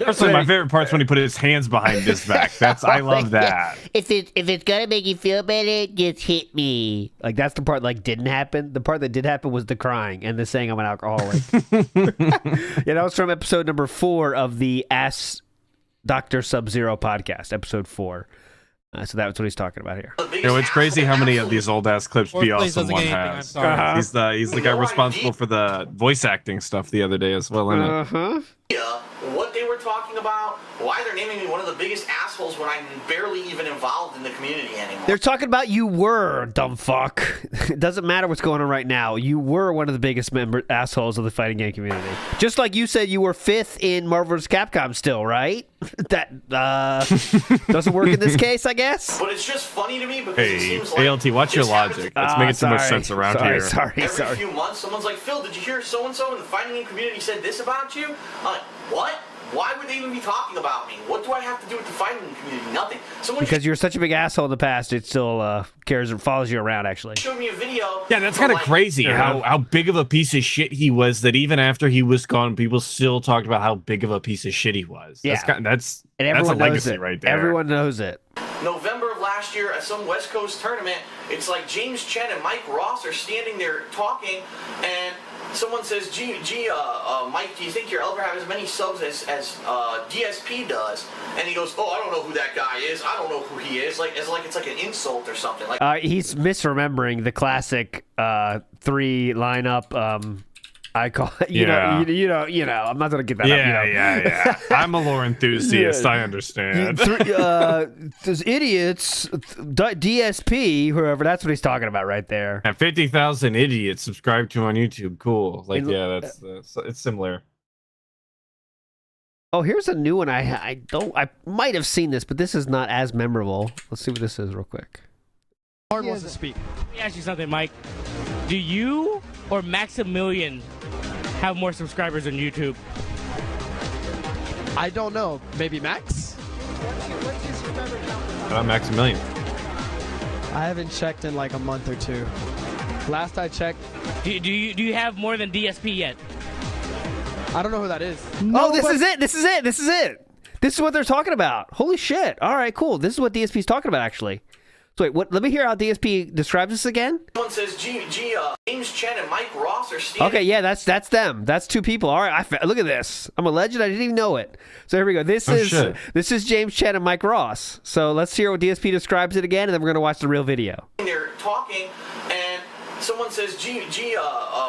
Personally, my favorite part's when he put his hands behind his back. I love that. If it's gonna make you feel better, just hit me. Like that's the part like didn't happen. The part that did happen was the crying and the saying I'm an alcoholic. Yeah, that was from episode number 4 of the Ask Dr. Sub-Zero podcast, episode 4. So that's what he's talking about here. It's crazy how many of these old ass clips Be Awesome One has. He's the guy responsible for the voice acting stuff the other day as well, isn't it? What they were talking about, why they're naming me one of the biggest assholes when I'm barely even involved in the community anymore. They're talking about you were, dumb fuck. It doesn't matter what's going on right now. You were one of the biggest assholes of the fighting game community. Just like you said you were 5th in Marvel vs. Capcom still, right? That doesn't work in this case, I guess. But it's just funny to me because it seems like ALT, watch your logic. It's making too much sense around here. Every few months, someone's like, Phil, did you hear so-and-so in the fighting game community said this about you? I'm like, what? Why would they even be talking about me? What do I have to do with the fighting community? Nothing. Because you're such a big asshole in the past, it still cares and follows you around, actually. Showed me a video. Yeah, that's kind of crazy how big of a piece of shit he was that even after he was gone, people still talked about how big of a piece of shit he was. Yeah. That's a legacy right there. Everyone knows it. November of last year at some West Coast tournament, it's like James Chen and Mike Ross are standing there talking, and someone says, Mike, do you think you'll ever have as many subs as DSP does? And he goes, I don't know who that guy is. I don't know who he is. It's like an insult or something. Like he's misremembering the classic 3 lineup I call it. You know. I'm not gonna get that up. Yeah. I'm a lore enthusiast. I understand. Those idiots, DSP, whoever. That's what he's talking about right there. And 50,000 idiots subscribed to on YouTube. Cool. Like, that's it's similar. Oh, here's a new one. I might have seen this, but this is not as memorable. Let's see what this is real quick. Hard wants to speak. Let me ask you something, Mike. Do you or Maximilian have more subscribers on YouTube? I don't know. Maybe Max? What's your subscriber count? I'm Maximilian. I haven't checked in like a month or two. Last I checked. Do you have more than DSP yet? I don't know who that is. No, this is it. This is what they're talking about. Holy shit. All right, cool. This is what DSP is talking about, actually. So wait, what? Let me hear how DSP describes this again. Someone says, James Chen and Mike Ross are standing. Okay, yeah, that's them. That's two people. All right, look at this. I'm a legend. I didn't even know it. So here we go. This is James Chen and Mike Ross. So let's hear what DSP describes it again, and then we're gonna watch the real video. They're talking, and someone says,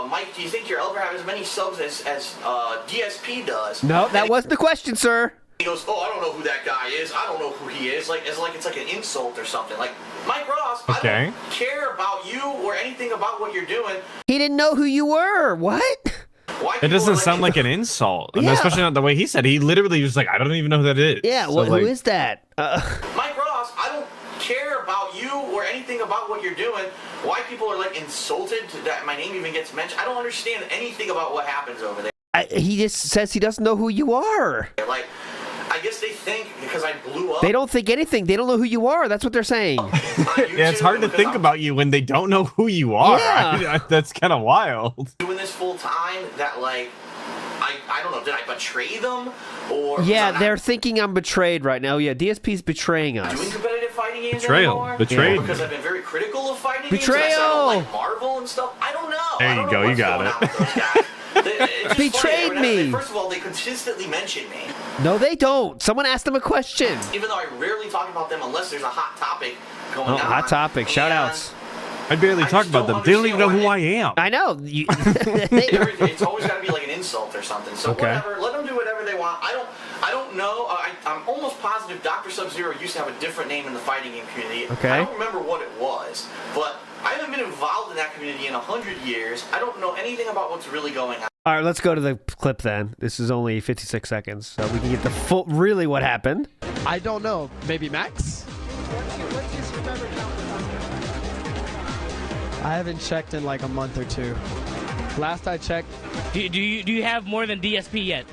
Mike, do you think you'll ever have as many subs as DSP does? No, that wasn't the question, sir. He goes, I don't know who that guy is. I don't know who he is. It's like an insult or something. Like, Mike Ross, I don't care about you or anything about what you're doing. He didn't know who you were. What? It doesn't sound like an insult. I mean, especially not the way he said it. He literally was like, I don't even know who that is. Yeah, so, who is that? Mike Ross, I don't care about you or anything about what you're doing. Why people are like insulted that my name even gets mentioned. I don't understand anything about what happens over there. He just says he doesn't know who you are. Like, I guess they think because I blew up. They don't think anything. They don't know who you are. That's what they're saying. Yeah, it's hard to think about you when they don't know who you are. Yeah. That's kind of wild. Doing this full time, that like, I don't know. Did I betray them or? Yeah, they're thinking I'm betrayed right now. Yeah, DSP's betraying us. Doing competitive fighting games anymore? Betrayed. Because I've been very critical of fighting games. Betrayal. I don't like Marvel and stuff. I don't know. There you go. You got it. Betrayed me. First of all, they consistently mention me. No, they don't. Someone asked them a question. Even though I rarely talk about them unless there's a hot topic going on. Hot topic. Shout outs. I barely talk about them. They don't even know who I am. I know. It's always got to be like an insult or something. So whatever. Let them do whatever they want. I don't know. I'm almost positive Dr. Sub-Zero used to have a different name in the fighting game community. Okay. I don't remember what it was, but I haven't been involved in that community in 100 years. I don't know anything about what's really going on. All right, let's go to the clip then. This is only 56 seconds, so we can get the full, really what happened. I don't know. Maybe Max? What's your subscriber count? I haven't checked in like a month or two. Last I checked. Do you have more than DSP yet?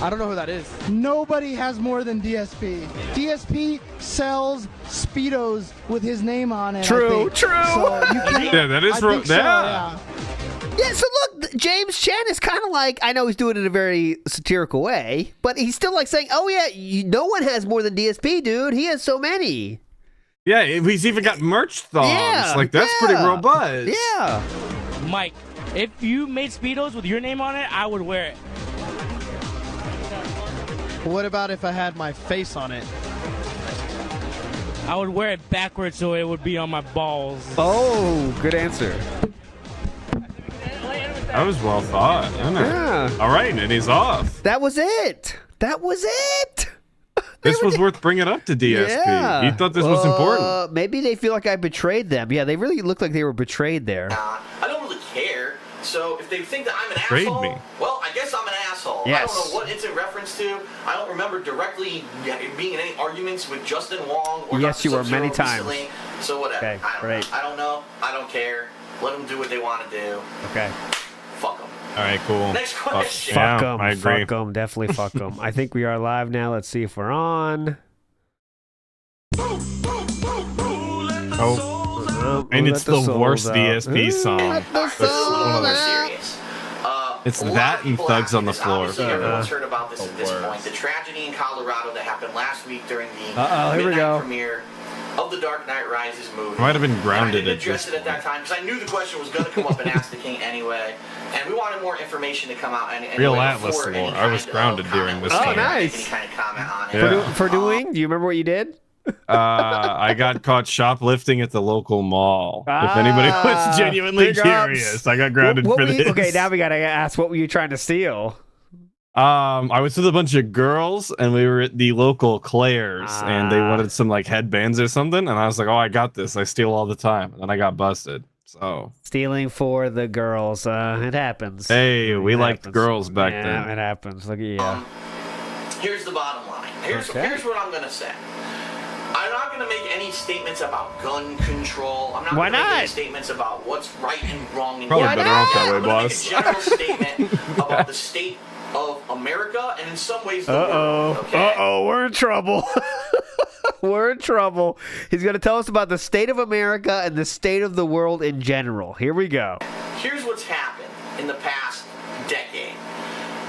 I don't know who that is. Nobody has more than DSP. DSP sells Speedos with his name on it. True. So yeah, that is wrong. Yeah. Yeah, so look, James Chen is kind of like, I know he's doing it in a very satirical way, but he's still like saying, oh yeah, no one has more than DSP, dude. He has so many. Yeah, he's even got merch thongs. Yeah, like, that's pretty robust. Yeah. Mike, if you made Speedos with your name on it, I would wear it. What about if I had my face on it? I would wear it backwards so it would be on my balls. Oh, good answer. That was well thought. Yeah. All right, and he's off. That was it. This was worth bringing up to DSP. Yeah. He thought this was important. Maybe they feel like I betrayed them. Yeah, they really looked like they were betrayed there. I don't really care. So if they think that I'm an Betrayed asshole, me. well, I guess I'm an asshole. Yes. I don't know what it's in reference to. I don't remember directly being in any arguments with Justin Wong or Yes, Dr. you were Sub-Zero many times. recently. So whatever. Okay, great. I don't know. I don't care. Let them do what they want to do. Okay. Fuck them. All right, cool. Next question. Fuck Yeah, them. I agree. Fuck them. Definitely fuck them. I think we are live now. Let's see if we're on. Oh, and it's the worst DSP song. It's that and Thugs on the Floor. Everyone's heard about this at this point. The tragedy in Colorado that happened last week during the here we go. midnight premiere of the Dark Knight Rises movie. Might have been grounded I didn't at address this it at that time because I knew the question was going to come up and Ask the King anyway, and we wanted more information to come out. Anyway, Real Atlas before any lore. I was kind grounded of during this comment time. or nice. Any kind of comment on it. Yeah. For doing? Do you remember what you did? I got caught shoplifting at the local mall. If anybody was genuinely curious, I got grounded for this. Okay, now we gotta ask, what were you trying to steal? I was with a bunch of girls, and we were at the local Claire's, and they wanted some like headbands or something, and I was like, "Oh, I got this. I steal all the time," and then I got busted. So stealing for the girls, it happens. Hey, we liked girls back then. Yeah, it happens. Look at you. Here's the bottom line. Here's what I'm gonna say. I'm not going to make any statements about gun control. I'm not going to make any statements about what's right and wrong. And probably better off that way, boss. I'm going to make a general statement about the state of America and in some ways the world. Okay? We're in trouble. We're in trouble. He's going to tell us about the state of America and the state of the world in general. Here we go. Here's what's happened in the past decade.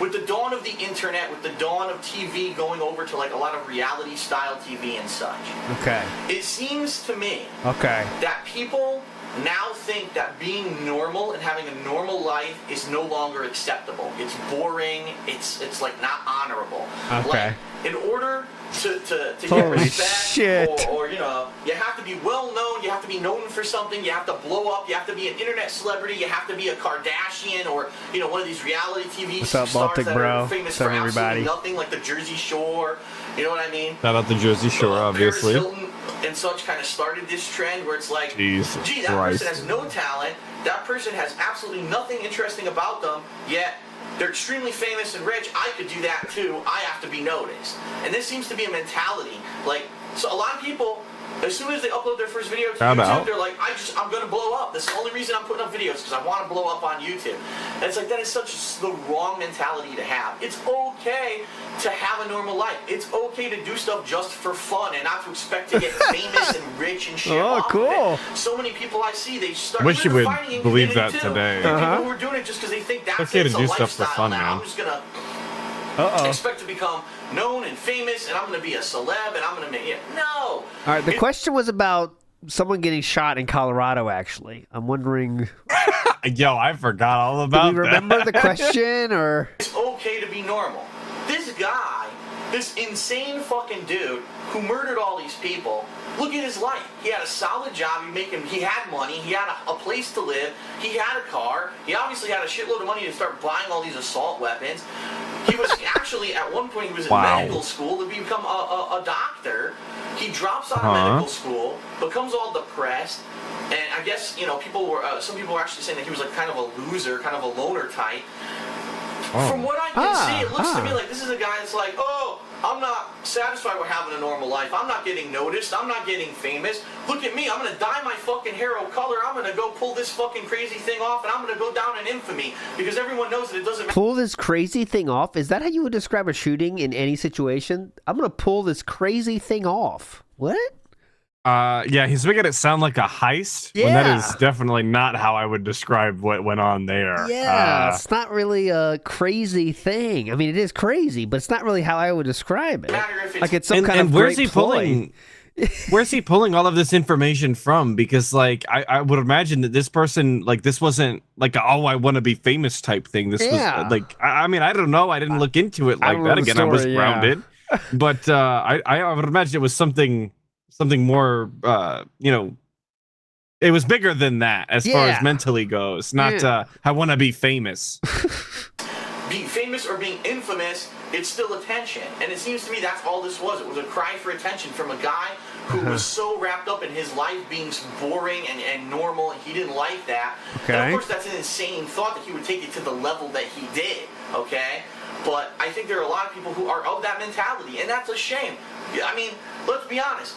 With the dawn of the internet, with the dawn of TV going over to like a lot of reality style TV and such. Okay. It seems to me that people now think that being normal and having a normal life is no longer acceptable. It's boring. It's like not honorable. Okay. Like, in order to get Holy respect, shit. or you know, you have to be well known. You have to be known for something. You have to blow up. You have to be an internet celebrity. You have to be a Kardashian or you know one of these reality TV What's up, stars Baltic that bro? are famous What's up, for absolutely everybody? nothing, like the Jersey Shore. You know what I mean? Shout out the Jersey Shore, obviously. Paris Hilton and such kind of started this trend where it's like, Jesus gee, that Christ. person has no talent. That person has absolutely nothing interesting about them, yet they're extremely famous and rich. I could do that too. I have to be noticed. And this seems to be a mentality. Like, so a lot of people, as soon as they upload their first video to YouTube, they're like, I'm going to blow up. That's the only reason I'm putting up videos, because I want to blow up on YouTube. And it's like, that is such the wrong mentality to have. It's okay to have a normal life. It's okay to do stuff just for fun and not to expect to get famous and rich and shit. Off of it. So many people I see, they start Wish you would fighting believe that too. today. People who are doing it just because they think that's okay to it's a do stuff for lifestyle. fun, Now man. I'm just gonna expect to become known and famous, and I'm gonna be a celeb, and I'm gonna make it. No. All right. The question was about someone getting shot in Colorado. Actually, I'm wondering. Yo, I forgot all about that. Do you remember the question, or? It's okay to be normal. This guy, this insane fucking dude who murdered all these people. Look at his life. He had a solid job. He had money. He had a place to live. He had a car. He obviously had a shitload of money to start buying all these assault weapons. He was actually, at one point, he was in medical school to become a doctor. He drops out of medical school, becomes all depressed, and I guess, you know, some people were actually saying that he was like kind of a loser, kind of a loner type. From what I can see, it looks to me like this is a guy that's like, oh, I'm not satisfied with having a normal life. I'm not getting noticed. I'm not getting famous. Look at me. I'm going to dye my fucking hair color. I'm going to go pull this fucking crazy thing off, and I'm going to go down in infamy because everyone knows that it doesn't matter. Pull this crazy thing off? Is that how you would describe a shooting in any situation? I'm going to pull this crazy thing off. What? Yeah, he's making it sound like a heist. When that is definitely not how I would describe what went on there. Yeah, it's not really a crazy thing. I mean, it is crazy, but it's not really how I would describe it. Like it's some kind of where's great he pulling? Where's he pulling all of this information from? Because like I would imagine that this person, like, this wasn't like a, oh, I want to be famous type thing. This was like I mean, I don't know. I didn't look into it like that. Again, I was grounded, but I would imagine it was something more, you know, it was bigger than that as far as mentally goes. Not, I want to be famous. Being famous or being infamous, it's still attention. And it seems to me that's all this was. It was a cry for attention from a guy who was so wrapped up in his life being boring and normal, and he didn't like that. Okay. And of course, that's an insane thought that he would take it to the level that he did, okay? But I think there are a lot of people who are of that mentality, and that's a shame. I mean, let's be honest.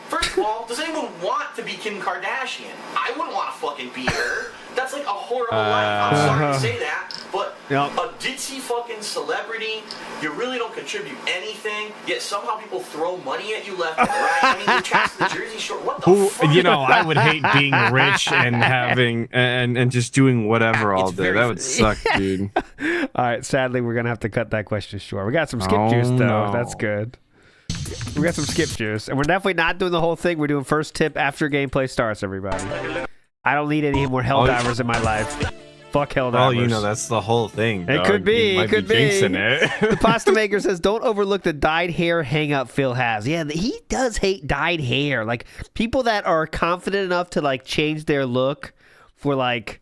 First of all, does anyone want to be Kim Kardashian? I wouldn't want to fucking be her. That's like a horrible life. I'm sorry to say that, but a ditzy fucking celebrity, you really don't contribute anything, yet somehow people throw money at you left and right. I mean, you cast the Jersey Shore. What the fuck? You know, I would hate being rich and having and just doing whatever all day. That would suck, dude. All right, sadly, we're gonna have to cut that question short. We got some skip juice though. No. That's good. We got some skip juice, and we're definitely not doing the whole thing. We're doing first tip after gameplay starts, everybody. I don't need any more hell divers in my life. Fuck Helldivers. Well, you know, that's the whole thing. It dog. could be. You might It could be. jinxing it. The pasta maker says, "Don't overlook the dyed hair hang-up Phil has." Yeah, he does hate dyed hair. Like people that are confident enough to like change their look for like,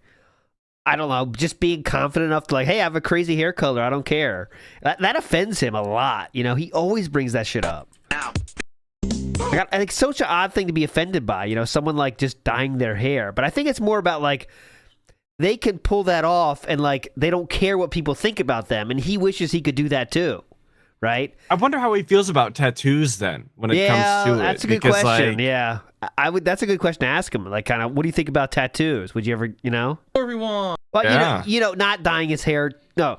I don't know, just being confident enough to like, hey, I have a crazy hair color. I don't care. That offends him a lot. You know, he always brings that shit up. I think such an odd thing to be offended by. You know, someone like just dyeing their hair. But I think it's more about like, they can pull that off and like they don't care what people think about them, and he wishes he could do that too, right? I wonder how he feels about tattoos then when it comes to it. That's a good question. Yeah, I would. That's a good question to ask him. Like, kind of, what do you think about tattoos? Would you ever, you know? Everyone. But you know, not dyeing his hair. No,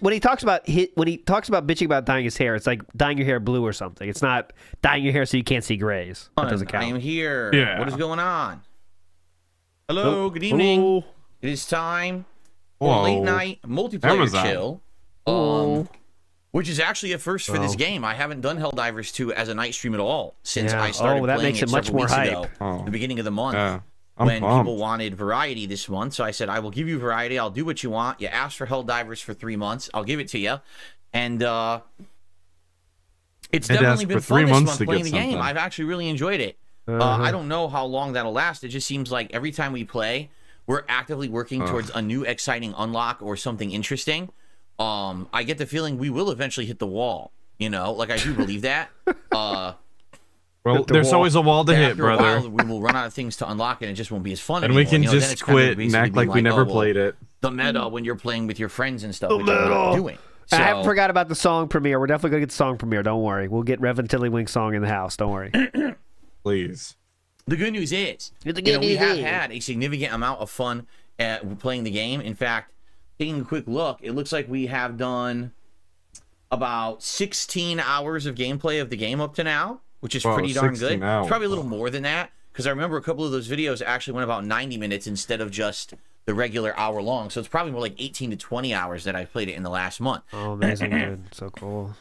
when he talks about bitching about dyeing his hair, it's like dyeing your hair blue or something. It's not dyeing your hair so you can't see grays. That doesn't count. I am here. Yeah. What is going on? Hello. Good evening. Oh. It is time for late night multiplayer Amazon. chill. Which is actually a first for this game. I haven't done Helldivers 2 as a night stream at all since I started that playing makes it it much several more weeks hype. ago, the beginning of the month, I'm when pumped. people wanted variety this month. So I said, I will give you variety. I'll do what you want. You asked for Helldivers for 3 months. I'll give it to you. And it's definitely been fun this month playing the game. I've actually really enjoyed it. I don't know how long that'll last. It just seems like every time we play, we're actively working towards a new exciting unlock or something interesting. I get the feeling we will eventually hit the wall. You know, like I do believe that. Well, there's always a wall to hit, after a brother. while, we will run out of things to unlock it, and it just won't be as fun And anymore. we can you know, then just it's kind of quit and basically act like being we never well, played it. The meta when you're playing with your friends and stuff, which I'm not doing. So, I haven't forgot about the song premiere. We're definitely gonna get the song premiere. Don't worry. We'll get Rev and Tiddlywink song in the house. Don't worry. Please. The good news is, we have had a significant amount of fun at playing the game. In fact, taking a quick look, it looks like we have done about 16 hours of gameplay of the game up to now, which is pretty darn good. It's probably a little more than that, because I remember a couple of those videos actually went about 90 minutes instead of just the regular hour long. So it's probably more like 18 to 20 hours that I've played it in the last month. Oh, amazing, dude. So cool.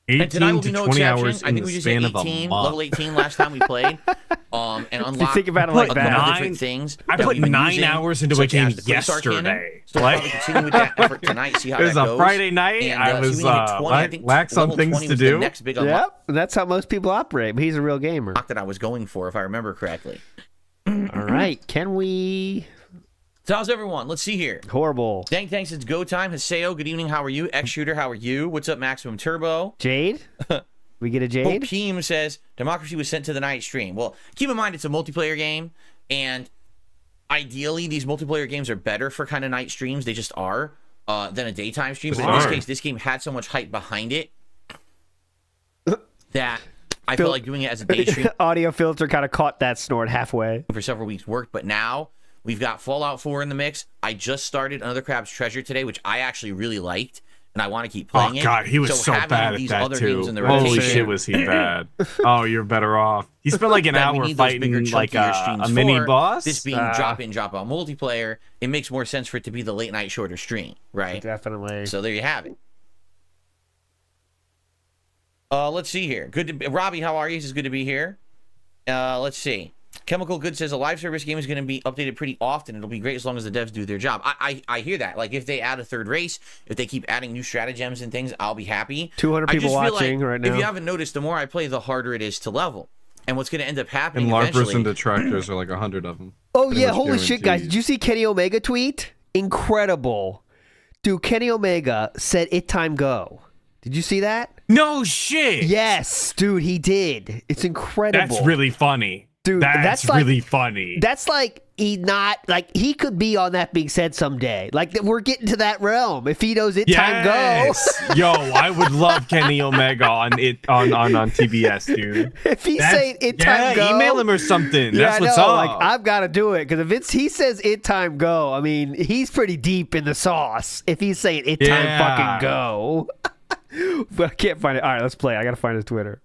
18 to 20 hours I think we just hit 18, level 18 last time we played. And unlocked think about it like a that. couple different things. I put 9 hours into a game yesterday. So we'll probably continue with that effort tonight, see how It was that a goes. Friday night. And, I was lax on things to do. Next big unlock Yep, that's how most people operate. But he's a real gamer. that I was going for, if I remember correctly. All right, can we? So how's everyone? Let's see here. Horrible. Thanks. It's go time. Haseo, good evening. How are you? X Shooter, how are you? What's up, Maximum Turbo? Jade? We get a Jade? Popeem says, Democracy was sent to the night stream. Well, keep in mind it's a multiplayer game, and ideally these multiplayer games are better for kind of night streams. They just are, than a daytime stream. But in this case, this game had so much hype behind it that I felt like doing it as a day stream. Audio filter kind of caught that snort halfway. For several weeks worked, but now we've got Fallout 4 in the mix. I just started Another Crab's Treasure today, which I actually really liked, and I want to keep playing it. Oh, God, he was so bad at that, too. Holy shit, was he bad. Oh, you're better off. He spent like an hour fighting like a mini boss. This being drop-in, drop-out multiplayer, it makes more sense for it to be the late-night shorter stream, right? Definitely. So there you have it. Let's see here. Robbie, how are you? It's good to be here. Let's see. Chemical Good says a live service game is going to be updated pretty often. It'll be great as long as the devs do their job. I hear that. Like, if they add a third race, if they keep adding new stratagems and things, I'll be happy. 200 people watching right now. If you haven't noticed, the more I play, the harder it is to level. And what's going to end up happening and eventually... LARPers and detractors are like 100 of them. Oh, yeah. Holy shit, guys. Did you see Kenny Omega tweet? Incredible. Dude, Kenny Omega said, "It time go." Did you see that? No shit. Yes, dude, he did. It's incredible. That's really funny. Dude, that's like, really funny. That's like he could be on That Being Said someday. Like, we're getting to that realm. If he knows it time go. Yo, I would love Kenny Omega on TBS, dude. If he's saying it time go, email him or something. Yeah, That's what's I know. up. Like, I've got to do it, because if he says it time go, I mean, he's pretty deep in the sauce. If he's saying it time fucking go. But I can't find it. All right, let's play. I gotta find his Twitter.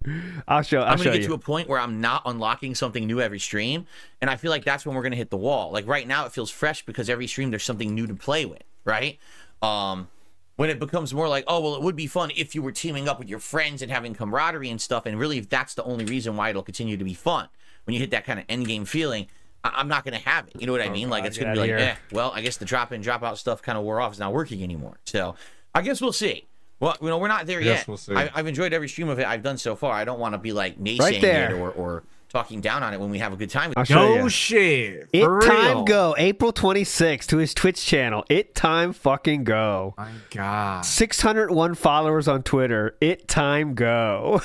I'm gonna get to a point where I'm not unlocking something new every stream, and I feel like that's when we're gonna hit the wall. Like right now, it feels fresh because every stream there's something new to play with, right? When it becomes more like, oh well, it would be fun if you were teaming up with your friends and having camaraderie and stuff, and really, if that's the only reason why it'll continue to be fun. When you hit that kind of end game feeling, I'm not going to have it. You know what I mean? Like, it's going to be like, well, I guess the drop in, drop out stuff kind of wore off. It's not working anymore. So I guess we'll see. Well, we're not there yet. We'll see. I've enjoyed every stream of it I've done so far. I don't want to be like naysaying it or talking down on it when we have a good time. No shit. It Time Go, April 26th to his Twitch channel. It Time fucking go. My God. 601 followers on Twitter. It Time Go.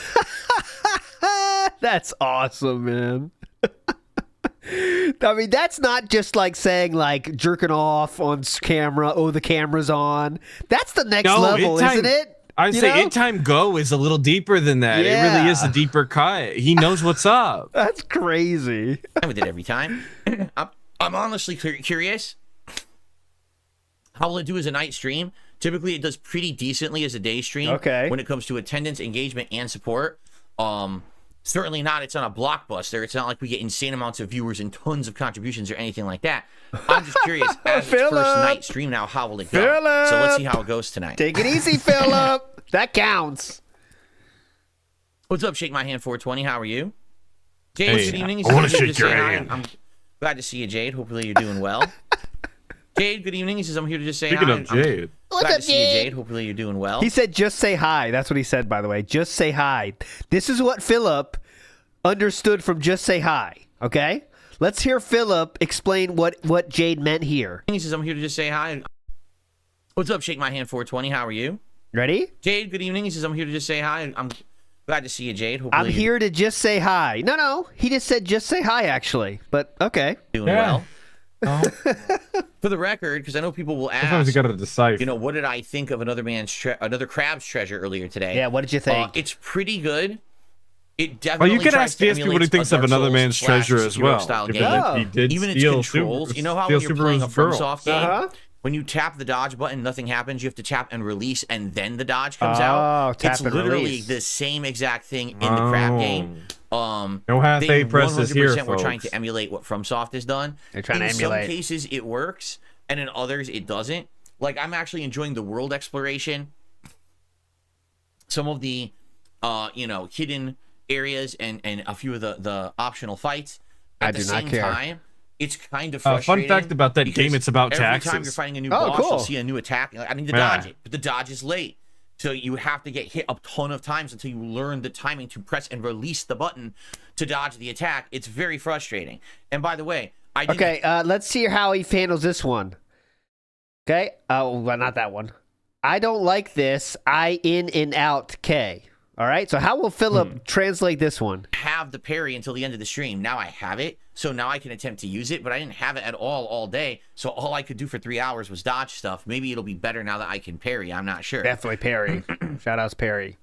That's awesome, man. I mean, that's not just like saying like jerking off on camera. Oh, the camera's on. That's the next level, isn't it? I'd say It Time Go is a little deeper than that. Yeah. It really is a deeper cut. He knows what's up. That's crazy. I'm with it every time. I'm honestly curious. How will it do as a night stream? Typically, it does pretty decently as a day stream. Okay. When it comes to attendance, engagement, and support. Certainly not. It's on a blockbuster. It's not like we get insane amounts of viewers and tons of contributions or anything like that. I'm just curious. As its first night stream now, how will it go? Phillip! So let's see how it goes tonight. Take it easy, Phillip. That counts. What's up, Shake My Hand 420? How are you? Jade, Hey, good evening. I want to shake your hand. I'm glad to see you, Jade. Hopefully you're doing well. Jade, good evening. He says, I'm here to just say Speaking hi. of Jade. Glad to see you, Jade. Hopefully you're doing well. He said, just say hi. That's what he said, by the way. Just say hi. This is what Phillip understood from just say hi. Okay? Let's hear Phillip explain what Jade meant here. He says, I'm here to just say hi. What's up, Shake My Hand 420? How are you? Ready? Jade, good evening. He says, I'm here to just say hi. I'm glad to see you, Jade. Hopefully I'm here to just say hi. No. He just said just say hi, actually. But, okay. Doing well. For the record, because I know people will ask, Sometimes you gotta decipher. you know, what did I think of another crab's treasure earlier today? Yeah, what did you think? It's pretty good. It definitely. Well, you can tries ask to DSP what he emulate thinks a of Dark Another Souls Man's slash Treasure as well. Sekiro-style Given game. that he did Even its steal controls. You know how steal when you're playing a Subaru's girl. FromSoft game, when you tap the dodge button, nothing happens. You have to tap and release, and then the dodge comes out. tap It's and literally release. the same exact thing in the crab game. No half-A presses here, 100% we're trying folks. to emulate what FromSoft has done. They're trying to in emulate. some cases, it works, and in others, it doesn't. Like, I'm actually enjoying the world exploration. Some of the, hidden areas and a few of the optional fights. At the same time, it's kind of frustrating. Fun fact about that game, it's about taxes. Every time you're fighting a new boss, you'll see a new attack. I need to dodge it, but the dodge is late. So you have to get hit a ton of times until you learn the timing to press and release the button to dodge the attack. It's very frustrating. And by the way, let's see how he handles this one. Okay? Oh, well, not that one. I don't like this. I in and out K. All right? So how will Phillip translate this one? Have the parry until the end of the stream. Now I have it, so now I can attempt to use it, but I didn't have it at all day, so all I could do for 3 hours was dodge stuff. Maybe it'll be better now that I can parry. I'm not sure. Definitely parry. Shout outs parry.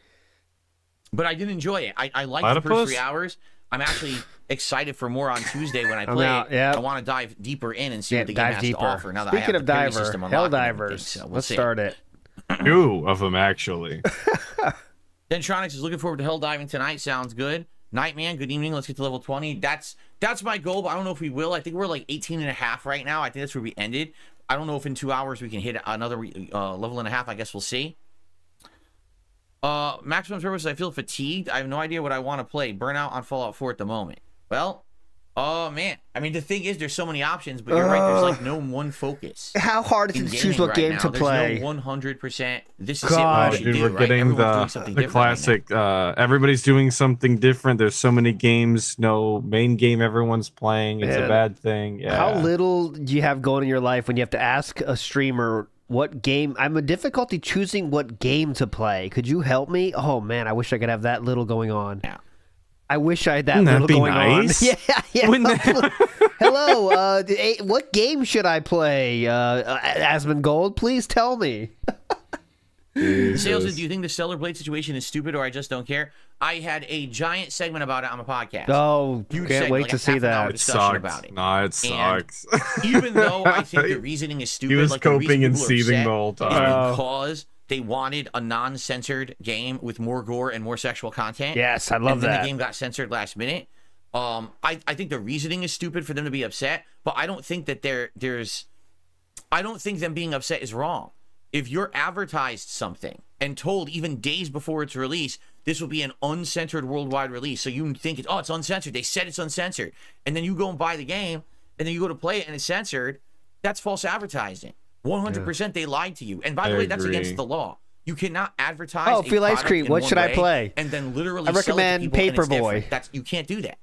But I did enjoy it. I liked the first 3 hours. I'm actually excited for more on Tuesday when I play it. Yep. I want to dive deeper in and see what the game has deeper. to offer. Now that Speaking I have of the parry diver, system hell unlocked and everything, divers. so Let's start it. 2 of them, actually. Dentronics is looking forward to hell diving tonight. Sounds good. Nightman, good evening. Let's get to level 20. That's my goal, but I don't know if we will. I think we're like 18 and a half right now. I think that's where we ended. I don't know if in 2 hours we can hit another level and a half. I guess we'll see. Maximum service, I feel fatigued. I have no idea what I want to play. Burnout on Fallout 4 at the moment. Well, oh man. I mean, the thing is, there's so many options, but you're right. There's like no one focus. How hard is it to choose what game to play? There's no 100%. This is God, it. dude, we're getting the classic. Everybody's doing something different. There's so many games. No main game everyone's playing. It's a bad thing. Yeah. How little do you have going in your life when you have to ask a streamer what game? I'm a difficulty choosing what game to play. Could you help me? Oh man, I wish I could have that little going on. Yeah. I wish I had that little going nice? on. Yeah. Hello, what game should I play? Asmongold, please tell me. Sales, do you think the Stellar Blade situation is stupid or I just don't care? I had a giant segment about it on my podcast. Oh, Huge can't segment, wait like to a see half an hour that. discussion about it. No, it sucks. Even though I think the reasoning is stupid, He was like the reason coping and people are seething upset the whole is time. because they wanted a non-censored game with more gore and more sexual content. Yes, I love and then that. the game got censored last minute. I think the reasoning is stupid for them to be upset, but I don't think that I don't think them being upset is wrong. If you're advertised something and told even days before its release, this will be an uncensored worldwide release, so you think it's uncensored. They said it's uncensored, and then you go and buy the game, and then you go to play it and it's censored, that's false advertising. 100% they lied to you. And by the way, that's against the law. You cannot advertise. Oh, feel ice cream. What should I play? And then literally I recommend Paperboy. That's you can't do that.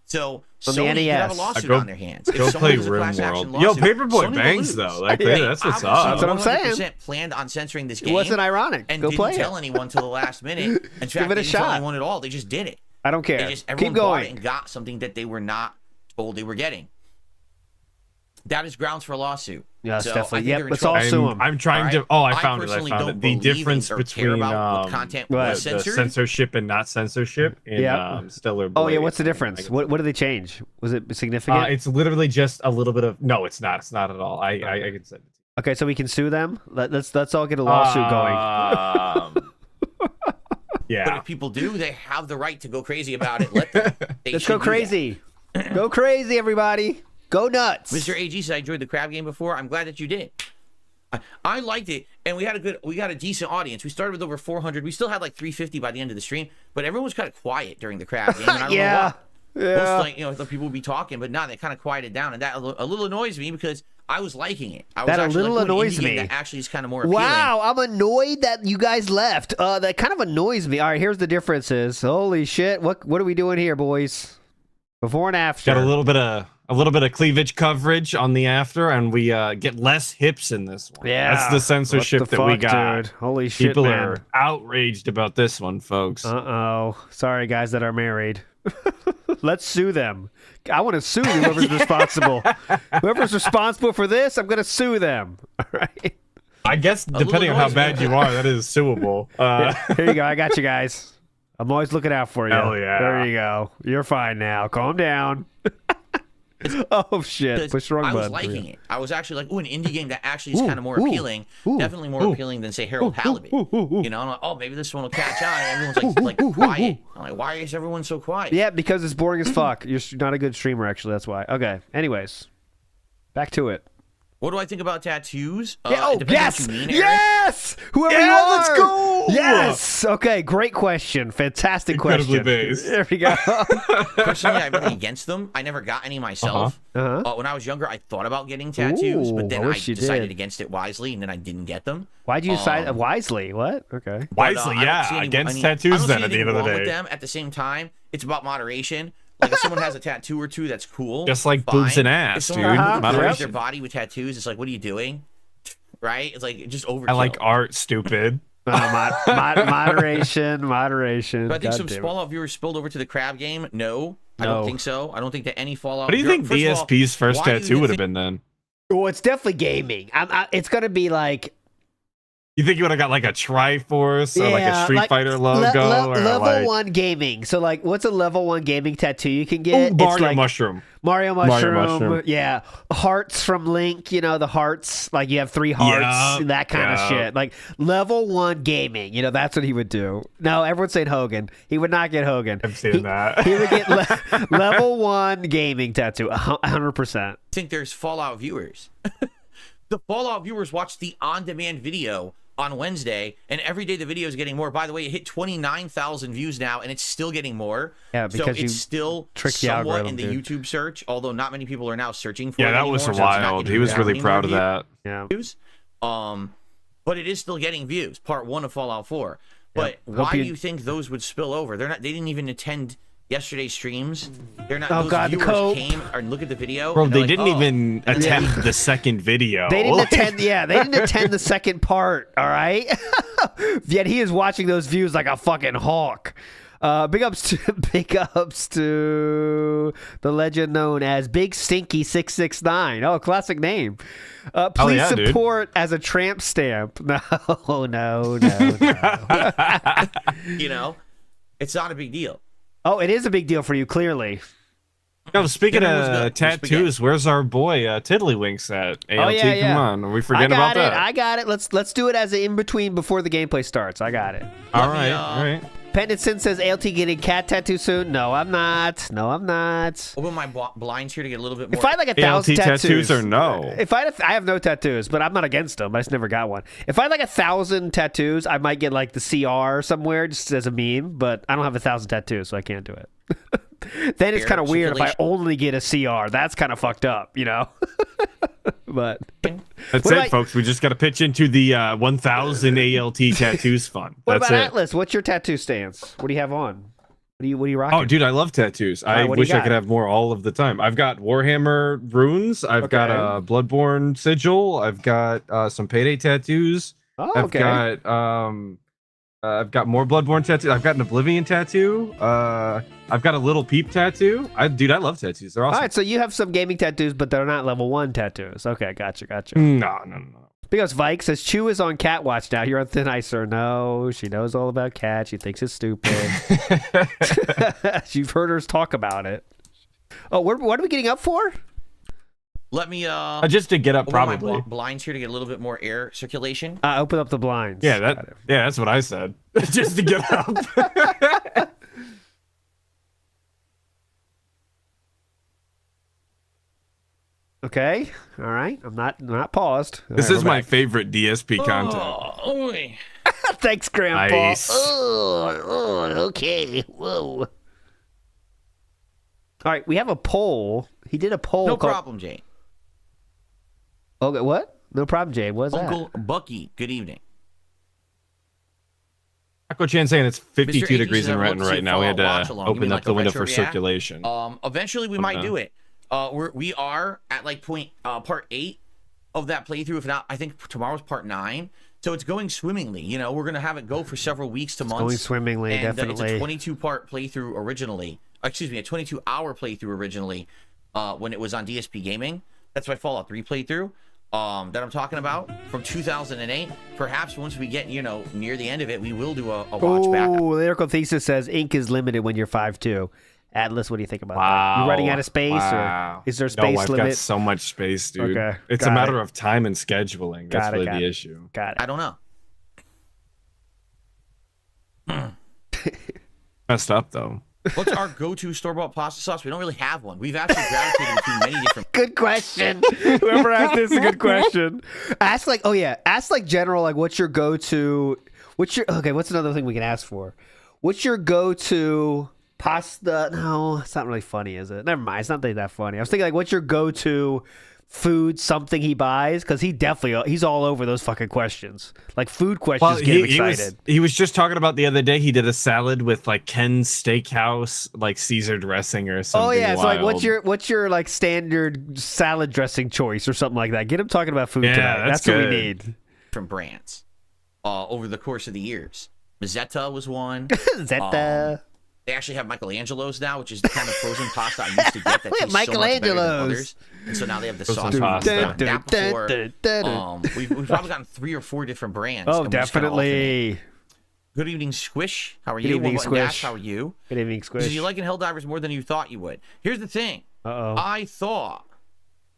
So on Sony the could have a NES. lawsuit on their hands. Go play RimWorld. Yo, Paperboy bangs though. Like that's what's up. That's what I'm saying. Planned on censoring this game. It wasn't ironic. And Go didn't play tell it. anyone till the last minute. In fact, Give it a they didn't tell shot. anyone at all. They just did it. I don't care. Everyone Keep bought going. it and got something that they were not told they were getting. That is grounds for a lawsuit. Yes, So definitely. I think Let's all sue them. I'm trying to. Oh, I found it. I personally found don't it. The believe difference or care between about what content was the censored. censorship and not censorship in Stellar Blade. Oh yeah, what's the difference? What did they change? Was it significant? It's literally just a little bit of. No, it's not. It's not at all. I can say. Okay, so we can sue them. Let's all get a lawsuit going. Yeah. But if people do, they have the right to go crazy about it. Let them. Let's go crazy. Go crazy, everybody. Go nuts. Mr. AG said I enjoyed the crab game before. I'm glad that you did. I liked it, and we got a decent audience. We started with over 400. We still had like 350 by the end of the stream, but everyone was kind of quiet during the crab game. And I don't know why. Most the people would be talking, but now they kind of quieted down, and that a little annoys me because I was liking it. I was That a actually little like, annoys indie game me. That actually is kind of more appealing. Wow, I'm annoyed that you guys left. That kind of annoys me. All right, here's the differences. Holy shit! What are we doing here, boys? Before and after. Got a little bit of cleavage coverage on the after, and we get less hips in this one. Yeah, that's the censorship what the that we fuck, got. dude? Holy shit, People man. are outraged about this one, folks. Sorry, guys that are married. Let's sue them. I want to sue whoever's responsible. Whoever's responsible for this, I'm going to sue them. All right. I guess depending on how bad you are, that is suable. Here you go. I got you guys. I'm always looking out for you. Hell yeah. There you go. You're fine now. Calm down. Oh shit! Push the wrong I was button. liking it. I was actually like, an indie game that actually is kind of more appealing. Definitely more appealing than say Harold Halibut. You know, I'm like, oh, maybe this one will catch on. And everyone's like quiet. I'm like, why is everyone so quiet? Yeah, because it's boring as fuck. You're not a good streamer, actually. That's why. Okay. Anyways, back to it. What do I think about tattoos? Oh, it depends yes! what you mean, Eric. Yes! Whoever you are! Let's go! Yes! Okay, great question. Fantastic Incredibly question. based. There we go. Personally, I'm really against them. I never got any myself. When I was younger, I thought about getting tattoos, but then I decided against it wisely, and then I didn't get them. Why'd you decide wisely? What? Okay. Wisely, against tattoos then at the end of the day. With them at the same time, it's about moderation. Like if someone has a tattoo or two, that's cool. Just like boobs and ass, if dude. covers their body with tattoos, it's like, what are you doing? Right? It's like just overkill. I like art, stupid. Moderation. But I think some Fallout viewers spilled over to the crab game. No, I don't think so. I don't think that any Fallout. What do you think DSP's first tattoo would have been then? Oh, it's definitely gaming. it's gonna be like. You think you would have got like a Triforce or like a Street Fighter logo? or level like... 1 gaming. So like, what's a level 1 gaming tattoo you can get? Mario Mushroom. Mario Mushroom. Yeah. Hearts from Link, the hearts. Like you have 3 hearts, that kind of shit. Like level 1 gaming. That's what he would do. No, everyone's saying Hogan. He would not get Hogan. I've seen that. He would get level 1 gaming tattoo. 100%. I think there's Fallout viewers. The Fallout viewers watch the on-demand video on Wednesday, and every day the video is getting more. By the way, it hit 29,000 views now, and it's still getting more. Yeah, because it's still somewhat in the YouTube search, although not many people are now searching for it that anymore, was so it's wild. not He was really proud of views. that. Yeah. But it is still getting views. Part 1 of Fallout 4. But why do you think those would spill over? They didn't even attend yesterday's streams. They're not. Those viewers came and look at the video. Bro, they didn't even attend the second video. They didn't attend. Yeah, they didn't attend the second part. All right. Yet he is watching those views like a fucking hawk. Big ups to the legend known as Big Stinky 669. Oh, classic name. Please support as a tramp stamp. No. It's not a big deal. Oh, it is a big deal for you, clearly. No, speaking of tattoos, where's our boy Tiddlywinks at? ALT, come on. Are we forgetting about that? I got it. Let's do it as an in-between before the gameplay starts. I got it. All right. Pendleton says ALT getting cat tattoo soon. No, I'm not. Open my blinds here to get a little bit more. If I had like 1,000 tattoos or no? I have no tattoos, but I'm not against them. I just never got one. If I had like 1,000 tattoos, I might get like the CR somewhere just as a meme, but I don't have 1,000 tattoos, so I can't do it. then it's kind of weird if I only get a CR. That's kind of fucked up, you know. But that's it, folks. We just got to pitch into the 1,000 ALT tattoos fund. What That's about it. Atlas? What's your tattoo stance? What do you have on? What are you rocking? Oh, dude, I love tattoos. I wish I could have more all of the time. I've got Warhammer runes. I've got a Bloodborne sigil. I've got some Payday tattoos. Oh, I've got more Bloodborne tattoos. I've got an Oblivion tattoo. I've got a Little Peep tattoo. I love tattoos. They're awesome. All right, so you have some gaming tattoos, but they're not level 1 tattoos. Okay, gotcha. No. Because Vike says, Chew is on cat watch now. You're on thin ice, sir. No, she knows all about cat. She thinks it's stupid. You've heard her talk about it. Oh, what are we getting up for? Let me just to get up, open probably my blinds here to get a little bit more air circulation. Open up the blinds. Yeah, that's what I said. Just to get up. Okay. All right. I'm not paused. This is my favorite DSP content. Oh, thanks, Grandpa. Nice. Okay. Whoa. All right, we have a poll. He did a poll. No problem, Jane. Okay, what? No problem, Jane. What's Uncle that? Bucky, good evening. Taco Chan saying it's 52 Mr. degrees in Renton right now. We had to open up the window for Retro circulation. Eventually, we might do it. We are at like part 8 of that playthrough. If not, I think tomorrow's part 9. So it's going swimmingly. You know, we're gonna have it go for several weeks to months. Going swimmingly, and, definitely. It's a 22-part playthrough originally. Excuse me, a 22-hour playthrough originally when it was on DSP Gaming. That's my Fallout 3 playthrough that I'm talking about from 2008. Perhaps once we get near the end of it, we will do a watch back. Oh, Lyrical Thesis says ink is limited when you're 5'2". Atlas, what do you think about that? You running out of space, or is there space I've limit? got so much space, dude. Okay, it's a matter of time and scheduling. That's really the issue. Got it. I don't know. Messed up though. What's our go-to store-bought pasta sauce? We don't really have one. We've actually gravitated between many different. Good question. Whoever asked this is a good question. Ask general, like, what's your go-to? What's another thing we can ask for? What's your go-to pasta? No, it's not really funny, is it? Never mind. It's not that funny. I was thinking, like, what's your go-to food, something he buys? Because he's all over those fucking questions. Like, food questions get him excited. He was just talking about the other day, he did a salad with like Ken's Steakhouse, like Caesar dressing or something. Oh yeah, wild. so like what's your like standard salad dressing choice or something like that? Get him talking about food tonight. That's what we need. From brands over the course of the years. Mazzetta was one. Zeta. They actually have Michelangelo's now, which is the kind of frozen pasta I used to get that tastes so much better than others. And so now they have the sauce. That before, we've probably gotten 3 or 4 different brands. Oh, definitely. Good evening, Squish. How are Good you? evening, Squish. Dash, how are you? Good evening, Squish. Because you liking Helldivers more than you thought you would. Here's the thing. I thought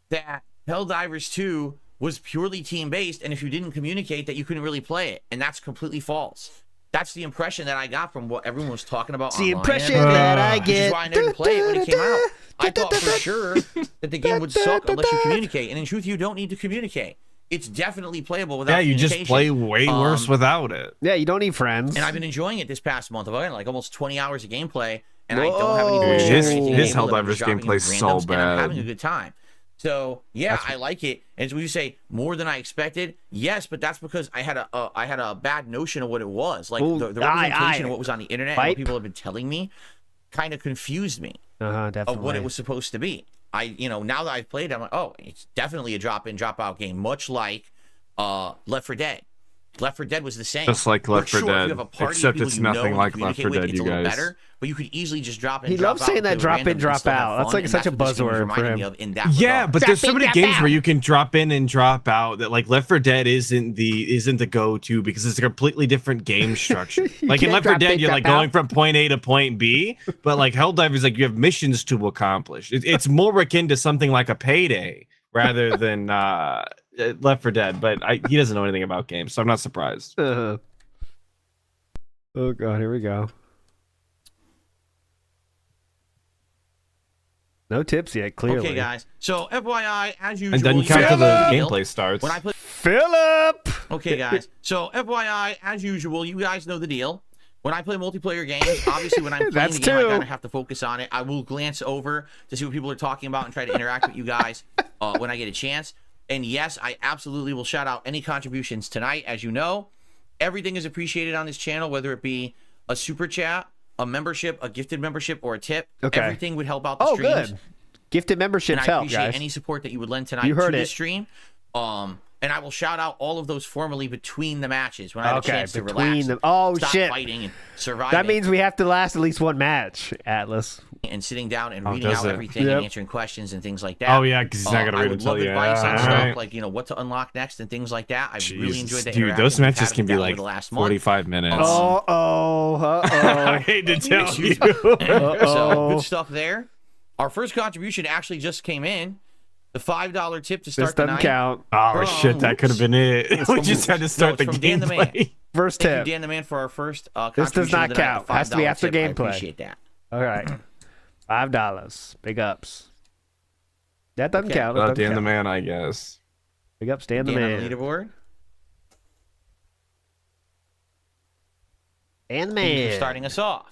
that Helldivers 2 was purely team-based, and if you didn't communicate, that you couldn't really play it. And that's completely false. That's the impression that I got from what everyone was talking about online. The impression that I get. Which is why I didn't play it when it came out. I thought for sure that the game would suck unless you communicate. And in truth, you don't need to communicate. It's definitely playable without communication. Yeah, you just play way worse without it. Yeah, you don't need friends. And I've been enjoying it this past month. I've had like almost 20 hours of gameplay, and I don't have any bullshit or anything. His Helldivers gameplay is so bad. And I'm having a good time. So yeah, I like it. And as we say, more than I expected. Yes, but that's because I had a bad notion of what it was. Like the representation of what was on the internet and what people have been telling me kind of confused me definitely. of what it was supposed to be. Now that I've played it, I'm like, oh, it's definitely a drop in, drop out game, much like Left 4 Dead. Left 4 Dead was the same. Just like Left 4 Dead, except it's nothing like Left 4 Dead, you guys. Better, but you could easily just drop in. He loves saying that drop in, drop out. That's like such a buzzword for him. Yeah, but there's so many games where you can drop in and drop out that like Left 4 Dead isn't the go-to because it's a completely different game structure. Like in Left 4 Dead, you're like going from point A to point B, but like Helldivers, like you have missions to accomplish. It's more akin to something like a Payday rather than Left 4 Dead, but he doesn't know anything about games, so I'm not surprised. Oh god, here we go. No tips yet, clearly. Okay, guys. So FYI, as usual, and then count till the gameplay starts. When I put Philip. Okay, guys. So FYI, as usual, you guys know the deal. When I play multiplayer games, obviously when I'm playing the game, I gotta have to focus on it. I will glance over to see what people are talking about and try to interact with you guys when I get a chance. And yes, I absolutely will shout out any contributions tonight. As you know, everything is appreciated on this channel, whether it be a super chat, a membership, a gifted membership, or a tip. Okay. Everything would help out the streams. Good. Gifted memberships and I help, appreciate guys. any support that you would lend tonight to the stream. And I will shout out all of those formally between the matches when I have a chance to relax. Stop fighting and surviving. That means we have to last at least one match, Atlas. And sitting down and reading out everything and answering questions and things like that. Oh yeah, because he's not gonna read it till you. Advice on stuff like what to unlock next and things like that. I really enjoyed that. Dude, those matches can be like 45 minutes. I hate to tell you. So good stuff there. Our first contribution actually just came in. The $5 tip to start the night. This doesn't count. Oh shit, that could have been it. We just had to start the gameplay. First Thank tip. you, Dan the Man, for our first This does not count. Has to be after tip. gameplay. I appreciate that. All right. $5. Big ups. That doesn't count. That doesn't Dan the count. Man, I guess. Big ups, Dan the Dan Man. on the leaderboard. Dan the Thank you Man. for starting us off.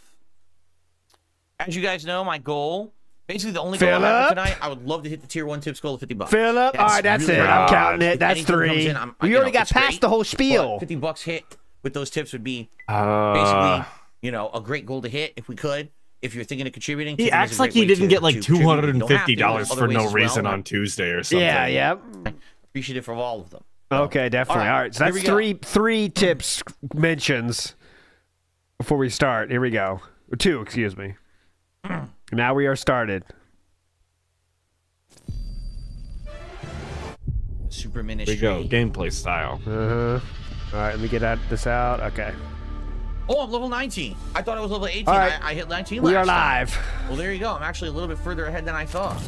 As you guys know, my goal, basically the only goal I have for tonight, I would love to hit the tier 1 tips goal of $50. Philip, all right, that's really it. I'm counting it. That's anything 3. comes in, We already got past the whole spiel. $50 hit with those tips would be basically, a great goal to hit if we could. If you're thinking of contributing, he acts like he didn't get like $250 for no reason on Tuesday or something. Yeah. Appreciative of all of them. Okay, definitely. All right, so that's three tips mentions before we start. Here we go. 2, excuse me. Now we are started. Super ministry. Here we go. Gameplay style. All right, let me get this out. Okay. Oh, I'm level 19. I thought I was level 18. All right. I hit 19 We last are live. time. Well, there you go. I'm actually a little bit further ahead than I thought.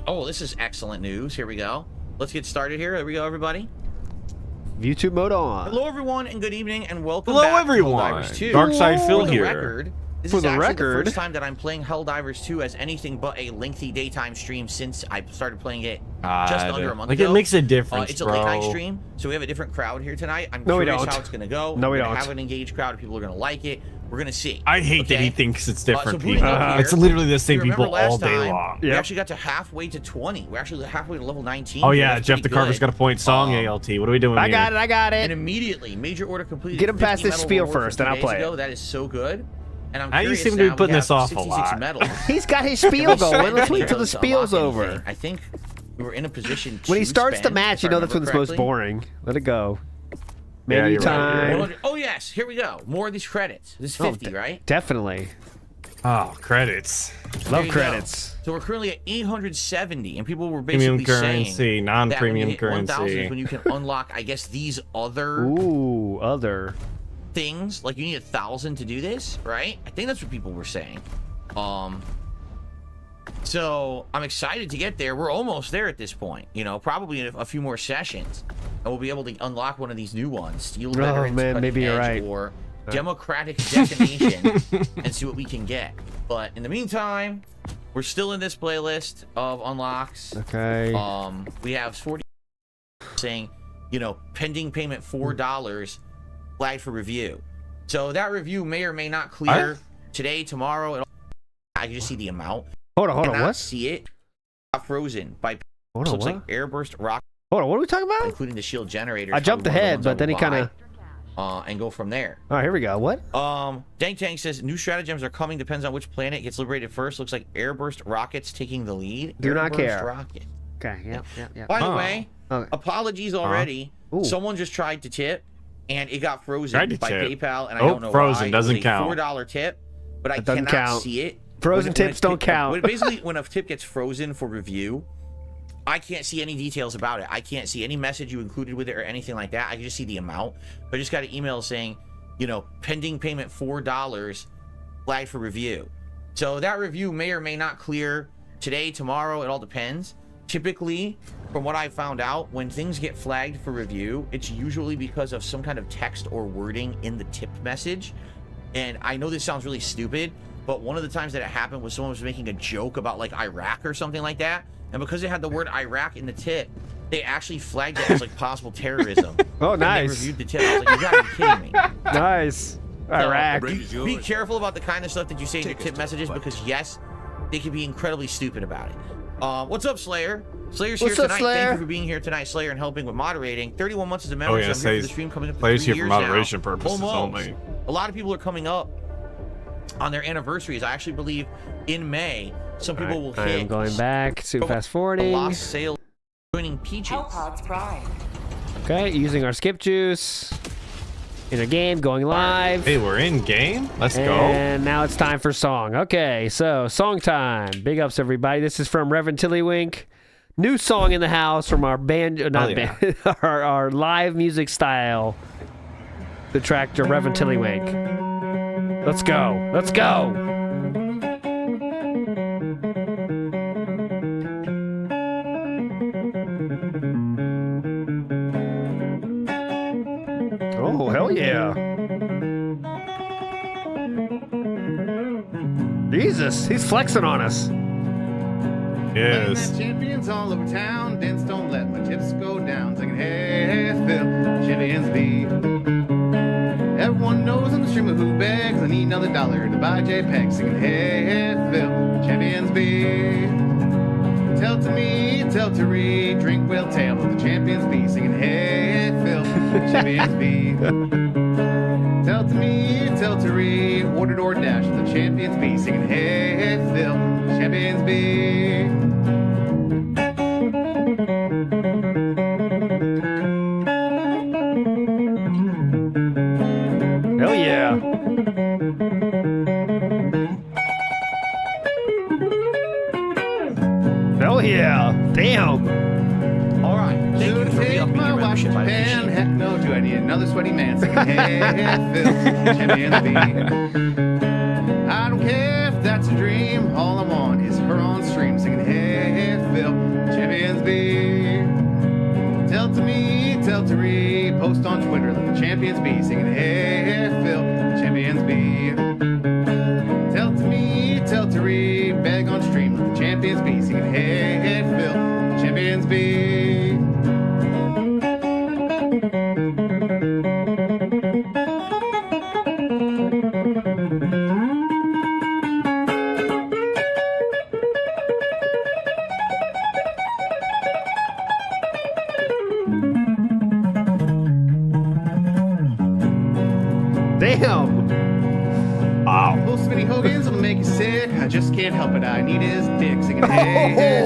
Oh, this is excellent news. Here we go. Let's get started here. Here we go, everybody. YouTube mode on. Hello, everyone, and good evening, and welcome Hello, back everyone. to Helldivers 2. Darkside Phil For the here. record, this For is the actually record. the first time that I'm playing Helldivers 2 as anything but a lengthy daytime stream since I started playing it just under a month ago. It makes a difference, It's a late night stream, so we have a different crowd here tonight. I'm curious how it's going to go. No, we We're gonna don't. have an engaged crowd. People are going to like it. We're going to see. I hate that he thinks it's different so booting people. up here, It's literally the same if you people remember all last day time, long. We actually got to halfway to 20. We're actually halfway to level 19. Oh yeah, That's Jeff the pretty Carver's good. got a point song, ALT. What are we doing I here? got it. And immediately, major order completed. Get him past 50 this medal spiel reward first, from and 2 I'll play days it. ago. That is so good. And I'm Now you curious seem to be now, putting we this have off a 66 lot. medals. He's got his spiel going. Let's wait till the To spiel's unlock over. anything. I think we were in a position to When he starts the spend, match, if you I know that's when it's remember most correctly, boring. Let it go. Yeah, Menu you're right, time. you're 100 Oh yes, here we go. More of these credits. This is 50, right? Definitely. Oh, credits. There Love you credits. go. So we're currently at 870, and people were basically Premium currency, saying non-premium that when you hit 1,000 currency. is when you can unlock, I guess, these other other things. Like you need 1,000 to do this, right? I think that's what people were saying. So I'm excited to get there. We're almost there at this point. Probably in a few more sessions, and we'll be able to unlock one of these new ones. Steel Veterans, man, Cutting maybe you're Edge, right. or Democratic Detonation, and see what we can get. But in the meantime, we're still in this playlist of unlocks. Okay. We have 40 saying, pending payment $4, flagged for review. So that review may or may not clear today, tomorrow. I can just see the amount. Hold on, what? See it. Got frozen by. Hold on, looks what? like airburst rock. Hold on, what are we talking about? Including the shield generator. I jumped ahead, but then he kind of. And go from there. Oh, here we go. What? Dank Tank says new stratagems are coming. Depends on which planet gets liberated first. Looks like airburst rockets taking the lead. Do not Airburst care. Rocket. Okay. Yeah. By the way, Okay. apologies already. Someone just tried to tip, and it got frozen Tried to by tip. PayPal, and I don't know frozen why. doesn't It was a count. $4 tip, but I That doesn't cannot count. see it. Frozen tips don't count. Basically, when a tip gets frozen for review, I can't see any details about it. I can't see any message you included with it or anything like that. I can just see the amount. But I just got an email saying, pending payment $4, flagged for review. So that review may or may not clear today, tomorrow. It all depends. Typically, from what I found out, when things get flagged for review, it's usually because of some kind of text or wording in the tip message. And I know this sounds really stupid, but one of the times that it happened was someone was making a joke about like Iraq or something like that. And because it had the word Iraq in the tip, they actually flagged it as like possible terrorism. Oh, And nice. they reviewed the tip. I was like, you gotta be kidding me. Nice. Iraq. Be careful about the kind of stuff that you say in your tip messages because yes, they can be incredibly stupid about it. What's up, Slayer? Slayer's here tonight. Thank you for being here tonight, Slayer, and helping with moderating. 31 months as a member. Oh yeah, So I'm here for the stream coming up to Slayer's 3 here for years moderation now. purposes only. A lot of people are coming up on their anniversaries. I actually believe in May some people will I hit. am going back to fast A forwarding. lost sale joining Peaches. Okay, using our skip juice in a game, going live. Hey, we're in game. Let's go. And now it's time for song. Okay, so song time. Big ups, everybody. This is from Reverend Tillywink. New song in the house from our band, band, our live music style. The tractor, Reverend Tillywink. Let's go. Let's go. Oh, hell yeah. Jesus, he's flexing on us. Yes. Champions all over town, dents don't let my chips go down. Singing, hey, Phil, champions be. Everyone knows I'm the streamer who begs. I need another dollar to buy JPEG. Singing, hey, Phil, champions be. Tell to me, tell to read, drink well tale of the champions be. Singing, hey, Phil, champions be. Tell to me, tell to read, ordered or dash the champions be. Singing, hey, Phil, champions be. Hell yeah. Hell yeah. Damn. All right. Thank you for re-upping My your watch in membership. I Japan, appreciate it. heck no, do I need another sweaty man singing, hey, Phil, champions be. I don't care if that's a dream, all I want is her on stream singing, hey, Phil, champions be. Tell to me, tell to read, post on Twitter, let the champions be singing, hey, Phil, champions be. Tell to me, tell to read, beg on stream, let the champions be singing, hey, Phil, champions be. Damn. Wow. Those spinny Hogans will make you sick. I just can't help it. I need his dick singing, hey,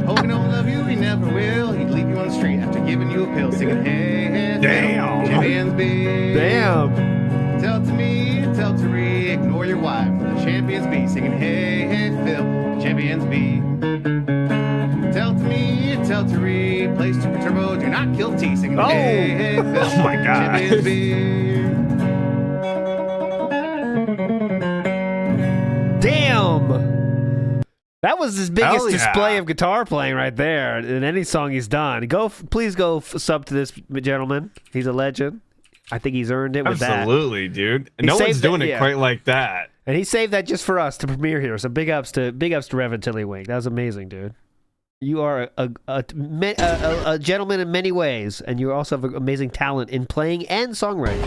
Hogan don't love you, he never will. He'd leave you on the street after giving you a pill singing, hey, Damn. champions be. Damn. Tell to me, tell to re, ignore your wife. The champions be singing, hey, Phil, champions be. Tell to me, tell to re, play Super Turbo, do not kill T singing, hey, Phil, Oh my God. champions be. Damn. That was his biggest Hell yeah. display of guitar playing right there in any song he's done. Please go sub to this gentleman. He's a legend. I think he's earned it with that. Absolutely, dude. He No one's saved doing it, it yeah. quite like that. And he saved that just for us to premiere here. So big ups to Reverend Tillywink. That was amazing, dude. You are a gentleman in many ways, and you also have amazing talent in playing and songwriting.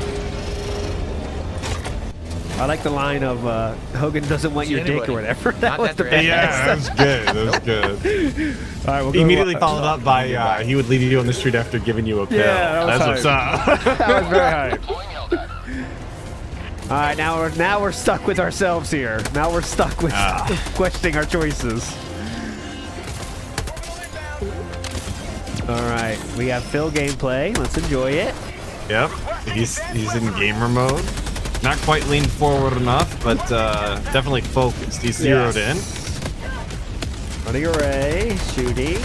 I like the line of Hogan doesn't want your dick or whatever. That was the best. Yeah, that was good. That was good. All right, we'll Immediately followed up by he would leave you on the street after giving you a pill. Yeah, that That's was what's up. That was very hype. All right, now we're stuck with ourselves here. Now we're stuck with questioning our choices. All right, we got Phil gameplay. Let's enjoy it. Yep, he's in gamer mode. Not quite leaned forward enough, but definitely focused. He's zeroed in. Running array, shooting.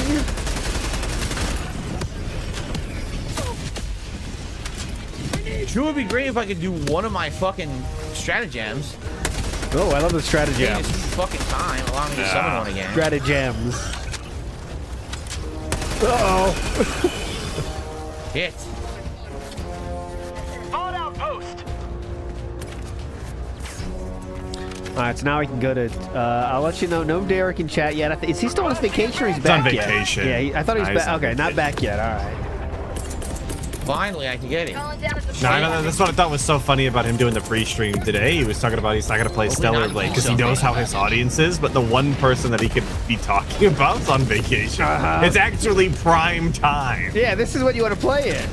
Sure would be great if I could do one of my fucking stratagems. Oh, I love the stratagem. It's fucking time. Allow me to summon one again. Stratagems. Uh-oh. Hit. Fallout post. All right, so now we can go to. I'll let you know. No Derek in chat yet. Is he still on his vacation or he's He's back on yet? vacation. Yeah, I thought he was He's back. on Okay, not back yet. All right. Finally, I can get it. No, I know, that's what I thought was so funny about him doing the free stream today. He was talking about he's not going to play Stellar Blade because he knows how his audience is, but the one person that he could be talking about is on vacation. It's actually prime time. Yeah, this is what you want to play it.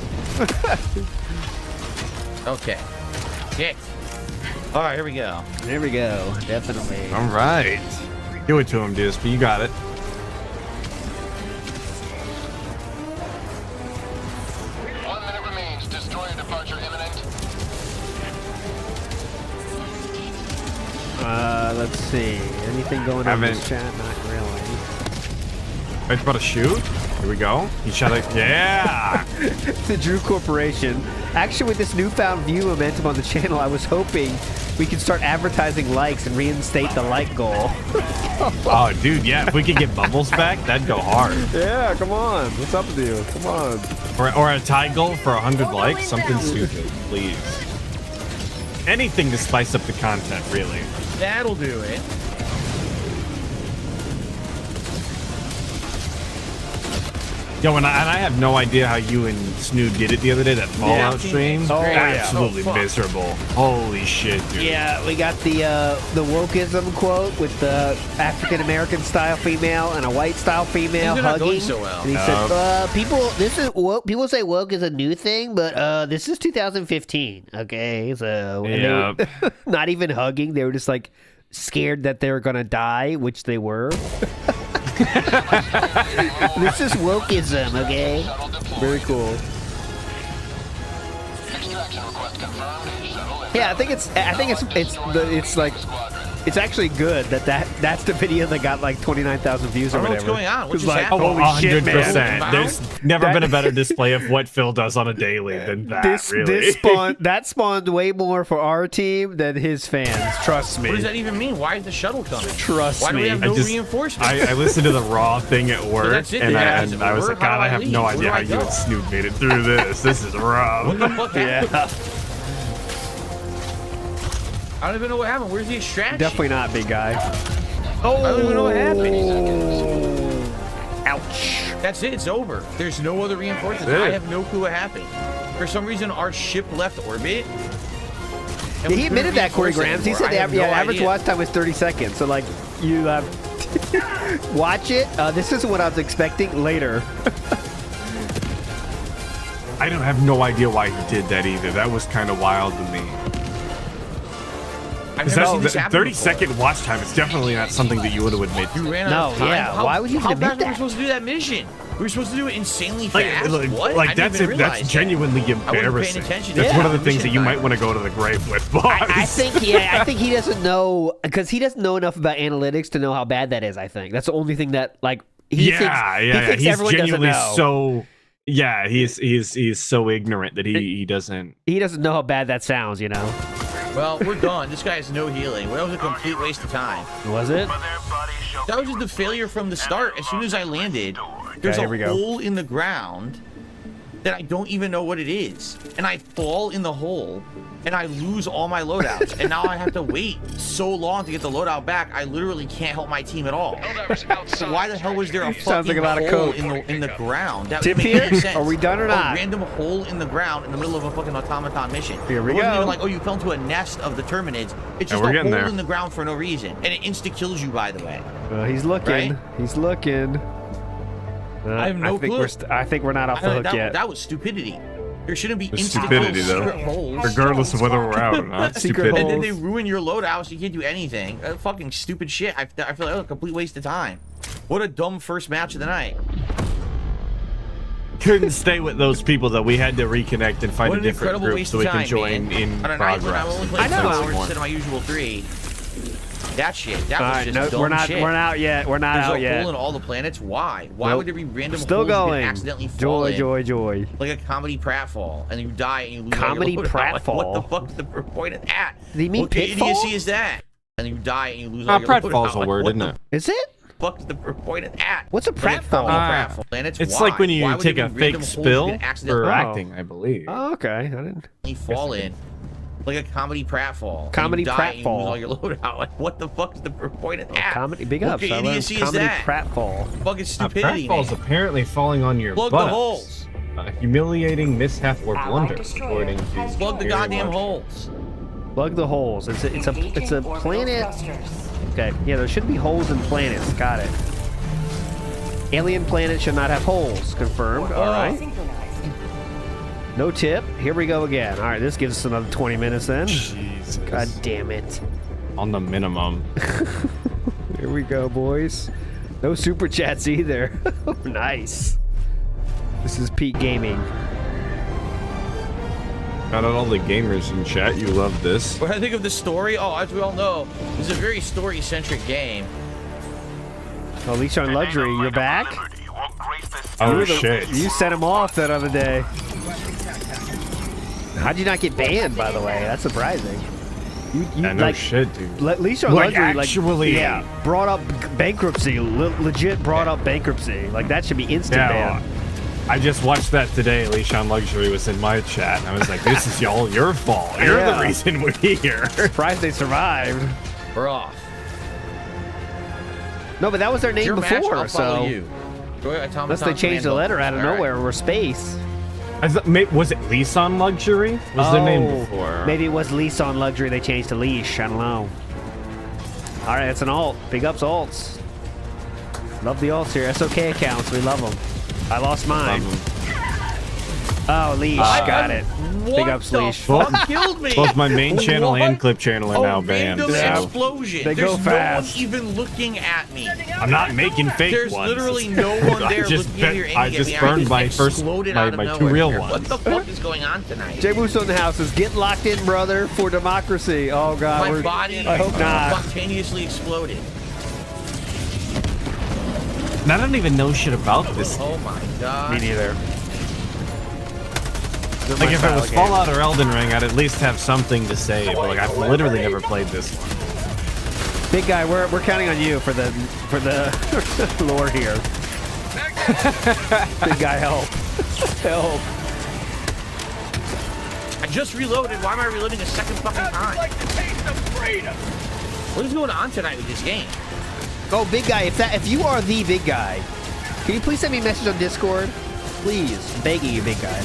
Okay. Shit. All right, here we go. There we go. Definitely. All right. Do it to him, DSP. You got it. Let's see. Anything going on in this chat? Not really. It's about to shoot. Here we go. He shot it. Yeah. The Drew Corporation. Actually, with this newfound view momentum on the channel, I was hoping we could start advertising likes and reinstate the like goal. Oh, dude, yeah. If we could get bubbles back, that'd go hard. Yeah, come on. What's up with you? Come on. Or a tie goal for 100 likes. Something stupid, please. Anything to spice up the content, really. That'll do it. Yo, and I have no idea how you and Snood did it the other day, that Fallout stream. Oh, absolutely miserable. Holy shit, dude. Yeah, we got the wokeism quote with the African American style female and a white style female Things are not hugging. going so well. And he said, "People, this is woke. People say woke is a new thing, but this is 2015. Okay, so and they were not even hugging. They were just like scared that they were gonna die, which they were." This is wokeism, okay? Very cool. Yeah, I think it's actually good that's the video that got like 29,000 views or whatever. What's going on? What's like, happening? Holy shit, man. There's never been a better display of what Phil does on a daily than that, that spawned way more for our team than his fans. Trust me. What does that even mean? Why is the shuttle coming? Trust me. Why do we have no reinforcements? I listened to the Raw thing at work, that's it, and I yeah. was like, God, I have no idea how you and Snoop made it through this. This is rough. What the fuck happened? Yeah. I don't even know what happened. Where's the extraction? Definitely not, big guy. Oh, I don't even know what happened. Ouch. That's it. It's over. There's no other reinforcements. I have no clue what happened. For some reason, our ship left orbit. Yeah, he admitted that, Corey Grams. He said the average watch time was 30 seconds. So, like, you have watch it. This isn't what I was expecting later. I don't have no idea why he did that either. That was kind of wild to me. I've never seen this happen 30-second watch time is definitely not something that you would have admitted. You ran out of time. Why would you even admit that? How fast were we supposed to do that mission? We were supposed to do it insanely fast. What? That's genuinely embarrassing. That's one of the things that you might want to go to the grave with, boss. I think he doesn't know, because he doesn't know enough about analytics to know how bad that is. I think that's the only thing that he thinks he's everyone genuinely doesn't know. he's so ignorant that he doesn't know how bad that sounds, you know. Well, we're done. This guy has no healing. That was a complete waste of time. Was it? That was just a failure from the start. As soon as I landed, there's a hole in the ground that I don't even know what it is. And I fall in the hole, and I lose all my loadouts. And now I have to wait so long to get the loadout back, I literally can't help my team at all. So why the hell was there a fucking hole in the ground? That Tip would make here? any sense. Are we done or not? A random hole in the ground in the middle of a fucking automaton mission. Here we It wasn't go. even like, oh, you fell into a nest of the Terminids. It's just a hole in the ground for no reason. And it insta-kills you, by the way. He's looking. Right? He's looking. I have no clue. I think we're not off the hook yet. That was stupidity. There shouldn't be stupidity, though. holes. Regardless of whether we're out or not. Stupidity. And then they ruin your loadout so you can't do anything. Fucking stupid shit. I feel like a complete waste of time. What a dumb first match of the night. Couldn't stay with those people, though. We had to reconnect and find a different group waste so we of can time, join man. in On a night when I progress. only played 2 hours instead of my usual 3. That shit. That was just dumb shit. We're not out yet. We're not out yet. There's a hole in all the planets. Why? Why would there be random Still holes going. you can accidentally fall in? Joy. Like a comedy pratfall, and you die and you lose Comedy all your loadout. pratfall? What the fuck is the point of that? Do you mean what pitfall? idiocy is that? And you die and you lose all your Pratfall's loadout. a word, isn't it? Is it? Fuck's the point of that? What's a pratfall? Planets. It's Why? like when you Why would take there a be fake random holes you spill can accidentally for acting, I believe. Oh, okay. I didn't. fall in. Like a comedy pratfall. Comedy and you die and you lose pratfall. all your loadout. Like, what the fuck is the point of that? Comedy. Big what ups. idiocy is Comedy that? pratfall. Fucking stupidity, Pratfall's man. apparently falling on your Plug buttocks. the holes. Humiliating mishap or blunder, according to Plug the goddamn holes. Plug the holes. It's a planet. Okay, yeah, there should be holes in planets. Got it. Alien planet should not have holes. Confirmed. All right. No tip. Here we go again. All right, this gives us another 20 minutes then. Jesus. God damn it. On the minimum. Here we go, boys. No super chats either. Nice. This is Pete Gaming. Shout out all the gamers in chat. You love this. What do I think of the story? Oh, as we all know, this is a very story-centric game. Oh, Leash on Luxury, you're back? Oh, shit. You sent him off that other day. How'd you not get banned, by the way? That's surprising. Yeah, no shit, dude. Leash on Luxury, actually, yeah, brought up bankruptcy. Legit brought up bankruptcy. Like, that should be instant ban. I just watched that today. Leash on Luxury was in my chat, and I was like, this is all your fault. You're the reason we're here. Surprised they survived. We're off. No, but that was their name before, I'll so... you. Unless they changed the letter out of nowhere or space. Was it Lease on Luxury? Was their name before? Maybe it was Lease on Luxury. They changed to Leash. I don't know. All right, it's an alt. Big ups alts. Love the alts here. SOK accounts. We love them. I lost mine. Oh, Leash. Got it. Big ups, Leash. What killed me? Both my main channel and clip channel are now banned. Explosion. They go fast. There's no one even looking at me. I'm not making fake There's ones. There's literally no one there looking at your I just burned my first, my 2 real ones. What the fuck is going on tonight? J Moose on the house is get locked in, brother, for democracy. Oh God, my body I hope not. Spontaneously exploded. And I don't even know shit about this. Oh my God. Me neither. Like if it was Fallout or Elden Ring, I'd at least have something to say. But like I've literally never played this one. Big guy, we're counting on you for the lore here. Big guy, help! Help! I just reloaded. Why am I reloading a second fucking time? What is going on tonight with this game? Oh, big guy, if you are the big guy, can you please send me a message on Discord? Please, I'm begging you, big guy.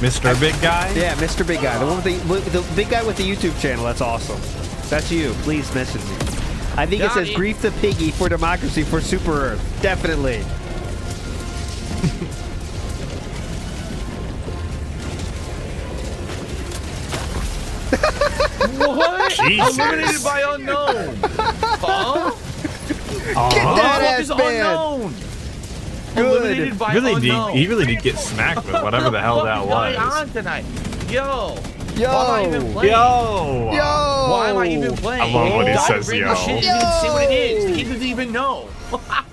Mr. Big Guy? Yeah, Mr. Big Guy. The one with the big guy with the YouTube channel. That's awesome. That's you. Please message me. I think it says Grief the Piggy for democracy for Super Earth. Definitely. What? Jesus. Eliminated by unknown. Huh? Get that ass unknown. Good. By He really did get smacked with whatever the hell that was. What's going on tonight? Yo. Yo. Why am I even playing? Yo. Yo. Why am I even playing? I love when he says yo. Shit, didn't even say what it is. The game doesn't even know.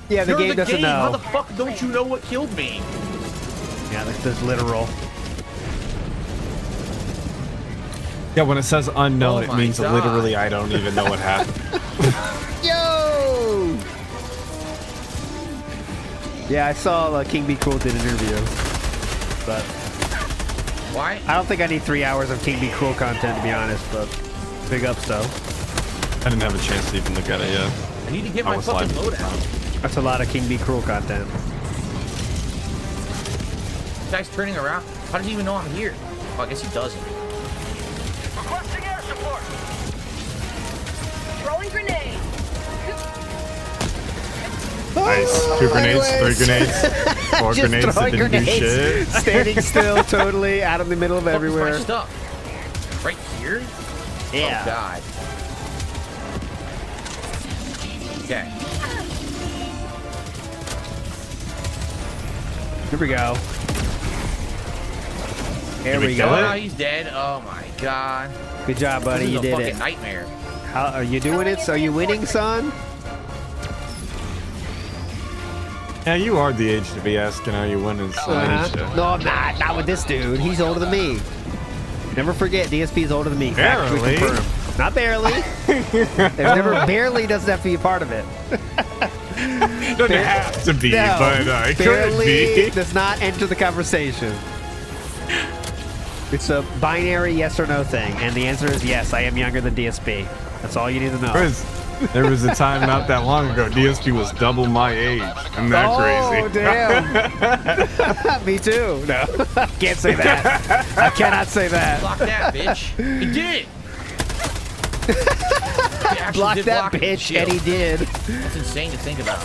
Yeah, the game doesn't know. How the fuck don't you know what killed me? Yeah, that's literal. Yeah, when it says unknown, it means God. literally I don't even know what happened. Yo! Yeah, I saw King Be Cruel did an interview, but why? I don't think I need 3 hours of King Be Cruel content to be honest. But big ups though. I didn't have a chance to even look at it yet. I need to get my fucking loadout. That's a lot of King Be Cruel content. This guy's turning around. How does he even know I'm here? Oh, I guess he doesn't. Requesting air support. Throwing grenade. Nice. 2 grenades, 3 grenades, 4 grenades that didn't do shit. Standing still, totally out in the middle of everywhere. My stuff? Right here? Yeah. Oh God. Okay. Here we go. Here we Oh, go. he's dead. Oh my God. Good job, buddy. This is You a did fucking it. nightmare. How are you doing it? Are you winning, son? Yeah, you are the age to be asking how you winning. So No, I'm not. Not with this dude. He's older than me. Never forget, DSP is older than me. Barely. Confirmed. Not barely. There's never barely doesn't have to be a part of it. Doesn't have to be, No, but it could barely be. does not enter the conversation. It's a binary yes or no thing, and the answer is yes. I am younger than DSP. That's all you need to know. There was a time not that long ago, DSP was double my age. Isn't that crazy? Oh, damn. Me too. No, can't say that. I cannot say that. Block that, bitch. He did. Block that bitch, and he did. That's insane to think about.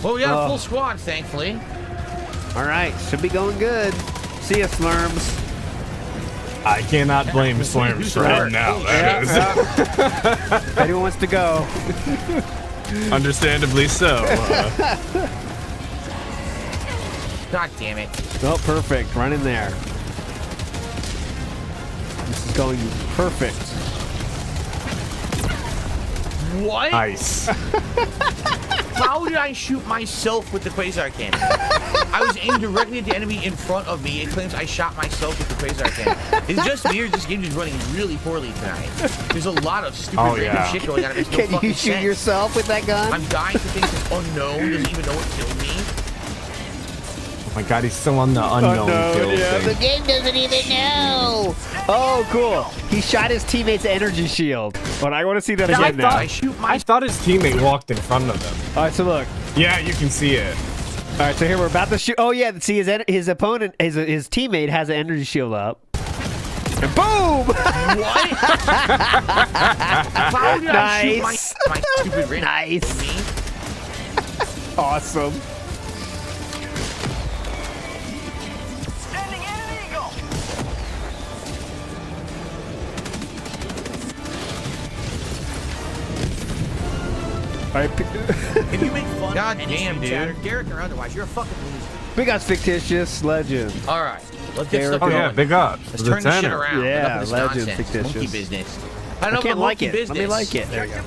Well, we got a full squad, thankfully. All right, should be going good. See ya, Slurms. I cannot blame Slurms for heading out. If anyone wants to go. Understandably so. God damn it. Oh, perfect. Run in there. This is going perfect. What? Nice. How did I shoot myself with the quasar cannon? I was aimed directly at the enemy in front of me. It claims I shot myself with the quasar cannon. It's just weird. This game is running really poorly tonight. There's a lot of stupid random shit going on. It makes no Can fucking you shoot sense. yourself with that gun? I'm dying to think this unknown doesn't even know what killed me. Oh my god, he's still on the unknown kill The thing. game doesn't even know. Oh, cool. He shot his teammate's energy shield. But I want to see that again now. I thought his teammate walked in front of him. All right, so look. Yeah, you can see it. All right, so here we're about to shoot. Oh yeah, see his opponent, his teammate has an energy shield up. And boom! What? How did I shoot my stupid random? Nice. Awesome. If you make fun God damn, dude. Derek or otherwise, you're a fucking loser. Big Ups Fictitious Legend. All right, let's get stuff Oh going. yeah, big up. Let's turn this shit around. Yeah, Enough of this Legend nonsense. Fictitious. Monkey business. I can't like it. Let me like it. There you go.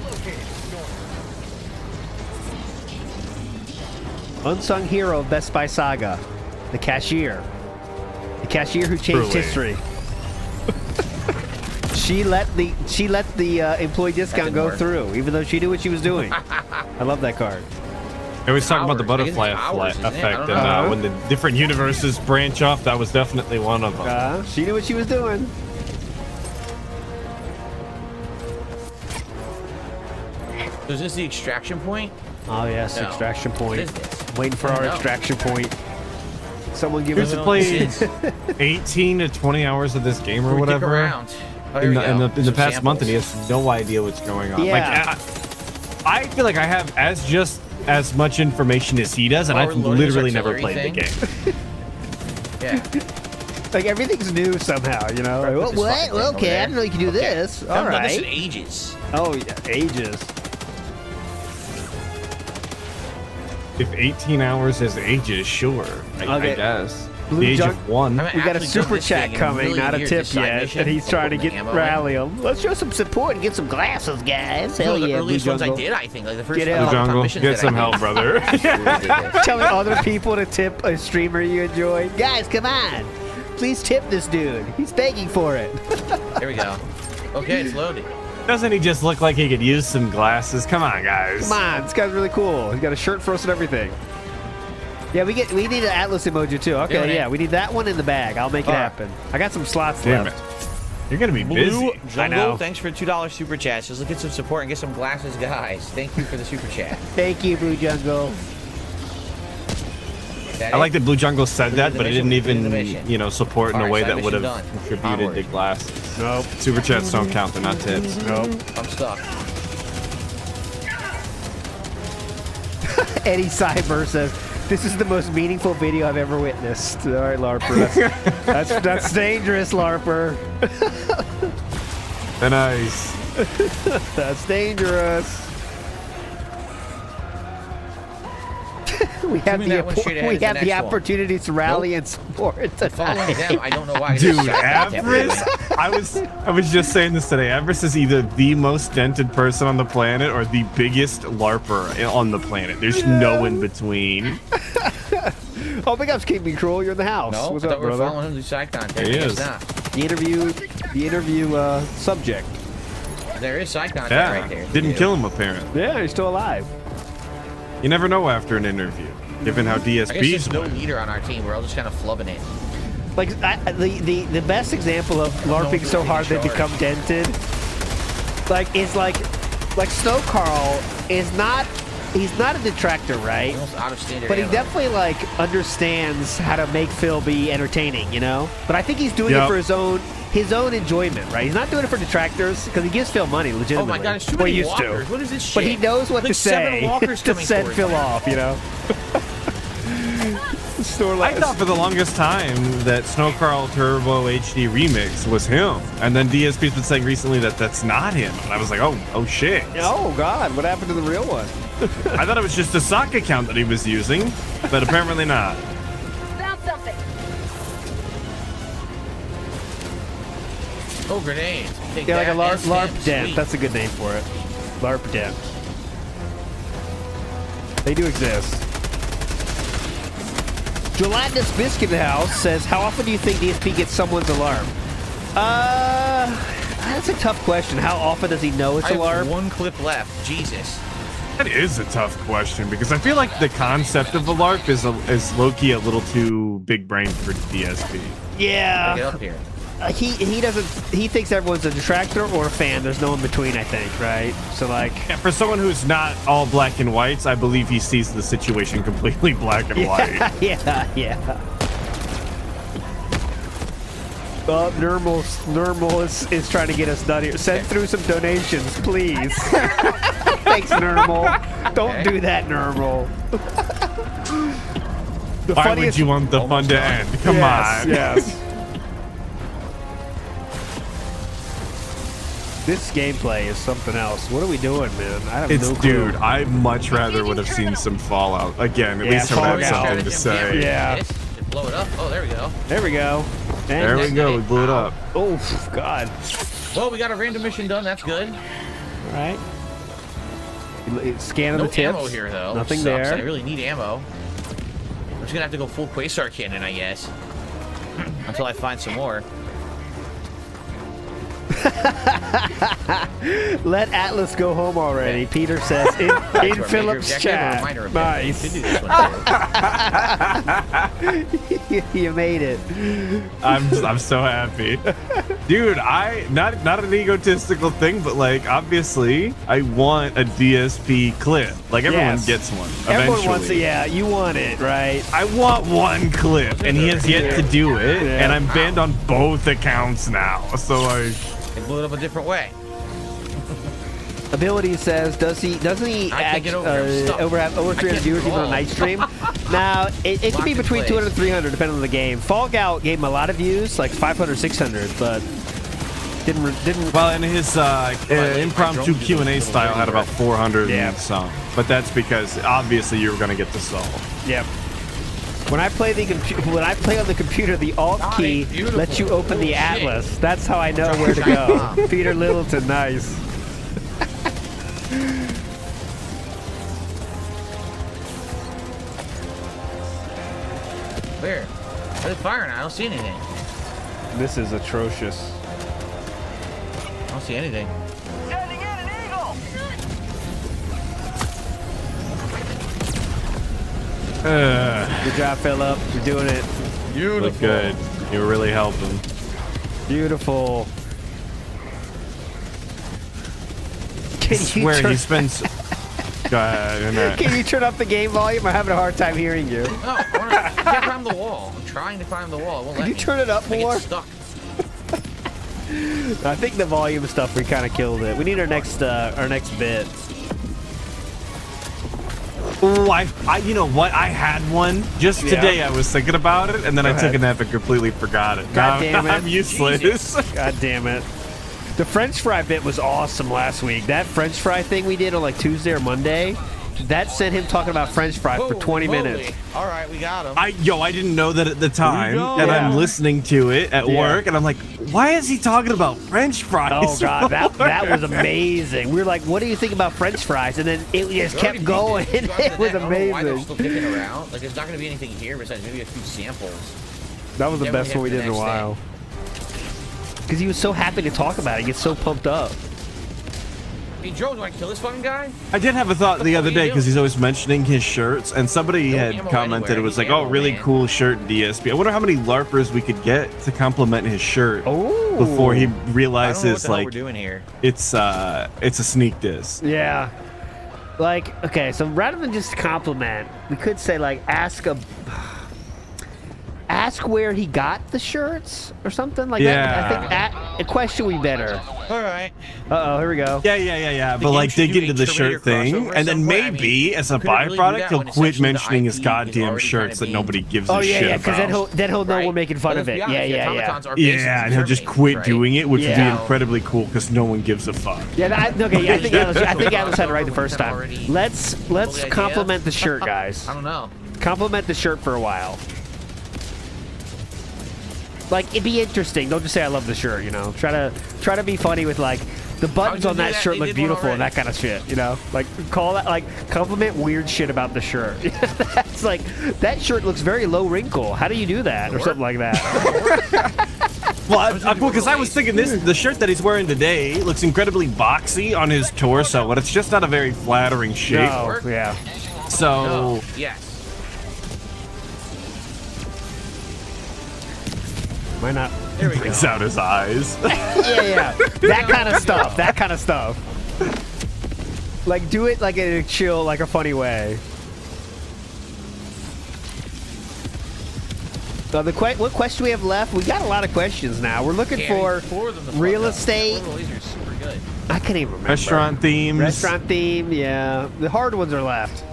Unsung hero of Best Buy Saga, the cashier who changed history. She let the employee discount go through, even though she knew what she was doing. I love that card. I was talking about the butterfly effect, and when the different universes branch off, that was definitely one of them. She knew what she was doing. So is this the extraction point? Oh yes, No. extraction What point. is this? Waiting for our No. extraction point. Someone give Here's us to a play 18 to 20 hours of this game or Dick whatever. around. Oh, here we go. In the Some past month, and he samples. has no idea what's going on. Yeah. Like, I feel like I have just as much information as he does, and Oh, I've we're loading this literally never artillery played the thing? game. Yeah. Like everything's new somehow, you know. Like, Put this fucking thing over Okay, I there. didn't know you could do this. All Haven't done this right. in ages. Oh yeah, ages. If 18 hours is ages, sure. I Okay. guess. Blue The age Junk- of one. We got a super chat coming, not a tip yet, and he's trying to get rally him. Let's show some support and get some glasses, guys. Hell the yeah, earliest Blue ones I Jungle. did, I think. Like the first Get couple out. of Jungle, missions get that some I help, did. brother. Telling other people to tip a streamer you enjoy. Guys, come on. Please tip this dude. He's begging for it. There we go. Okay, it's loaded. Doesn't he just look like he could use some glasses? Come on, guys. Come on, this guy's really cool. He's got a shirt for us and everything. Yeah, we need an Atlas emoji too. Okay, Doing it. yeah, we need that one in the bag. I'll make it happen. I got some slots Damn left. it. You're gonna be Blue busy. I know. Jungle, thanks for $2 super chat. Says, let's get some support and get some glasses, guys. Thank you for the super chat. Thank you, Blue Jungle. I like that Blue Jungle said that, but it didn't even, mission. support in a Alright, way side that would have mission done. contributed to Onward. glasses. Nope. Super chats don't count, they're not tips. Nope. I'm stuck. Eddie Cyber says, this is the most meaningful video I've ever witnessed. All right, Larper. That's dangerous, Larper. Nice. That's dangerous. We have Assuming that went straight ahead is the next one. opportunity to rally and support Following tonight. them, I don't know why. I Dude, just shot that Avarice, I was just saying this today. Avarice is either the most dented person on the planet or the biggest LARPer on the planet. There's no in between. Oh, big ups, King Be Cruel. You're in the house. No, What's I up, thought we were brother? following him through side content. He It's is. not. The interview subject. There is side content Yeah, right there. didn't kill him apparently. Yeah, he's still alive. You never know after an interview, given how I guess there's DSPs no went. leader on our team. We're all just kind of flubbing it. Like the best example of LARPing so hard they become dented, like is like Snow Carl is not. He's not a detractor, right? Almost out of standard. But he ammo. definitely like understands how to make Phil be entertaining, you know. But I think he's doing it for his own enjoyment, right? He's not doing it for detractors because he gives Phil money legitimately. Oh my god, it's too Well, many he used walkers. to. What is this shit? But he knows what like to say 7 walkers to coming send towards Phil him. off, you know. I thought for the longest time that Snow Carl Turbo HD Remix was him, and then DSP's been saying recently that that's not him, and I was like, oh shit. Oh god, what happened to the real one? I thought it was just a sock account that he was using, but apparently not. Found something. Oh, grenades. Take Yeah, like a that. LARP Sweet. dent. That's a good name for it. LARP dent. They do exist. Gelatinous Biscuit in the house says, how often do you think DSP gets someone's alarm? That's a tough question. How often does he know it's I alarm? have 1 clip left. Jesus. That is a tough question because I feel like the concept of the LARP is low-key a little too big brain for DSP. Yeah. Get up here. He doesn't. He thinks everyone's a detractor or a fan. There's no in between, I think, right? So like, yeah, for someone who's not all black and whites, I believe he sees the situation completely black and white. Yeah. Well, Nermal is trying to get us done here. Send through some donations, please. Thanks, Nermal. Don't do that, Nermal. Why would you want the fun to end? Come on. Yes. This gameplay is something else. What are we doing, man? I have no clue. Dude, I much rather would have seen some Fallout. Again, at least I would have something to say. Yeah. Just blow it up. Oh, there we go. There we go. There we go. We blew it up. Oh, God. Well, we got a random mission done. That's good. All right. Scanning No the tips. ammo here, though. Nothing Sucks. there. I really need ammo. I'm just gonna have to go full Quasar cannon, I guess. Until I find some more. Let Atlas go home already. Okay. Peter says in Philip's chat. Nice. You made it. I'm so happy, dude. Not an egotistical thing, but like obviously I want a DSP clip. Like everyone gets one. Everyone wants it. Yeah, you want it, right? I want one clip, and he has yet to do it, and I'm banned on both accounts now. So like. They blew it up a different way. Ability says, doesn't he act, over 300 viewers even on a night stream? Now, it could be between 200 and 300 depending on the game. Fall Gout gave him a lot of views, like 500, 600, but didn't. Well, and his impromptu Q&A style had about 400 and some, but that's because obviously you were going to get the solve. Yep. When I play on the computer, the Alt key lets you open the Atlas. That's how I know where to go. Peter Littleton, nice. Where? Are they firing? I don't see anything. This is atrocious. I don't see anything. Sending in an eagle. Good job, Philip. You're doing it. Beautiful. Look good. You're really helping. Beautiful. I swear he spends. Can you turn up the game volume? I'm having a hard time hearing you. No, I can't climb the wall. I'm trying to climb the wall. It won't Can you turn it up more? I get stuck. I think the volume stuff, we kind of killed it. We need our next bit. Oh, you know what? I had one just today. I was thinking about it, and then I took a nap and completely forgot it. God damn it! I'm useless. God damn it! The French fry bit was awesome last week. That French fry thing we did on like Tuesday or Monday, that sent him talking about French fries for 20 minutes. All right, we got him. I didn't know that at the time, and I'm listening to it at work, and I'm like, why is he talking about French fries? Oh god, that was amazing. We were like, what do you think about French fries? And then it just kept going. It was amazing. Why they're still kicking around? Like, there's not going to be anything here besides maybe a few samples. That was the best one we did in a while. Because he was so happy to talk about it. He gets so pumped up. Hey, Joe, do I kill this fucking guy? I did have a thought the other day because he's always mentioning his shirts, and somebody had ammo commented anywhere. it was like, Ammo, "Oh, really man. cool shirt, DSP." I wonder how many LARPers we could get to compliment his shirt before he I don't know what realizes the hell we're like doing here. it's a sneak diss. Yeah. Like, okay, so rather than just compliment, we could say like ask where he got the shirts or something like that. I think a question would be better. All right. Uh-oh, here we go. Yeah. But like dig into the shirt thing, and then maybe as a byproduct he'll quit mentioning his goddamn shirts that nobody gives a shit because about. then he'll know we're making fun of it. Yeah. Yeah, and he'll just quit doing it, which would be incredibly cool because no one gives a fuck. I think Atlas had it right the first time. Let's compliment the shirt, guys. I don't know. Compliment the shirt for a while. Like, it'd be interesting. Don't just say I love the shirt, you know. Try to be funny with like the buttons on that shirt look beautiful and that kind of shit, you know. Like call that like compliment weird shit about the shirt. That's like that shirt looks very low wrinkle. How do you do that or something like that? Well, because I was thinking the shirt that he's wearing today looks incredibly boxy on his torso, but it's just not a very flattering shape. No, yeah. So No. Yes. Why not? There we go. brings out his eyes. Yeah. That kind of stuff. Like do it like in a chill, like a funny way. So what question do we have left? We got a lot of questions now. We're looking for real estate. Super good. I can't even remember. Restaurant themes. Restaurant theme, yeah. The hard ones are left.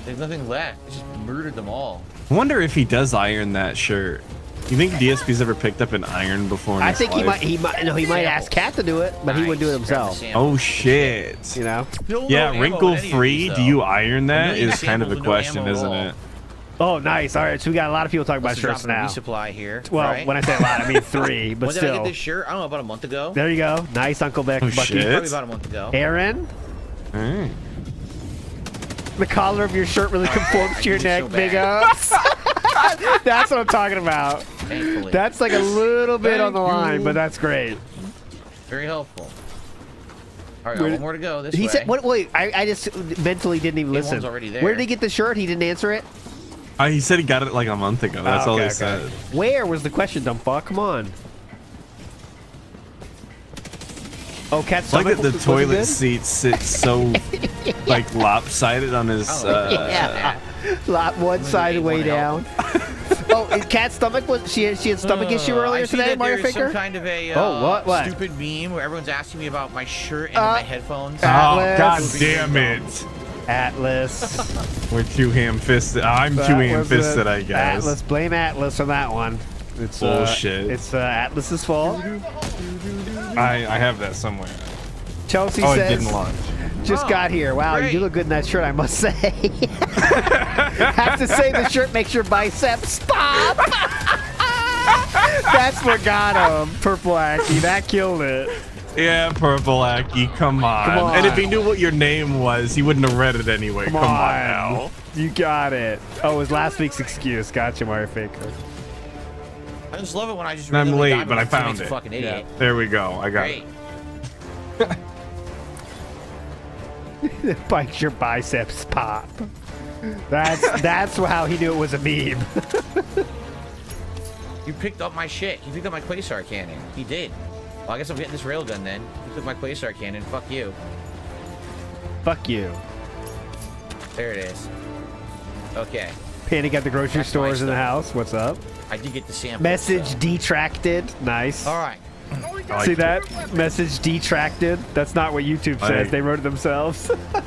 There's nothing left. They just murdered them all. I wonder if he does iron that shirt. You think DSP's ever picked up an iron before in I his think life? he might ask Kat to do it, but he wouldn't do it himself. Oh shit! You know? Yeah, wrinkle free. Do you iron that? Is kind of the question, isn't it? Oh, nice. All right, so we got a lot of people talking about shirts now. Resupply here. Well, right? when I say a lot, I mean 3, but when still. did I get this shirt? I don't know, about a month ago. There you go. Nice, Uncle Beck. Oh, Bucky. shit. Probably about a month ago. Aaron. The collar of your shirt really conforms to your neck, so big ups. That's what I'm talking about. Thankfully. That's like a little bit on the line, but that's great. Very helpful. All right, one more to go. This way. He said, wait, I just mentally didn't even listen. one's already there. Where did he get the shirt? He didn't answer it? He said he got it like a month ago. That's all he said. Where was the question, dumb fuck? Come on. Oh, Cat's Like stomach that the was toilet good? seat sits so like lopsided on his. Yeah. One side way down. Oh, Cat's stomach was she had stomach issue earlier I see today, that Mario there's Faker? some kind of a What? stupid meme where everyone's asking me about my shirt and my headphones. Oh, god damn it. Atlas. We're too ham-fisted. I'm too ham-fisted, I guess. Atlas, blame Atlas on that one. It's bullshit. It's Atlas's fault. I have that somewhere. Chelsea it says, didn't launch. just got here. Wow, you do look good in that shirt, I must say. Have to say the shirt makes your biceps pop. That's what got him. Purple Aki. That killed it. Yeah, Purple Aki, come on. And if he knew what your name was, he wouldn't have read it anyway. Come on now. You got it. Oh, it was last week's excuse. Gotcha, Mario Faker. I just love it when I just. I'm randomly late, dive but I into found a it. fucking idiot. There we go. I got it. Bikes your biceps pop. That's how he knew it was a meme. You picked up my shit. He picked up my Quasar cannon. He did. Well, I guess I'm getting this railgun then. He took my Quasar cannon. Fuck you. Fuck you. There it is. Okay. Panic at the grocery stores in the house. What's up? I did get the sample. Message detracted. Nice. All right. See that? Message detracted. That's not what YouTube says. They wrote it themselves. I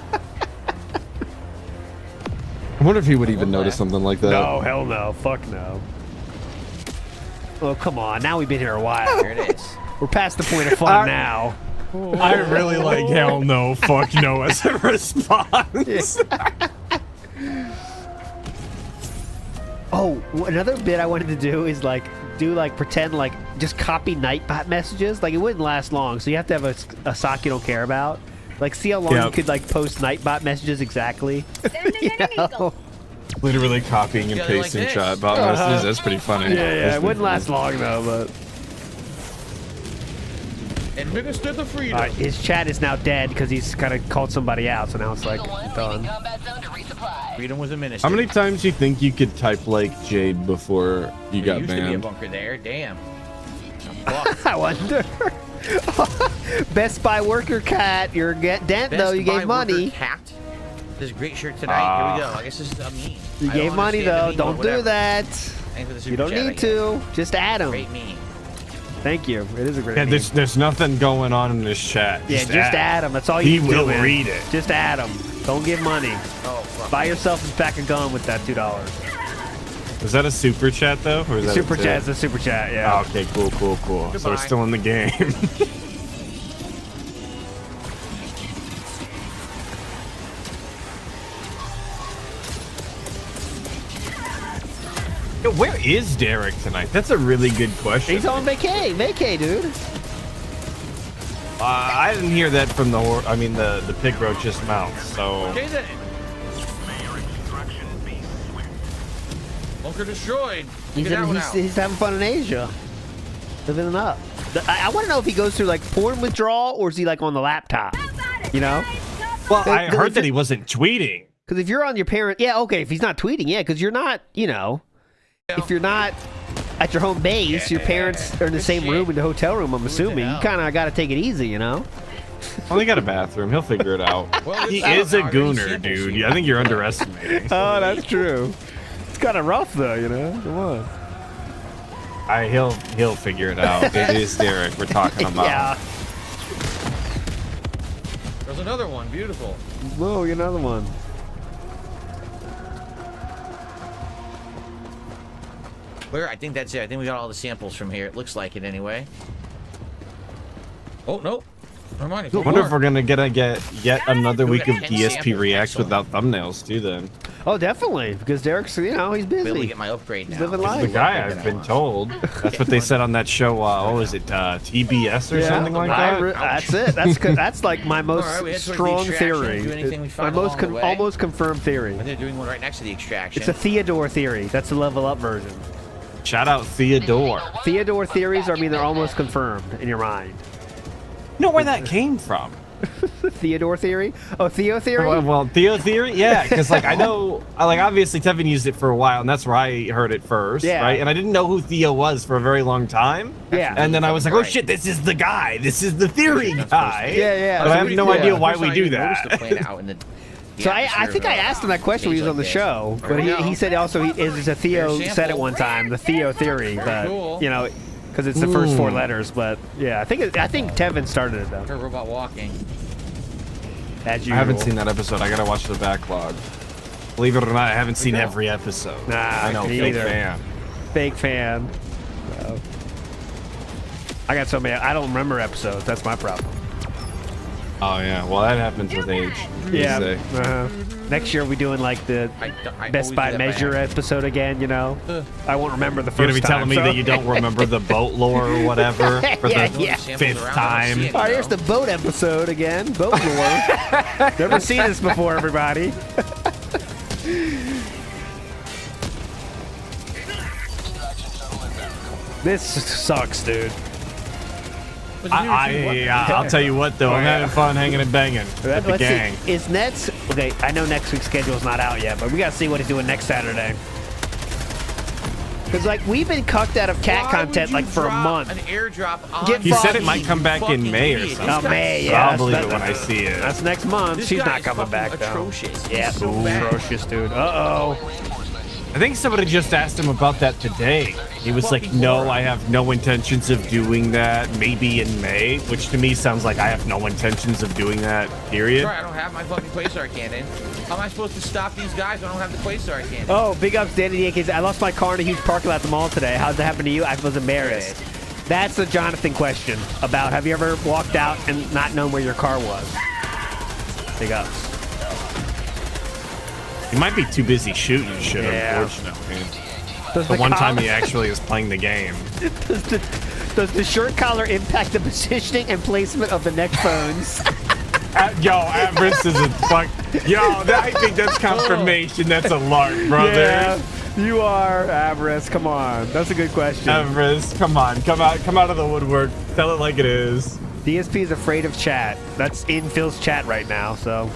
wonder if he would even notice something like that. No, hell no. Fuck no. Oh, come on. Now we've been here a while. There it is. We're past the point of fun now. I really like hell no, fuck no as a response. Oh, another bit I wanted to do is pretend like just copy Nightbot messages. Like it wouldn't last long, so you have to have a sock you don't care about. Like see how long you could like post Nightbot messages exactly. You know? Literally copying and pasting chatbot messages. That's pretty funny. Yeah, it wouldn't last long though, but Administer the freedom. All right, his chat is now dead because he's kind of called somebody out, so now it's like done. Freedom was administered. How many times do you think you could type like Jade before you got There used to be a banned? bunker there. Damn. I wonder. Best Buy worker cat. You're dent though. You gave money. Cat. This is a great shirt tonight. Here we go. I guess this is a meme. You I gave don't money understand the though. meme, Don't but do whatever. that. Thanks for the super You don't chat, I need guess. to. Just add him. Great meme. Thank you. It is a great Yeah, meme. there's nothing going on in this chat. Yeah, just add him. That's all you He do, will man. read it. Just add him. Don't give money. Oh, fuck. Buy yourself a pack of gum with that $2. Is that a super chat though, or is that Super a chat is a super chat. Yeah. Oh, okay, cool. So Goodbye. we're still in the game. Yo, where is Derek tonight? That's a really good question. He's on vacay, dude. I didn't hear that from the pig roach's mouth. So Okay then. Bunker destroyed. He's, Get that one out. he's having fun in Asia, living it up. I want to know if he goes through like porn withdrawal or is he like on the laptop? You know? well, I heard that he wasn't tweeting. Because if you're on your parent, yeah, okay. If he's not tweeting, yeah, because you're not, you know, if you're not at your home base, your parents are in the same room in the hotel room. I'm assuming you kind of got to take it easy, you know. Well, he got a bathroom. He'll figure it out. Well, He it's is a out. gooner, dude. I think you're underestimating. Oh, that's true. It's kind of rough though, you know. Come on. He'll figure it out. It is Derek we're talking about. Yeah. There's another one. Beautiful. Whoa, another one. Where? I think that's it. I think we got all the samples from here. It looks like it anyway. Oh, no. Never mind. I wonder if we're gonna get yet another We week got of 10 DSP samples. reacts Excellent. without thumbnails too. Then Oh, definitely, because Derek's, you know, he's Be able to busy. get my upgrade now. He's living the life. guy I've been told. That's what they said on that show. What was it? TBS or something like that. That's it. That's like my most All right, we head towards the strong extraction, theory. do anything we My find most along the way. almost confirmed theory. And they're doing one right next to the extraction. It's a Theodore theory. That's the level up version. Shout out Theodore. Theodore theories are, I mean, they're almost confirmed in your mind. You know where that came from? Theodore theory? Oh, Theo theory? Well, Theo theory, yeah, because like I know, like obviously Tevin used it for a while, and that's where I heard it first, Yeah. right? And I didn't know who Theo was for a very long time. Yeah. And then I was like, oh Right. shit, this is the guy. This is the theory guy. Yeah, yeah. But I have So no we- idea yeah. why First we time I do even noticed the that. plane out in the So I think I asked him that question when he was on the show, but he said also it's a Theo said it one time, the Theo theory, but cool. you know, because it's the first four letters. But yeah, I think Tevin started it though. Her robot walking. As I usual. haven't seen that episode. I gotta watch the backlog. Believe it or not, I haven't seen every episode. Nah, I know, me fake either. fan. Fake fan. So. I got so many. I don't remember episodes. That's my problem. Oh yeah, well that happens with age. Yeah. Say. Next year we're doing like the I Best always Buy do that by Measure episode again. You know, I won't remember the You're first gonna be telling time. me so- that you don't remember the boat lore or whatever for Yeah, the yeah. fifth time. All right, here's the boat episode again. Boat lore. Never seen this before, everybody. This sucks, dude. I'll tell you what though, I'm having fun hanging and banging with the Let's gang. see. Is Nets okay? I know next week's schedule's not out yet, but we gotta see what he's doing next Saturday. Because like we've been cucked out of cat content like for a month. An airdrop on Get He said it fucking might come back in May or something. Oh, May, yeah. I'll believe it when I see it. That's next month. This She's guy not is coming fucking back though. atrocious. He's Yeah, so bad. atrocious, dude. Uh-oh. I think somebody just asked him about that today. He was like, no, I have no intentions of doing that. Maybe in May, which to me sounds like I have no intentions of doing that, period. Sorry, I don't have my fucking Quasar cannon. How am I supposed to stop these guys when I don't have the Quasar cannon? Oh, big ups, Danny the AKs. I lost my car in a huge parking lot at the mall today. How'd that happen to you? I was embarrassed. That's the Jonathan question about have you ever walked out and not known where your car was? Big ups. He might be too busy shooting shit, Yeah. unfortunately. Does The the one time collar- he actually is playing the game. Does the shirt collar impact the positioning and placement of the neck bones? Yo, Avarice is a fuck. Yo, I think that's confirmation. That's a lark, brother. Yeah, you are, Avarice. Come on. That's a good question. Avarice, come on. Come out of the woodwork. Tell it like it is. DSP is afraid of chat. That's in Phil's chat right now, so.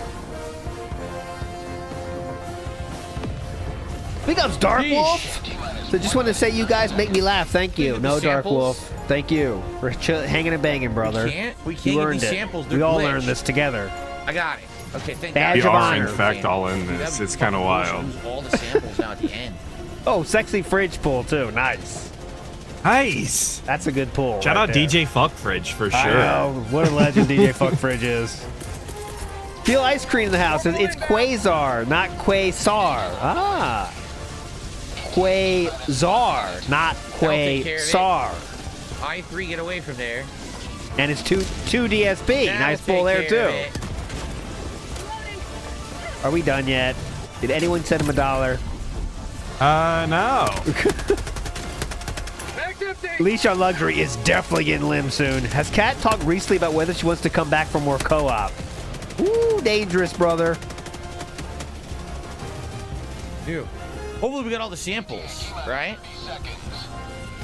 Big ups, Dark Wolf. So just wanted to say you guys make me laugh. Thank you. No, Dark Wolf. Thank you for hanging and banging, brother. We can't you get earned these it. samples. We all glitched. learned this together. I got it. Okay, thank Badge We of are, in honor. fact, all in this. It's kind of wild. All the samples now at the end. Oh, sexy fridge pull, too. Nice. Nice. That's a good pull. Shout right out there. DJ Fuck Fridge for sure. I know. What a legend DJ Fuck Fridge is. Feel Ice Cream in the house. It's Quasar, not Quasar. Ah. Quasar, not Quasar. I3, get away from there. And it's two DSP. Nice pull there, too. Are we done yet? Did anyone send him $1? No. Leash on Luxury is definitely getting limb soon. Has Kat talked recently about whether she wants to come back for more co-op? Ooh, dangerous, brother. Dude. Hopefully we got all the samples, right?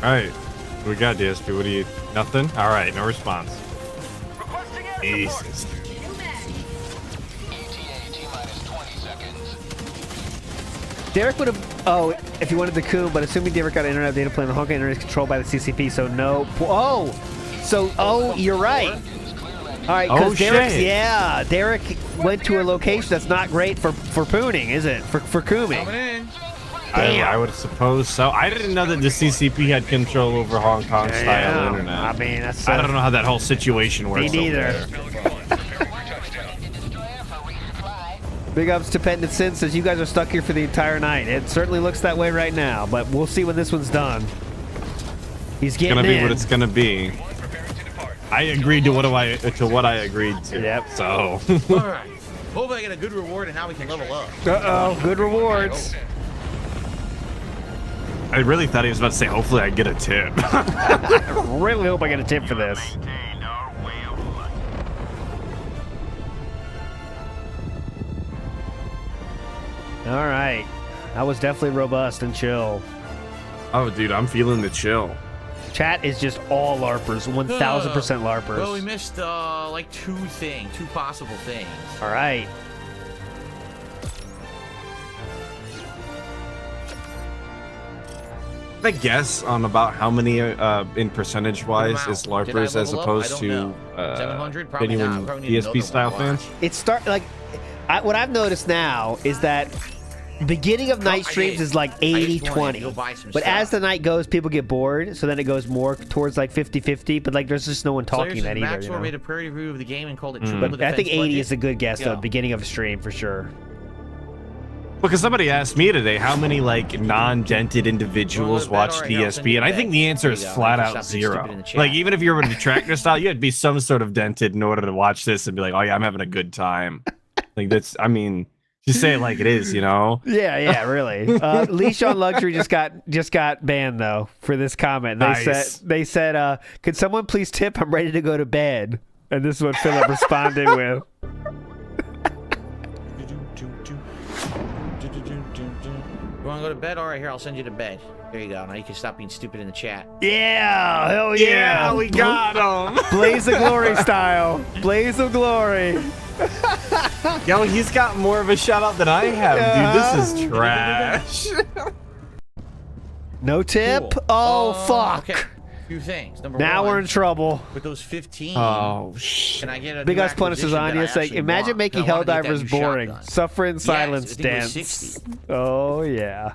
All right. We got DSP. What do you... Nothing? All right. No response. Jesus. Derek would have... Oh, if he wanted the Coon, but assuming Derek got internet data plan, the Hogan internet is controlled by the CCP, so no... Oh! So, you're right. All right, because Derek went to a location that's not great for pooning, is it? For cooming. I would suppose so. I didn't know that the CCP had control over Hong Kong style internet. I mean, that's... I don't know how that whole situation works. Me neither. Big ups to Pendant Sin says you guys are stuck here for the entire night. It certainly looks that way right now, but we'll see when this one's done. He's getting It's gonna be in. what it's gonna be. I agreed to what I agreed to. Yep. So. All right. Hopefully I get a good reward and now we can level up. Uh-oh. Good rewards. I really thought he was about to say, hopefully I get a tip. I really hope I get a tip for this. All right. That was definitely robust and chill. Oh, dude, I'm feeling the chill. Chat is just all LARPers, 1,000% LARPers. Well, we missed like two possible things. All right. I guess on about how many in percentage-wise is LARPers as opposed to 700? Probably genuine DSP style fans? What I've noticed now is that beginning of night streams is like 80-20. But as the night goes, people get bored, so then it goes more towards like 50-50. But like, there's just no one talking that either. Maxwell made a parody review of the game and called it Triple But Defense I think 80 budget. is a good guess, though. Beginning of a stream for sure. Because somebody asked me today how many like non-dented individuals watch DSP, and I think the answer is flat out 0. Like even if you were a detractor style, you had to be some sort of dented in order to watch this and be like, oh yeah, I'm having a good time. Like that's, I mean, just say it like it is, you know? Yeah, really. Leash on Luxury just got banned though for this comment. They said, could someone please tip? I'm ready to go to bed. And this is what Philip responded with. You want to go to bed? All right, here, I'll send you to bed. There you go. Now you can stop being stupid in the chat. Yeah, hell yeah. Yeah, we got him. Blaze of Glory style. Blaze of Glory. Yo, he's got more of a shout out than I have, dude. This is trash. No tip? Cool. Oh, fuck. Okay. Few things. Number Now one, we're in trouble. with those 15. Oh, shit. Can I get a Big new Us Punishes acquisition on that you. I Say, actually imagine want? making I wanna get that Helldivers new boring. shotgun. Suffer in silence I think it was dance. 60. Oh, yeah.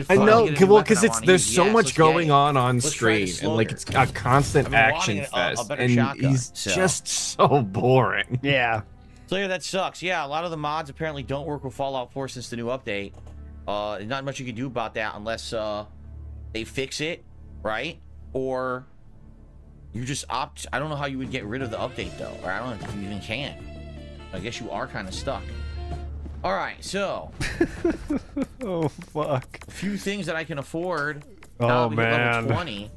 I know, Get a new well, weapon because I it's wanna there's use. so Yes, much let's get going it. on Let's try screen, the and like slower. it's a constant I've been action wanting fest, a better and shotgun, he's so. just so boring. Yeah. So yeah, that sucks. Yeah, a lot of the mods apparently don't work with Fallout 4 since the new update. Not much you can do about that unless they fix it, right? Or you just opt. I don't know how you would get rid of the update though, or I don't know if you even can. I guess you are kind of stuck. All right, so Oh, fuck. a few things that I can afford. Oh, now we hit man. level 20.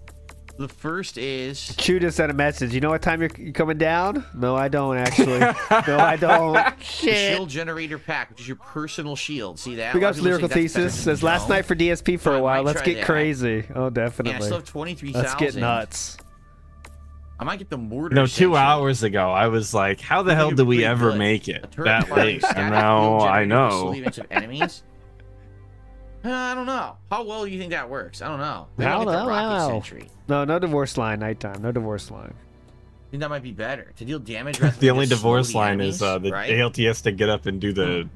The first is Chew just sent a message. You know what time you're coming down? No, I don't, actually. No, I don't. the Shit. Shield Generator Pack, which is your personal shield. See that? Big A lot ups of people Lyrical think that's better Thesis than says last no. night for DSP for So I a while. might Let's try get that. crazy. Oh, And definitely. I still have 23,000. Let's get nuts. I might get the mortar. No, 2 hours ago, I was like, how the hell do we ever make it that late? And now I know. Enemies. I don't know. How well do you think that works? I don't know. Maybe I I'll don't get the know. rocket sentry. No divorce line nighttime. No divorce line. I think that might be better to deal damage. The only divorce line is the ALT has to get up and do the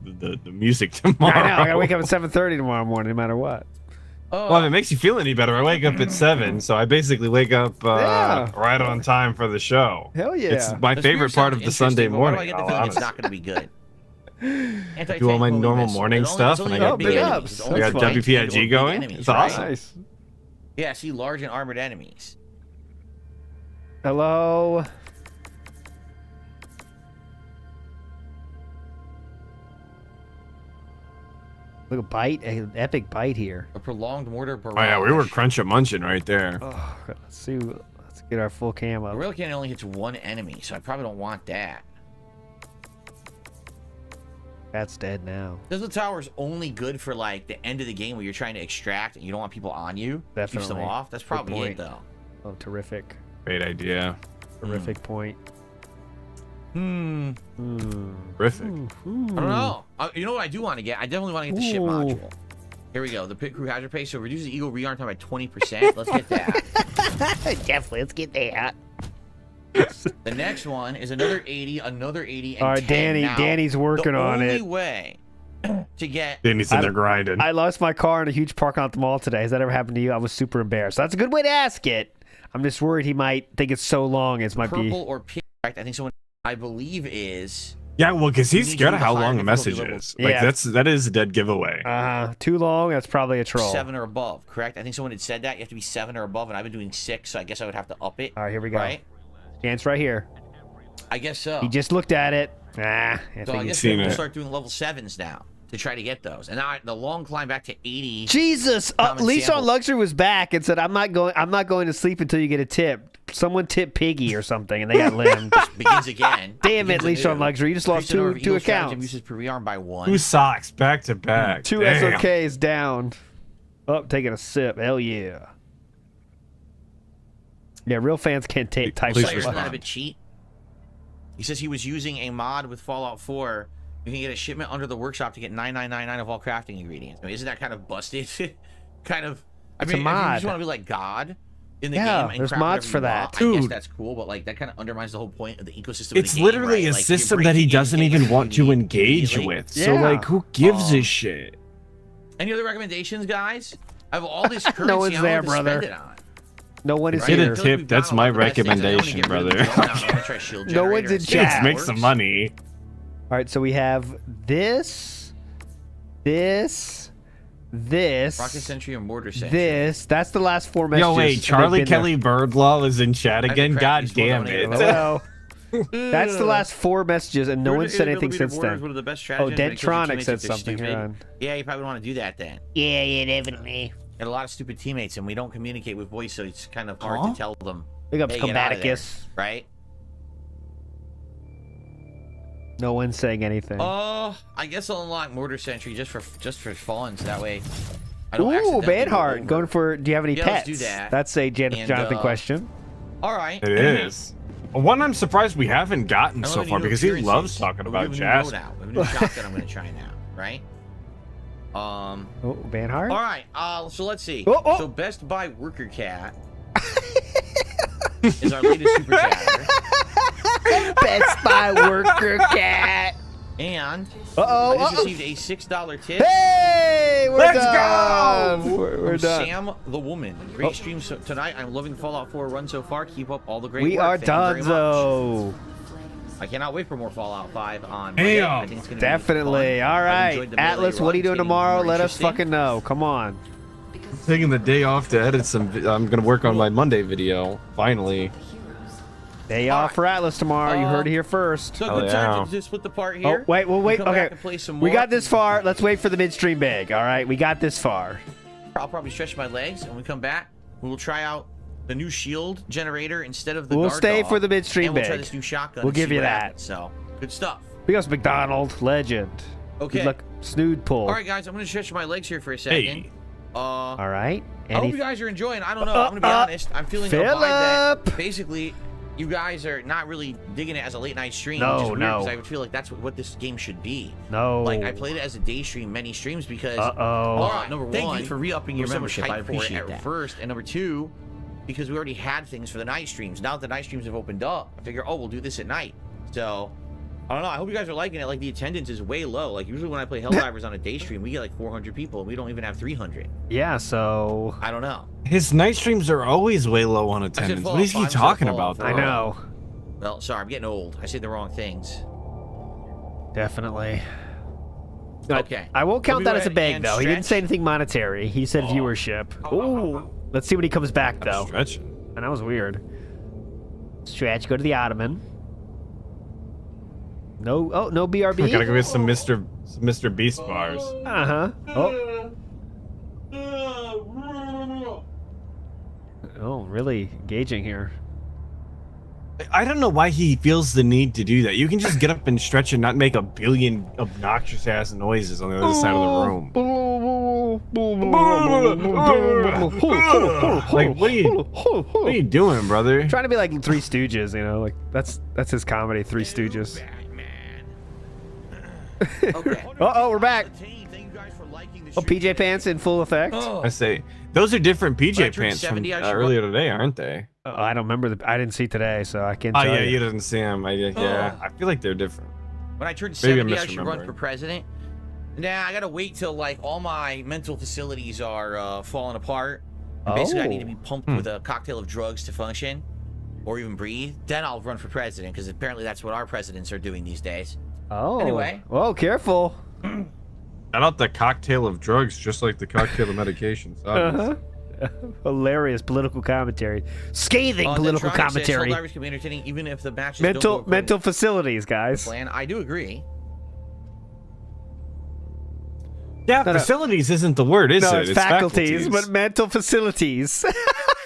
music tomorrow. I know. I gotta wake up at 7:30 tomorrow morning, no matter what. Well, if it makes you feel any better, I wake up at 7, so I basically wake up right on time for the show. Hell yeah! It's my favorite part of the Sunday morning. I get the feeling it's not going to be good. Do all my normal morning stuff, and I got WPIG going. It's awesome. Nice. Yeah, see large and armored enemies. Hello. Look, a bite, an epic bite here. A prolonged mortar barrage. Oh yeah, we were crunching munching right there. Oh, let's see. Let's get our full cam up. The rail cannon only hits one enemy, so I probably don't want that. That's dead now. This tower's only good for like the end of the game where you're trying to extract and you don't want people on you. Definitely. Keeps them off. That's probably it though. Oh, terrific. Great idea. Terrific point. Terrific. I don't know. You know what I do want to get? I definitely want to get the ship module. Here we go. The pit crew hazard pay. So reduce the eagle rearm time by 20%. Let's get that. Definitely. Let's get that. The next one is another 80, another 80, and all right, 10. Danny's working on it. The only way to get... Danny's in there grinding. I lost my car in a huge parking lot at the mall today. Has that ever happened to you? I was super embarrassed. So that's a good way to ask it. I'm just worried he might think it's so long as might be... Purple or pink. I think someone, I believe, is... Yeah, well, because he's scared of how long a message is. Like, Yeah. that is a dead giveaway. Too long, that's probably a troll. 7 or above, correct? I think someone had said that. You have to be 7 or above, and I've been doing 6, so I guess I would have to up it. All right, here we go. Right? Chance right here. I guess so. He just looked at it. So I guess seen we'll it. start doing level 7s now to try to get those. And now the long climb back to 80. Jesus! Leash on Luxury was back and said, I'm not going to sleep until you get a tip. Someone tip Piggy or something, and they got limbed. Begins again. Damn it, Leash on Luxury. You just lost two accounts. Uses per rearm by 1. 2 socks back to back. 2 Damn. SOKs down. Oh, taking a sip. Hell yeah. Yeah, real fans can't type. Slayer's not a bit cheat. He says he was using a mod with Fallout 4. You can get a shipment under the workshop to get 9999 of all crafting ingredients. I mean, isn't that kind of busted? kind of. I mean, a mod. If you just want to be like God in the game. Yeah, And there's craft mods whatever for you that. want, I guess Dude. that's cool, but like that kind of undermines the whole point of the ecosystem. It's of the game, literally right? a Like, system you're that he breaking doesn't anything even want to you need engage immediately. with. So, like, who gives a shit? Any other recommendations, guys? I have all this currency. No one's I there, don't know what to brother. spend it on. No one is Get here. a tip. That's my recommendation, brother. No one's in chat. Let's make some money. All right, so we have this, this, Rocket Sentry or Mortar Sentry. this. That's the last 4 messages. Yo, wait, Charlie Kelly Birdlaw is in chat again. God damn it. Hello. That's the last 4 messages, and no one said anything since then. One of the best Oh, strategies when it kills your Dentronic teammates said if they're something. stupid. Hang on. Yeah, you probably want to do that then. Yeah, definitely. Got a lot of stupid teammates, and we don't communicate with voice, so it's kind of hard to tell them. Big up hey, get out of there, Scomaticus. right? No one's saying anything. I guess I'll unlock Mortar Sentry just for fun, so that way I don't Ooh, accidentally go Banhart. over. Going for, do you have any Yeah, pets? let's do that. That's a Jonathan question. All right. It is. One I'm surprised we haven't gotten I so love far new because he appearances. loves talking We about have a new jazz. bow now. We have a new shotgun I'm going to try now, right? Oh, Banhart? All right, so let's see. So Best Buy Worker Cat is our latest super chatter. Best Buy Worker Cat. And Uh-oh, I just received a $6 tip. Hey, we're done. We're From done. Sam the Woman. Great stream tonight. I'm loving Fallout 4 run so far. Keep up all the great We work. are Thank you very much. done, I cannot wait for more Fallout 5 on Monday. I think it's gonna Definitely. be fun. All I've right. enjoyed the melee Atlas, what are you runs, doing getting tomorrow? more Let us interesting. fucking know. Come on. I'm taking the day off to edit some. I'm gonna work on my Monday video. Finally. Day off for Atlas tomorrow. You heard it here first. So good time to split the part Oh, here. wait. Come back Okay. and play some We more. got this far. Let's wait for the midstream bag. All right. We got this far. I'll probably stretch my legs, and when we come back, we'll try out the new shield generator instead of the We'll guard stay dog, for the midstream and we'll try bag. this new shotgun. We'll and give see you what that. happens. So good stuff. We got McDonald, legend. Okay. Good luck, snood pull. All right, guys, I'm gonna stretch my legs here for a second. Hey. All right. I hope you guys are enjoying. I don't know. I'm gonna be honest. I'm feeling a vibe that basically you guys are not really digging it as a late night stream. No, which is weird, no. because I would feel like that's what this game should be. No. Like, I played it as a day stream, many streams, because... number Thank one, you for re-upping your there was so much membership. I hype for it appreciate at that. first, and number two, because we already had things for the night streams. Now that the night streams have opened up, I figure, we'll do this at night. So, I don't know. I hope you guys are liking it. Like, the attendance is way low. Like, usually when I play Helldivers on a day stream, we get like 400 people, and we don't even have 300. Yeah, so... I don't know. His night streams are always way low on attendance. What is he talking about? I know. Well, sorry, I'm getting old. I say the wrong things. Definitely. Okay. I won't count that as a bag, though. He didn't say stretch. anything monetary. He said viewership. Ooh. Let's see when he comes back, though. Stretching. And that was weird. Stretch, go to the ottoman. No, no BRB. I gotta go get some Mr. Beast bars. Uh-huh. Oh, really engaging here. I don't know why he feels the need to do that. You can just get up and stretch and not make a billion obnoxious ass noises on the other side of the room. Like, what are you doing, brother? Trying to be like Three Stooges, you know, like that's his comedy, Three Stooges. Okay. We're back. Oh, PJ pants in full effect. I say those are different PJ pants from earlier today, aren't they? I don't remember I didn't see today, so I can't Oh tell yeah, you. you didn't see them. Yeah, I feel like they're different. When I turn Maybe 70, I'm I should run misremembering. for president. Nah, I gotta wait till like all my mental facilities are falling apart. And basically, I need to be pumped with a cocktail of drugs to function, or even breathe. Then I'll run for president, because apparently that's what our presidents are doing these days. Oh. Anyway. Whoa, careful. Shout out the cocktail of drugs, just like the cocktail of medications. Hilarious political commentary. Scathing political commentary. Helldivers can be entertaining even if the matches don't go Mental facilities, guys. plan. I do agree. Yeah, facilities isn't the word, is it? It's faculties, but mental facilities.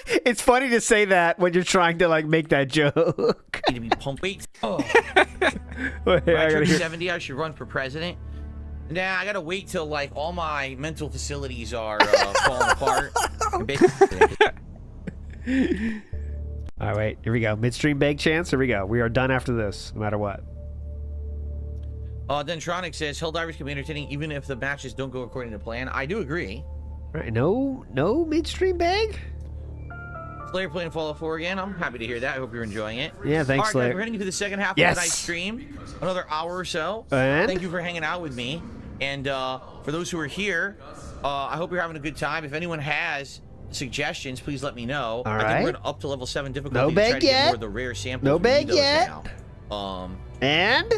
It's funny to say that when you're trying to like make that joke. Need to be pumped. Wait. When Wait, I turn 70, I should run for president. Nah, I gotta wait till like all my mental facilities are falling apart. And basically, all right, wait. Here we go. Midstream bag chance. Here we go. We are done after this, no matter what. Dentronic says Helldivers can be entertaining even if the matches don't go according to plan. I do agree. All right, no midstream bag. Slayer playing Fallout 4 again. I'm happy to hear that. I hope you're enjoying it. Yeah, thanks, All right, Slayer. guys, we're heading into the second half of the night stream. Another hour or so. And? Thank you for hanging out with me. And for those who are here, I hope you're having a good time. If anyone has suggestions, please let me know. All I think right. we're going up to level 7 difficulty No to try bag to get yet. more of the rare samples. No We bag need those yet. now. And?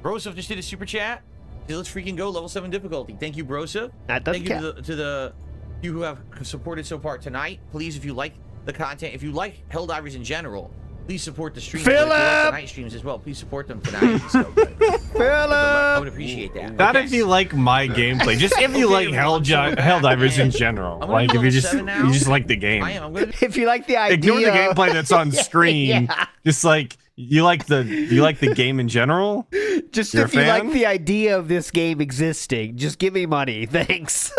Broseph just did a super chat. Hey, let's freaking go, level 7 difficulty. Thank you, Broseph. That doesn't Thank you count. to the you who have supported so far tonight. Please, if you like the content, if you like Helldivers in general, please support the streams. If you like the night streams as well, please support them tonight. I would appreciate that. Not if you like my gameplay, just if you like Helldivers in general. Like if you just like the game. I am. I'm gonna If you like the idea, Ignore the gameplay that's on screen. Yeah. Just like you like the game in general. Just You're if a you like fan? the idea of this game existing, just give me money. Thanks.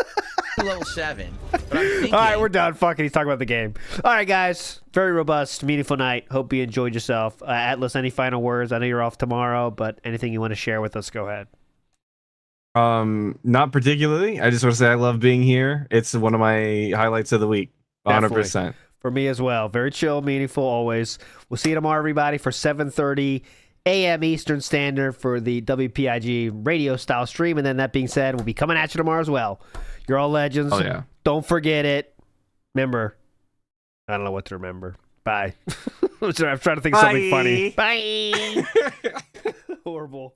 level 7. But I'm thinking, All right, we're done. Fuck it. He's talking about the game. All right, guys. Very robust, meaningful night. Hope you enjoyed yourself. Atlas, any final words? I know you're off tomorrow, but anything you want to share with us, go ahead. Not particularly. I just want to say I love being here. It's one of my highlights of the week. 100%. For me as well. Very chill, meaningful, always. We'll see you tomorrow, everybody, for 7:30 a.m. Eastern Standard for the WPIG radio style stream. And then that being said, we'll be coming at you tomorrow as well. You're all legends. Oh, yeah. Don't forget it. Remember. I don't know what to remember. Bye. I'm trying to think of something funny. Bye. Horrible.